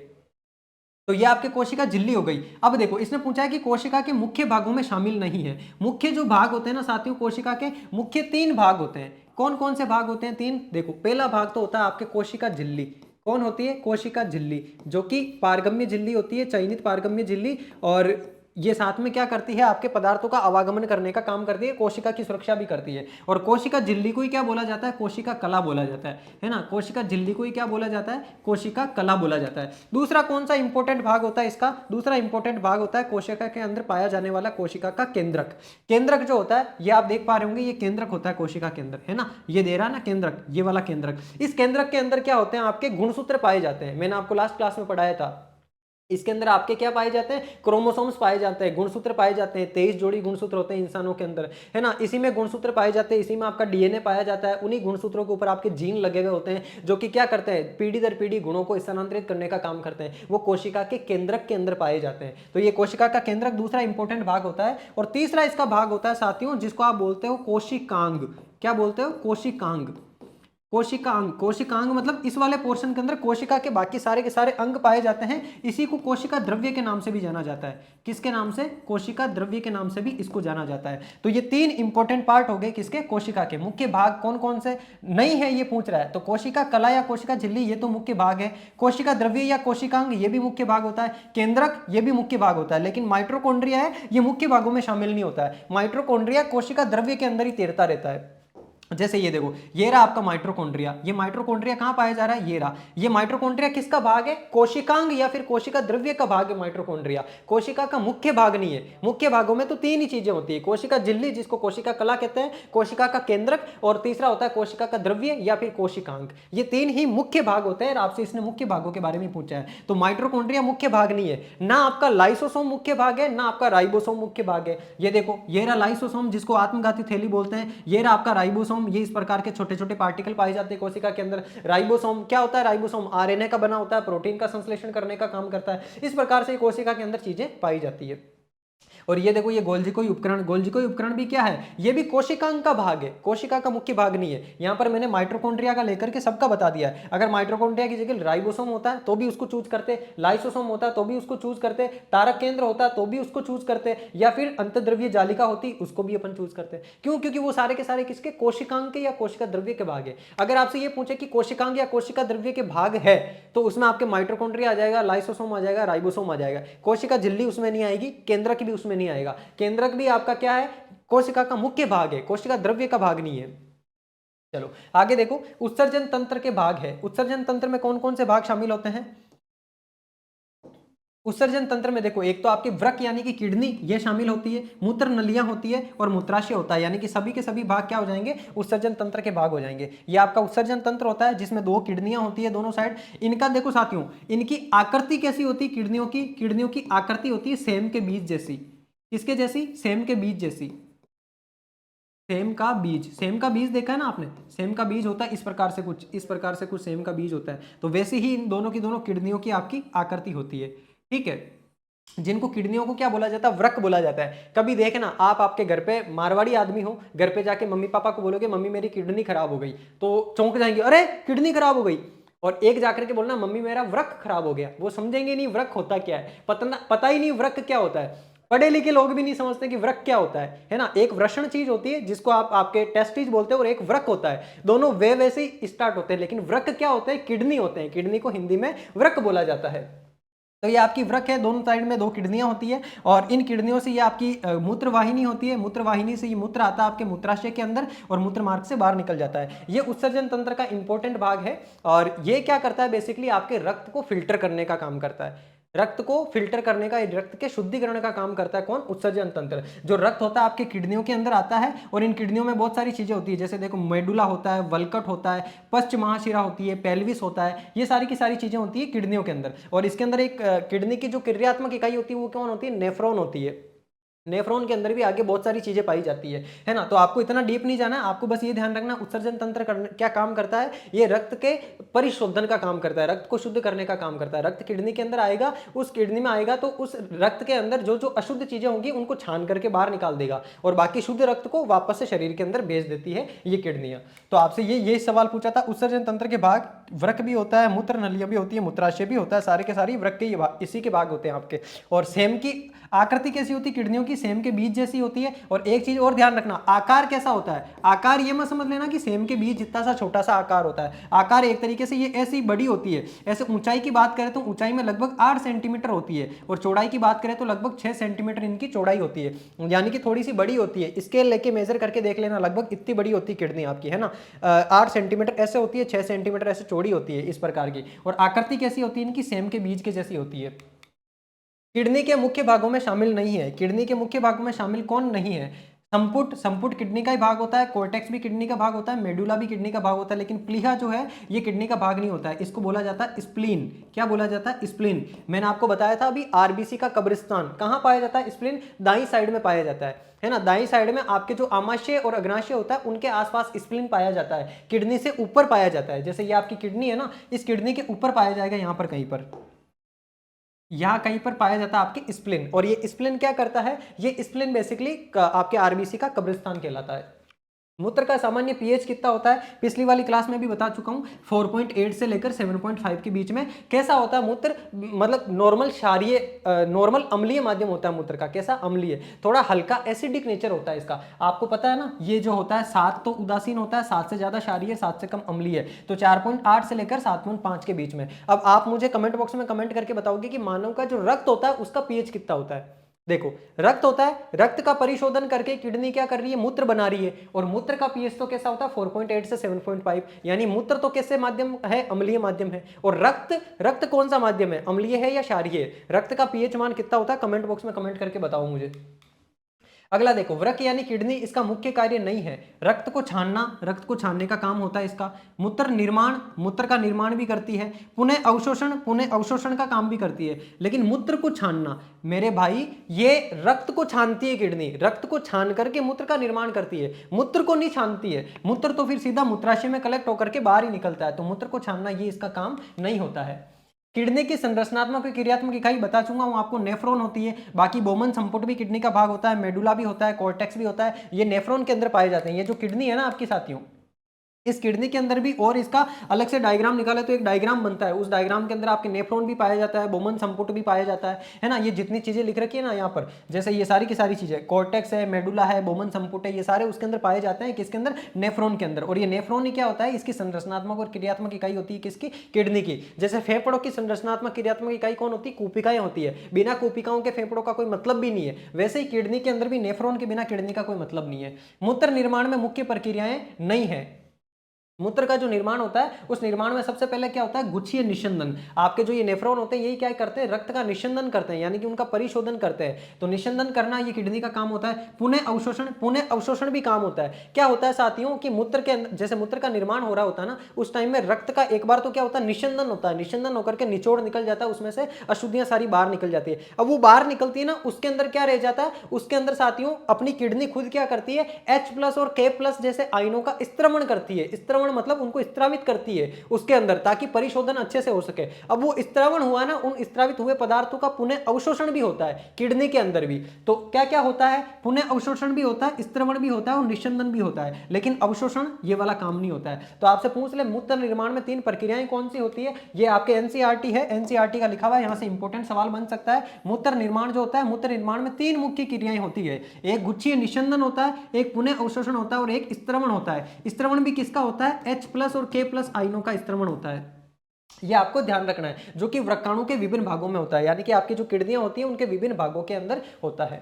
तो ये आपके कोशिका झिल्ली हो गई। अब देखो, इसने पूछा है कि कोशिका के मुख्य भागों में शामिल नहीं है। मुख्य जो भाग होते हैं ना साथियों, कोशिका के मुख्य 3 भाग होते हैं। कौन कौन से भाग होते हैं, 3। देखो, पहला भाग तो होता है आपके कोशिका झिल्ली। कौन होती है, कोशिका झिल्ली, जो कि पारगम्य झिल्ली होती है, चयनित पारगम्य झिल्ली। और ये साथ में क्या करती है, आपके पदार्थों का आवागमन करने का काम करती है, कोशिका की सुरक्षा भी करती है। और कोशिका झिल्ली को ही क्या बोला जाता है, कोशिका कला बोला जाता है ना। कोशिका झिल्ली को ही क्या बोला जाता है, कोशिका कला बोला जाता है। दूसरा कौन सा इंपॉर्टेंट भाग होता है इसका, दूसरा इंपॉर्टेंट भाग होता है कोशिका के अंदर पाया जाने वाला कोशिका का केंद्रक। केंद्रक जो होता है, ये आप देख पा रहे होंगे, ये केंद्रक होता है कोशिका के अंदर, है ना। ये दे रहा है ना केंद्रक, ये वाला केंद्रक। इस केंद्रक के अंदर क्या होते हैं, आपके गुणसूत्र पाए जाते हैं। मैंने आपको लास्ट क्लास में पढ़ाया था। इसके अंदर आपके क्या पाए जाते हैं, क्रोमोसोम्स पाए जाते हैं, गुणसूत्र पाए जाते हैं। 23 जोड़ी गुणसूत्र होते हैं इंसानों के अंदर, है ना। इसी में गुणसूत्र पाए जाते हैं, इसी में आपका डीएनए पाया जाता है। उन्हीं गुणसूत्रों के ऊपर आपके जीन लगे हुए होते हैं, जो कि क्या करते हैं, पीढ़ी दर पीढ़ी गुणों को स्थानांतरित करने का काम करते हैं। वो कोशिका के केंद्रक के अंदर पाए जाते हैं। तो ये कोशिका का केंद्रक दूसरा इंपॉर्टेंट भाग होता है। और तीसरा इसका भाग होता है साथियों, जिसको आप बोलते हो कोशिकांग। क्या बोलते हो, कोशिकांग। कोशिकांग, कोशिकांग मतलब इस वाले पोर्शन के अंदर कोशिका के बाकी सारे के सारे अंग पाए जाते हैं। इसी को कोशिका द्रव्य के नाम से भी जाना जाता है। किसके नाम से, कोशिका द्रव्य के नाम से भी इसको जाना जाता है। तो ये 3 इंपॉर्टेंट पार्ट हो गए किसके, कोशिका के। मुख्य भाग कौन कौन से नहीं है ये पूछ रहा है, तो कोशिका कला या कोशिका झिल्ली ये तो मुख्य भाग है। कोशिका द्रव्य या कोशिकांग ये भी मुख्य भाग होता है। केंद्रक ये भी मुख्य भाग होता है। लेकिन माइटोकॉन्ड्रिया है, ये मुख्य भागों में शामिल नहीं होता है। माइटोकॉन्ड्रिया कोशिका द्रव्य के अंदर ही तैरता रहता है। जैसे ये देखो, ये रहा आपका माइटोकॉन्ड्रिया। ये माइटोकॉन्ड्रिया कहां पाया जा रहा है, ये रहा। ये माइटोकॉन्ड्रिया किसका भाग है, कोशिकांग या फिर कोशिका द्रव्य का भाग है माइटोकॉन्ड्रिया। कोशिका का मुख्य भाग नहीं है। मुख्य भागों में तो 3 ही चीजें होती है, कोशिका झिल्ली जिसको कोशिका कला कहते हैं, कोशिका का केंद्रक, और तीसरा होता है कोशिका का द्रव्य या फिर कोशिकांग। ये 3 ही मुख्य भाग होते हैं। आपसे इसने मुख्य भागों के बारे में पूछा है। तो माइटोकॉन्ड्रिया मुख्य भाग नहीं है, ना आपका लाइसोसोम मुख्य भाग है, ना आपका राइबोसोम मुख्य भाग है। ये देखो, ये रहा लाइसोसोम जिसको आत्मघाती थैली बोलते हैं। ये रहा आपका राइबोसोम, ये इस प्रकार के छोटे छोटे पार्टिकल पाए जाते हैं कोशिका के अंदर। राइबोसोम क्या होता है, राइबोसोम आरएनए का बना होता है, प्रोटीन का संश्लेषण करने का काम करता है। इस प्रकार से कोशिका के अंदर चीजें पाई जाती है। और ये देखो, ये गोल्जीकोई उपकरण, गोल्जीकोई उपकरण भी क्या है, ये भी कोशिकांग का भाग है, कोशिका का मुख्य भाग नहीं है। यहां पर मैंने माइटोकॉन्ड्रिया का लेकर के सबका बता दिया है। अगर माइटोकॉन्ड्रिया की जगह राइबोसोम होता है तो भी उसको चूज करते, लाइसोसोम होता है तो भी उसको चूज करते, तारक केंद्र होता है तो भी उसको चूज करते, या फिर अंतद्रव्य जालिका होती उसको भी अपन चूज करते। क्यों, क्योंकि वो सारे के सारे किसके, कोशिकांग के या कोशिका द्रव्य के भाग है। अगर आपसे ये पूछे कि कोशिकांग या कोशिका द्रव्य के भाग है, तो उसमें आपके माइटोकॉन्ड्रिया आ जाएगा, लाइसोसोम आ जाएगा, राइबोसोम आ जाएगा। कोशिका झिल्ली उसमें नहीं आएगी, केंद्रक भी उसमें नहीं आएगा। केंद्रक भी आपका क्या है, कोशिका का मुख्य भाग है, कोशिका द्रव्य का भाग नहीं है। चलो आगे देखो, उत्सर्जन तंत्र के भाग है। उत्सर्जन तंत्र में कौन कौन से भाग शामिल होते हैं, उत्सर्जन तंत्र में देखो, एक तो आपकी वृक्क यानी कि किडनी ये शामिल होती है, मूत्र नलियां होती है, और मूत्राशय होता है। यानी कि सभी के सभी भाग क्या हो जाएंगे, उत्सर्जन तंत्र के भाग हो जाएंगे। ये आपका उत्सर्जन तंत्र होता है जिसमें 2 किडनियां होती है दोनों साइड। इनका देखो साथियों, इनकी आकृति कैसी होती है, किडनियों की आकृति होती है सेम के बीज जैसी। किसके जैसी, सेम के बीज जैसी। सेम का बीज, सेम का बीज देखा है ना आपने, सेम का बीज होता है इस प्रकार से कुछ, इस प्रकार से कुछ सेम का बीज होता है। तो वैसे ही इन दोनों की दोनों किडनियों की आपकी आकृति होती है। ठीक है, जिनको किडनियों को क्या बोला जाता है, वृक्क बोला जाता है। कभी देखना आप, आपके घर पे मारवाड़ी आदमी हो, घर पे जाके मम्मी पापा को बोलोगे मम्मी मेरी किडनी खराब हो गई, तो चौंक जाएंगे, अरे किडनी खराब हो गई। और एक जाकर के बोलना मम्मी मेरा वृक्क खराब हो गया, वो समझेंगे नहीं वृक्क होता क्या है, पता ही नहीं वृक्क क्या होता है। पढ़े लिखे लोग भी नहीं समझते कि वृक्क क्या होता है ना। एक वृषण चीज होती है जिसको आप आपके टेस्टिस बोलते हैं, और एक वृक्क होता है, दोनों वे वैसे ही स्टार्ट होते हैं, लेकिन वृक्क क्या होते हैं, किडनी होते हैं, किडनी को हिंदी में वृक्क बोला जाता है। तो ये आपकी वृक्क है, दोनों साइड में 2 किडनियां होती है, और इन किडनियों से ये आपकी मूत्र वाहिनी होती है, मूत्र वाहिनी से ये मूत्र आता है आपके मूत्राशय के अंदर और मूत्र मार्ग से बाहर निकल जाता है। ये उत्सर्जन तंत्र का इंपॉर्टेंट भाग है, और ये क्या करता है, बेसिकली आपके रक्त को फिल्टर करने का काम करता है। रक्त को फिल्टर करने का, रक्त के शुद्धिकरण का काम करता है कौन, उत्सर्जन तंत्र। जो रक्त होता है आपके किडनियों के अंदर आता है, और इन किडनियों में बहुत सारी चीजें होती है, जैसे देखो मेडुला होता है, वल्कट होता है, पश्च महाशिरा होती है, पेल्विस होता है, ये सारी की सारी चीजें होती है किडनियों के अंदर। और इसके अंदर एक किडनी की जो क्रियात्मक इकाई होती है वो कौन होती है, नेफ्रॉन होती है। नेफ्रॉन के अंदर भी आगे बहुत सारी चीजें पाई जाती है ना। तो आपको इतना डीप नहीं जाना है, आपको बस ये ध्यान रखना उत्सर्जन तंत्र क्या काम करता है, ये रक्त के परिशोधन का काम करता है, रक्त को शुद्ध करने का काम करता है। रक्त किडनी के अंदर आएगा, उस किडनी में आएगा तो उस रक्त के अंदर जो जो अशुद्ध चीजें होंगी उनको छान करके बाहर निकाल देगा, और बाकी शुद्ध रक्त को वापस से शरीर के अंदर भेज देती है ये किडनियां। तो आपसे ये सवाल पूछा था, उत्सर्जन तंत्र के भाग वृक्क भी होता है, मूत्र नलियां भी होती है, मूत्राशय भी होता है, सारे के सारे वृक्क के इसी के भाग होते हैं आपके। और सेम की आकृति कैसी होती है किडनियों की, सेम के बीज जैसी होती है। और एक चीज और ध्यान रखना, आकार कैसा होता है, आकार ये मत समझ लेना कि सेम के बीज जितना सा छोटा सा आकार होता है। आकार एक तरीके से ये ऐसी बड़ी होती है। ऐसे ऊंचाई की बात करें तो ऊंचाई में लगभग 8 सेंटीमीटर होती है, और चौड़ाई की बात करें तो लगभग 6 सेंटीमीटर इनकी चौड़ाई होती है, यानी कि थोड़ी सी बड़ी होती है। स्केल लेके मेजर करके देख लेना, लगभग इतनी बड़ी होती है किडनी आपकी, है ना। 8 सेंटीमीटर ऐसे होती है, 6 सेंटीमीटर ऐसे चौड़ी होती है, इस प्रकार की। और आकृति कैसी होती है इनकी, सेम के बीज के जैसी होती है। किडनी के मुख्य भागों में शामिल नहीं है, किडनी के मुख्य भागों में शामिल कौन नहीं है, संपुट किडनी का ही भाग होता है, कोर्टेक्स भी किडनी का भाग होता है, मेडुला भी किडनी का भाग होता है, लेकिन प्लीहा जो है ये किडनी का भाग नहीं होता है, इसको बोला जाता है स्प्लीन। क्या बोला जाता है, स्प्लीन। मैंने आपको बताया था अभी, आरबीसी का कब्रिस्तान कहां पाया जाता है, स्प्लीन दाईं साइड में पाया जाता है ना। दाईं साइड में आपके जो आमाशय और अग्नाशय होता है उनके आसपास स्प्लीन पाया जाता है, किडनी से ऊपर पाया जाता है। जैसे ये आपकी किडनी है ना, इस किडनी के ऊपर पाया जाएगा, यहां पर कहीं पर, यहां कहीं पर पाया जाता है आपके स्प्लीन। और ये स्प्लीन क्या करता है, ये स्प्लीन बेसिकली आपके आरबीसी का कब्रिस्तान कहलाता है। मूत्र का सामान्य पीएच कितना होता है, पिछली वाली क्लास में भी बता चुका हूं, 4.8 से लेकर 7.5 के बीच में। कैसा होता है मूत्र, मतलब नॉर्मल क्षारीय, नॉर्मल अम्लीय माध्यम होता है मूत्र का। कैसा, अम्लीय, थोड़ा हल्का एसिडिक नेचर होता है इसका। आपको पता है ना, ये जो होता है 7 तो उदासीन होता है, 7 से ज्यादा क्षारीय, 7 से कम अम्लीय, तो 4.8 से लेकर 7.5 के बीच में। अब आप मुझे कमेंट बॉक्स में कमेंट करके बताओगे कि मानव का जो रक्त होता है उसका पीएच कितना होता है। देखो, रक्त होता है, रक्त का परिशोधन करके किडनी क्या कर रही है, मूत्र बना रही है, और मूत्र का पीएच तो कैसा होता है, 4.8 से 7.5, यानी मूत्र तो कैसे माध्यम है, अम्लीय माध्यम है। और रक्त कौन सा माध्यम है, अम्लीय है या क्षारीय। रक्त का पीएच मान कितना होता है, कमेंट बॉक्स में कमेंट करके बताओ मुझे। अगला देखो, वृक्क यानी किडनी, इसका मुख्य कार्य नहीं है रक्त को छानना, रक्त को छानने का काम होता है इसका। मूत्र निर्माण, मूत्र का निर्माण भी करती है। पुनः अवशोषण का काम भी करती है। लेकिन मूत्र को छानना, मेरे भाई, ये रक्त को छानती है किडनी, रक्त को छान करके मूत्र का निर्माण करती है, मूत्र को नहीं छानती है। मूत्र तो फिर सीधा मूत्राशय में कलेक्ट होकर के बाहर ही निकलता है, तो मूत्र को छानना ये इसका काम नहीं होता है। किडनी की संरचनात्मक और क्रियात्मक इकाई बता चुका हूं आपको, नेफ्रॉन होती है। बाकी बोमन संपुट भी किडनी का भाग होता है, मेडुला भी होता है, कॉर्टेक्स भी होता है, ये नेफ्रॉन के अंदर पाए जाते हैं। ये जो किडनी है ना आपकी साथियों, इस किडनी के अंदर भी, और इसका अलग से डायग्राम निकाले तो एक डायग्राम बनता है, उस डायग्राम के अंदर आपके नेफ्रॉन भी पाया जाता है, बोमन संपुट भी पाया जाता है ना। ये जितनी चीजें लिख रखी है ना यहाँ पर, जैसे ये सारी की सारी चीजें, कॉर्टेक्स है, मेडुला है, बोमन संपुट है, ये सारे उसके अंदर पाए जाते हैं, किसके अंदर, नेफ्रॉन के अंदर। और ये नेफ्रॉन ही क्या होता है, इसकी संरचनात्मक और क्रियात्मक इकाई होती है किसकी, किडनी की। जैसे फेफड़ों की संरचनात्मक क्रियात्मक इकाई कौन होती है, कूपिकाएं होती है। बिना कूपिकाओं के फेफड़ों का कोई मतलब भी नहीं है, वैसे ही किडनी के अंदर भी नेफ्रॉन के बिना किडनी का कोई मतलब नहीं है। मूत्र निर्माण में मुख्य प्रक्रियाएं नहीं है। मूत्र का जो निर्माण होता है, उस निर्माण में सबसे पहले क्या होता है, गुच्छीय निस्यंदन। आपके जो ये नेफ्रॉन होते हैं यही क्या करते हैं, रक्त का निस्यंदन करते हैं, यानी कि उनका परिशोधन करते हैं। तो निस्यंदन करना ये किडनी का काम होता है। पुनः अवशोषण भी काम होता है। क्या होता है साथियों कि मूत्र के अंदर, जैसे मूत्र का निर्माण हो रहा होता है ना, उस टाइम में रक्त का एक बार तो क्या होता है, निस्यंदन होता है। निस्यंदन होकर के निचोड़ निकल जाता है, उसमें से अशुद्धियां सारी बाहर निकल जाती है। अब वो बाहर निकलती है ना, उसके अंदर क्या रह जाता है, उसके अंदर साथियों अपनी किडनी खुद क्या करती है, H+ और K+ जैसे आयनों का स्त्रवण करती है। स्त्रवण स्त्रवण मतलब उनको स्त्रावित करती है उसके अंदर, ताकि परिशोधन अच्छे से हो सके। अब वो स्त्रवण हुआ ना, उन स्त्रावित हुए पदार्थों का पुनः अवशोषण भी होता है किडनी के अंदर भी। तो क्या क्या होता है, पुनः अवशोषण भी होता है, स्त्रवण भी होता है और निस्यंदन भी होता है, लेकिन अवशोषण ये वाला काम नहीं होता है। तो आपसे पूछ ले मूत्र निर्माण में 3 प्रक्रियाएं कौन सी होती है, ये आपके एनसीईआरटी है, एनसीईआरटी का लिखा हुआ है, यहां से इंपॉर्टेंट सवाल बन सकता है। मूत्र निर्माण जो होता है, मूत्र निर्माण में 3 मुख्य क्रियाएं होती है, एक गुच्छीय निस्यंदन होता है, एक पुनः अवशोषण होता है और एक स्त्रवण होता है। स्त्रवण भी किसका होता है, H+ और K+ आयनों का स्त्रवण होता है। ये आपको ध्यान रखना है, जो कि वृक्काणु के विभिन्न भागों में होता है, यानी कि आपकी जो किडनियां होती हैं उनके विभिन्न भागों के अंदर होता है।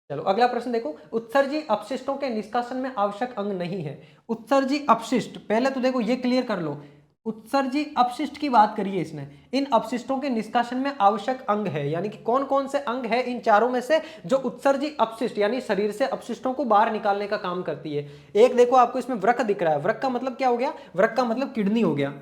चलो अगला प्रश्न देखो, उत्सर्जी अपशिष्टों के निष्कासन में आवश्यक अंग नहीं है। उत्सर्जी अपशिष्ट, पहले तो देखो ये क्लियर कर लो, उत्सर्जी अपशिष्ट की बात करिए इसने, इन अपशिष्टों के निष्कासन में आवश्यक अंग है, यानी कि कौन कौन से अंग है इन चारों में से जो उत्सर्जी अपशिष्ट यानी शरीर से अपशिष्टों को बाहर निकालने का काम करती है। एक देखो आपको इसमें वृक्क दिख रहा है, वृक्क का मतलब क्या हो गया, वृक्क का मतलब किडनी हो गया।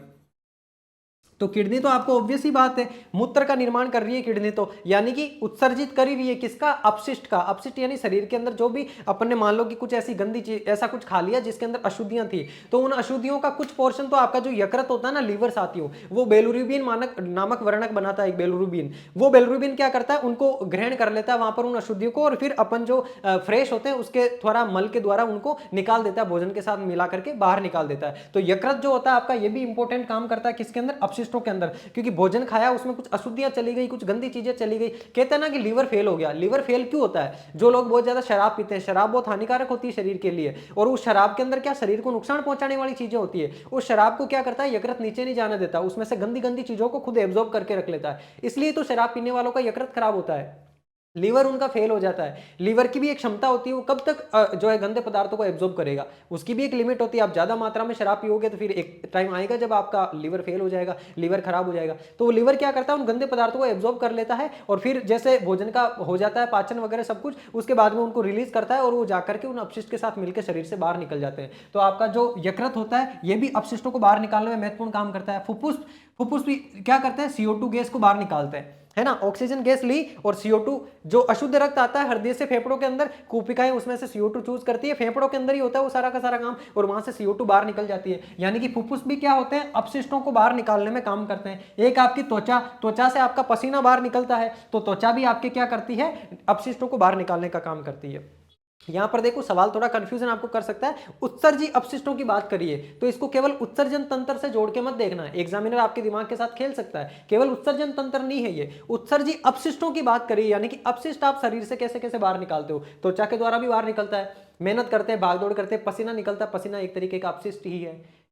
तो किडनी तो आपको ऑब्वियस ही बात है, मूत्र का निर्माण कर रही है किडनी, तो यानी कि उत्सर्जित कर ही रही है किसका, अपशिष्ट का। अपशिष्ट यानी शरीर के अंदर जो भी अपन ने मान लो कि कुछ ऐसी गंदी चीज, ऐसा कुछ खा लिया जिसके अंदर अशुद्धियां थी, तो उन अशुद्धियों का कुछ पोर्शन तो आपका जो यकृत होता है ना, लीवर साथियों, वो बेलुरुबिन नामक वर्णक बनाता है, एक बेलुरुबिन। वो बेलुरुबिन क्या करता है, उनको ग्रहण कर लेता है वहां पर उन अशुद्धियों को, और फिर अपन जो फ्रेश होते हैं उसके थोड़ा मल के द्वारा उनको निकाल देता है, भोजन के साथ मिला करके बाहर निकाल देता है। तो यकृत जो होता है आपका, ये भी इंपॉर्टेंट काम करता है किसके अंदर, अपशिष्ट के अंदर, क्योंकि भोजन खाया उसमें कुछ अशुद्धियां चली गई, कुछ गंदी चीजें चली गई। कहते हैं ना कि लीवर फेल हो गया। लीवर फेल क्यों होता है, जो लोग बहुत ज्यादा शराब पीते हैं, शराब बहुत हानिकारक होती है शरीर के लिए, और उस शराब के अंदर क्या शरीर को नुकसान पहुंचाने वाली चीजें होती है, उस शराब को क्या करता है, यकृत नीचे नहीं जाने देता, उसमें से गंदी गंदी चीजों को खुद एब्जॉर्ब करके रख लेता है, इसलिए तो शराब पीने वालों का यकृत खराब होता है, लीवर उनका फेल हो जाता है। लीवर की भी एक क्षमता होती है, वो कब तक जो है गंदे पदार्थों को एब्जॉर्ब करेगा, उसकी भी एक लिमिट होती है। आप ज्यादा मात्रा में शराब पियोगे तो फिर एक टाइम आएगा जब आपका लीवर फेल हो जाएगा, लीवर खराब हो जाएगा। तो वो लीवर क्या करता है, उन गंदे पदार्थों को एब्जॉर्ब कर लेता है, और फिर जैसे भोजन का हो जाता है पाचन वगैरह सब कुछ, उसके बाद में उनको रिलीज करता है, और वो जाकर के उन अपशिष्ट के साथ मिलकर शरीर से बाहर निकल जाते हैं। तो आपका जो यकृत होता है, ये भी अपशिष्टों को बाहर निकालने में महत्वपूर्ण काम करता है। फुफ्फुस भी क्या करते हैं, CO2 गैस को बाहर निकालते हैं, है ना, ऑक्सीजन गैस ली और CO2, जो अशुद्ध रक्त आता है हृदय से फेफड़ों के अंदर, कूपिकाएं उसमें से CO2 चूज करती है, फेफड़ों के अंदर ही होता है वो सारा का सारा काम, और वहां से CO2 बाहर निकल जाती है। यानी कि फुफ्फुस भी क्या होते हैं, अपशिष्टों को बाहर निकालने में काम करते हैं। एक आपकी त्वचा, त्वचा से आपका पसीना बाहर निकलता है, तो त्वचा भी आपके क्या करती है, अपशिष्टों को बाहर निकालने का काम करती है। यहां पर देखो सवाल थोड़ा कंफ्यूजन आपको कर सकता है, उत्सर्जी अपशिष्टों की बात करिए तो इसको केवल उत्सर्जन तंत्र से जोड़ के मत देखना है, एग्जामिनर आपके दिमाग के साथ खेल सकता है, केवल उत्सर्जन तंत्र नहीं है ये, उत्सर्जी अपशिष्टों की बात करिए, यानी कि अपशिष्ट आप शरीर से कैसे कैसे बाहर निकालते हो, त्वचा के द्वारा भी बाहर निकलता है, मेहनत करते हैं, भागदौड़ करते हैं, पसीना निकलता है, पसीना एक तरीके का अपशिष्ट ही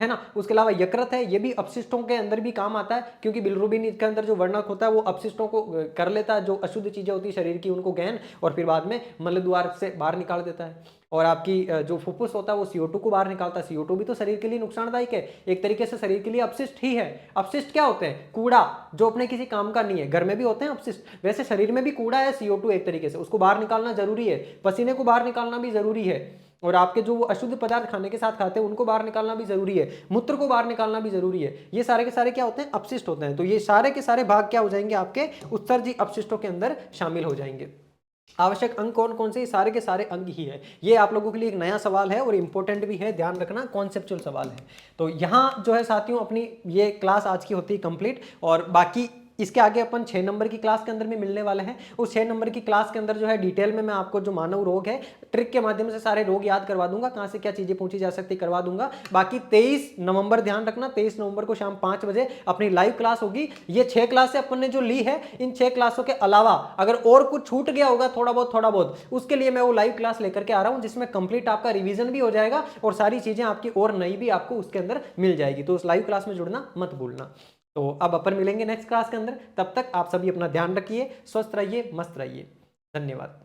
है ना। उसके अलावा यकृत है, ये भी अपशिष्टों के अंदर भी काम आता है, क्योंकि बिलिरुबिन के अंदर जो वर्णक होता है वो अपशिष्टों को कर लेता है, जो अशुद्ध चीजें होती है शरीर की उनको गहन, और फिर बाद में मल द्वार से बाहर निकाल देता है। और आपकी जो फुफ्फुस होता है वो CO2 को बाहर निकालता है, CO2 भी तो शरीर के लिए नुकसानदायक है, एक तरीके से शरीर के लिए अपशिष्ट ही है। अपशिष्ट क्या होते हैं, कूड़ा जो अपने किसी काम का नहीं है, घर में भी होते हैं अपशिष्ट, वैसे शरीर में भी कूड़ा है CO2 एक तरीके से, उसको बाहर निकालना जरूरी है, पसीने को बाहर निकालना भी जरूरी है, और आपके जो अशुद्ध पदार्थ खाने के साथ खाते हैं उनको बाहर निकालना भी जरूरी है, मूत्र को बाहर निकालना भी जरूरी है। ये सारे के सारे क्या होते हैं, अपशिष्ट होते हैं। तो ये सारे के सारे भाग क्या हो जाएंगे, आपके उत्सर्जी अपशिष्टों के अंदर शामिल हो जाएंगे। आवश्यक अंग कौन कौन से, ये सारे के सारे अंग ही है। ये आप लोगों के लिए एक नया सवाल है और इंपॉर्टेंट भी है, ध्यान रखना, कॉन्सेप्चुअल सवाल है। तो यहाँ जो है साथियों अपनी ये क्लास आज की होती है कंप्लीट, और बाकी इसके आगे अपन 6 नंबर की क्लास के अंदर में मिलने वाले हैं। उस 6 नंबर की क्लास के अंदर जो है डिटेल में मैं आपको जो मानव रोग है ट्रिक के माध्यम से सारे रोग याद करवा दूंगा, कहां से क्या चीजें पूछी जा सकती करवा दूंगा। बाकी 23 नवंबर ध्यान रखना, 23 नवंबर को शाम 5 बजे अपनी लाइव क्लास होगी। ये 6 क्लासें अपन ने जो ली है, इन 6 क्लासों के अलावा अगर और कुछ छूट गया होगा थोड़ा बहुत, उसके लिए मैं वो लाइव क्लास लेकर के आ रहा हूं, जिसमें कंप्लीट आपका रिवीजन भी हो जाएगा और सारी चीजें आपकी और नई भी आपको उसके अंदर मिल जाएगी। तो उस लाइव क्लास में जुड़ना मत भूलना। तो अब अपन मिलेंगे नेक्स्ट क्लास के अंदर, तब तक आप सभी अपना ध्यान रखिए, स्वस्थ रहिए, मस्त रहिए। धन्यवाद।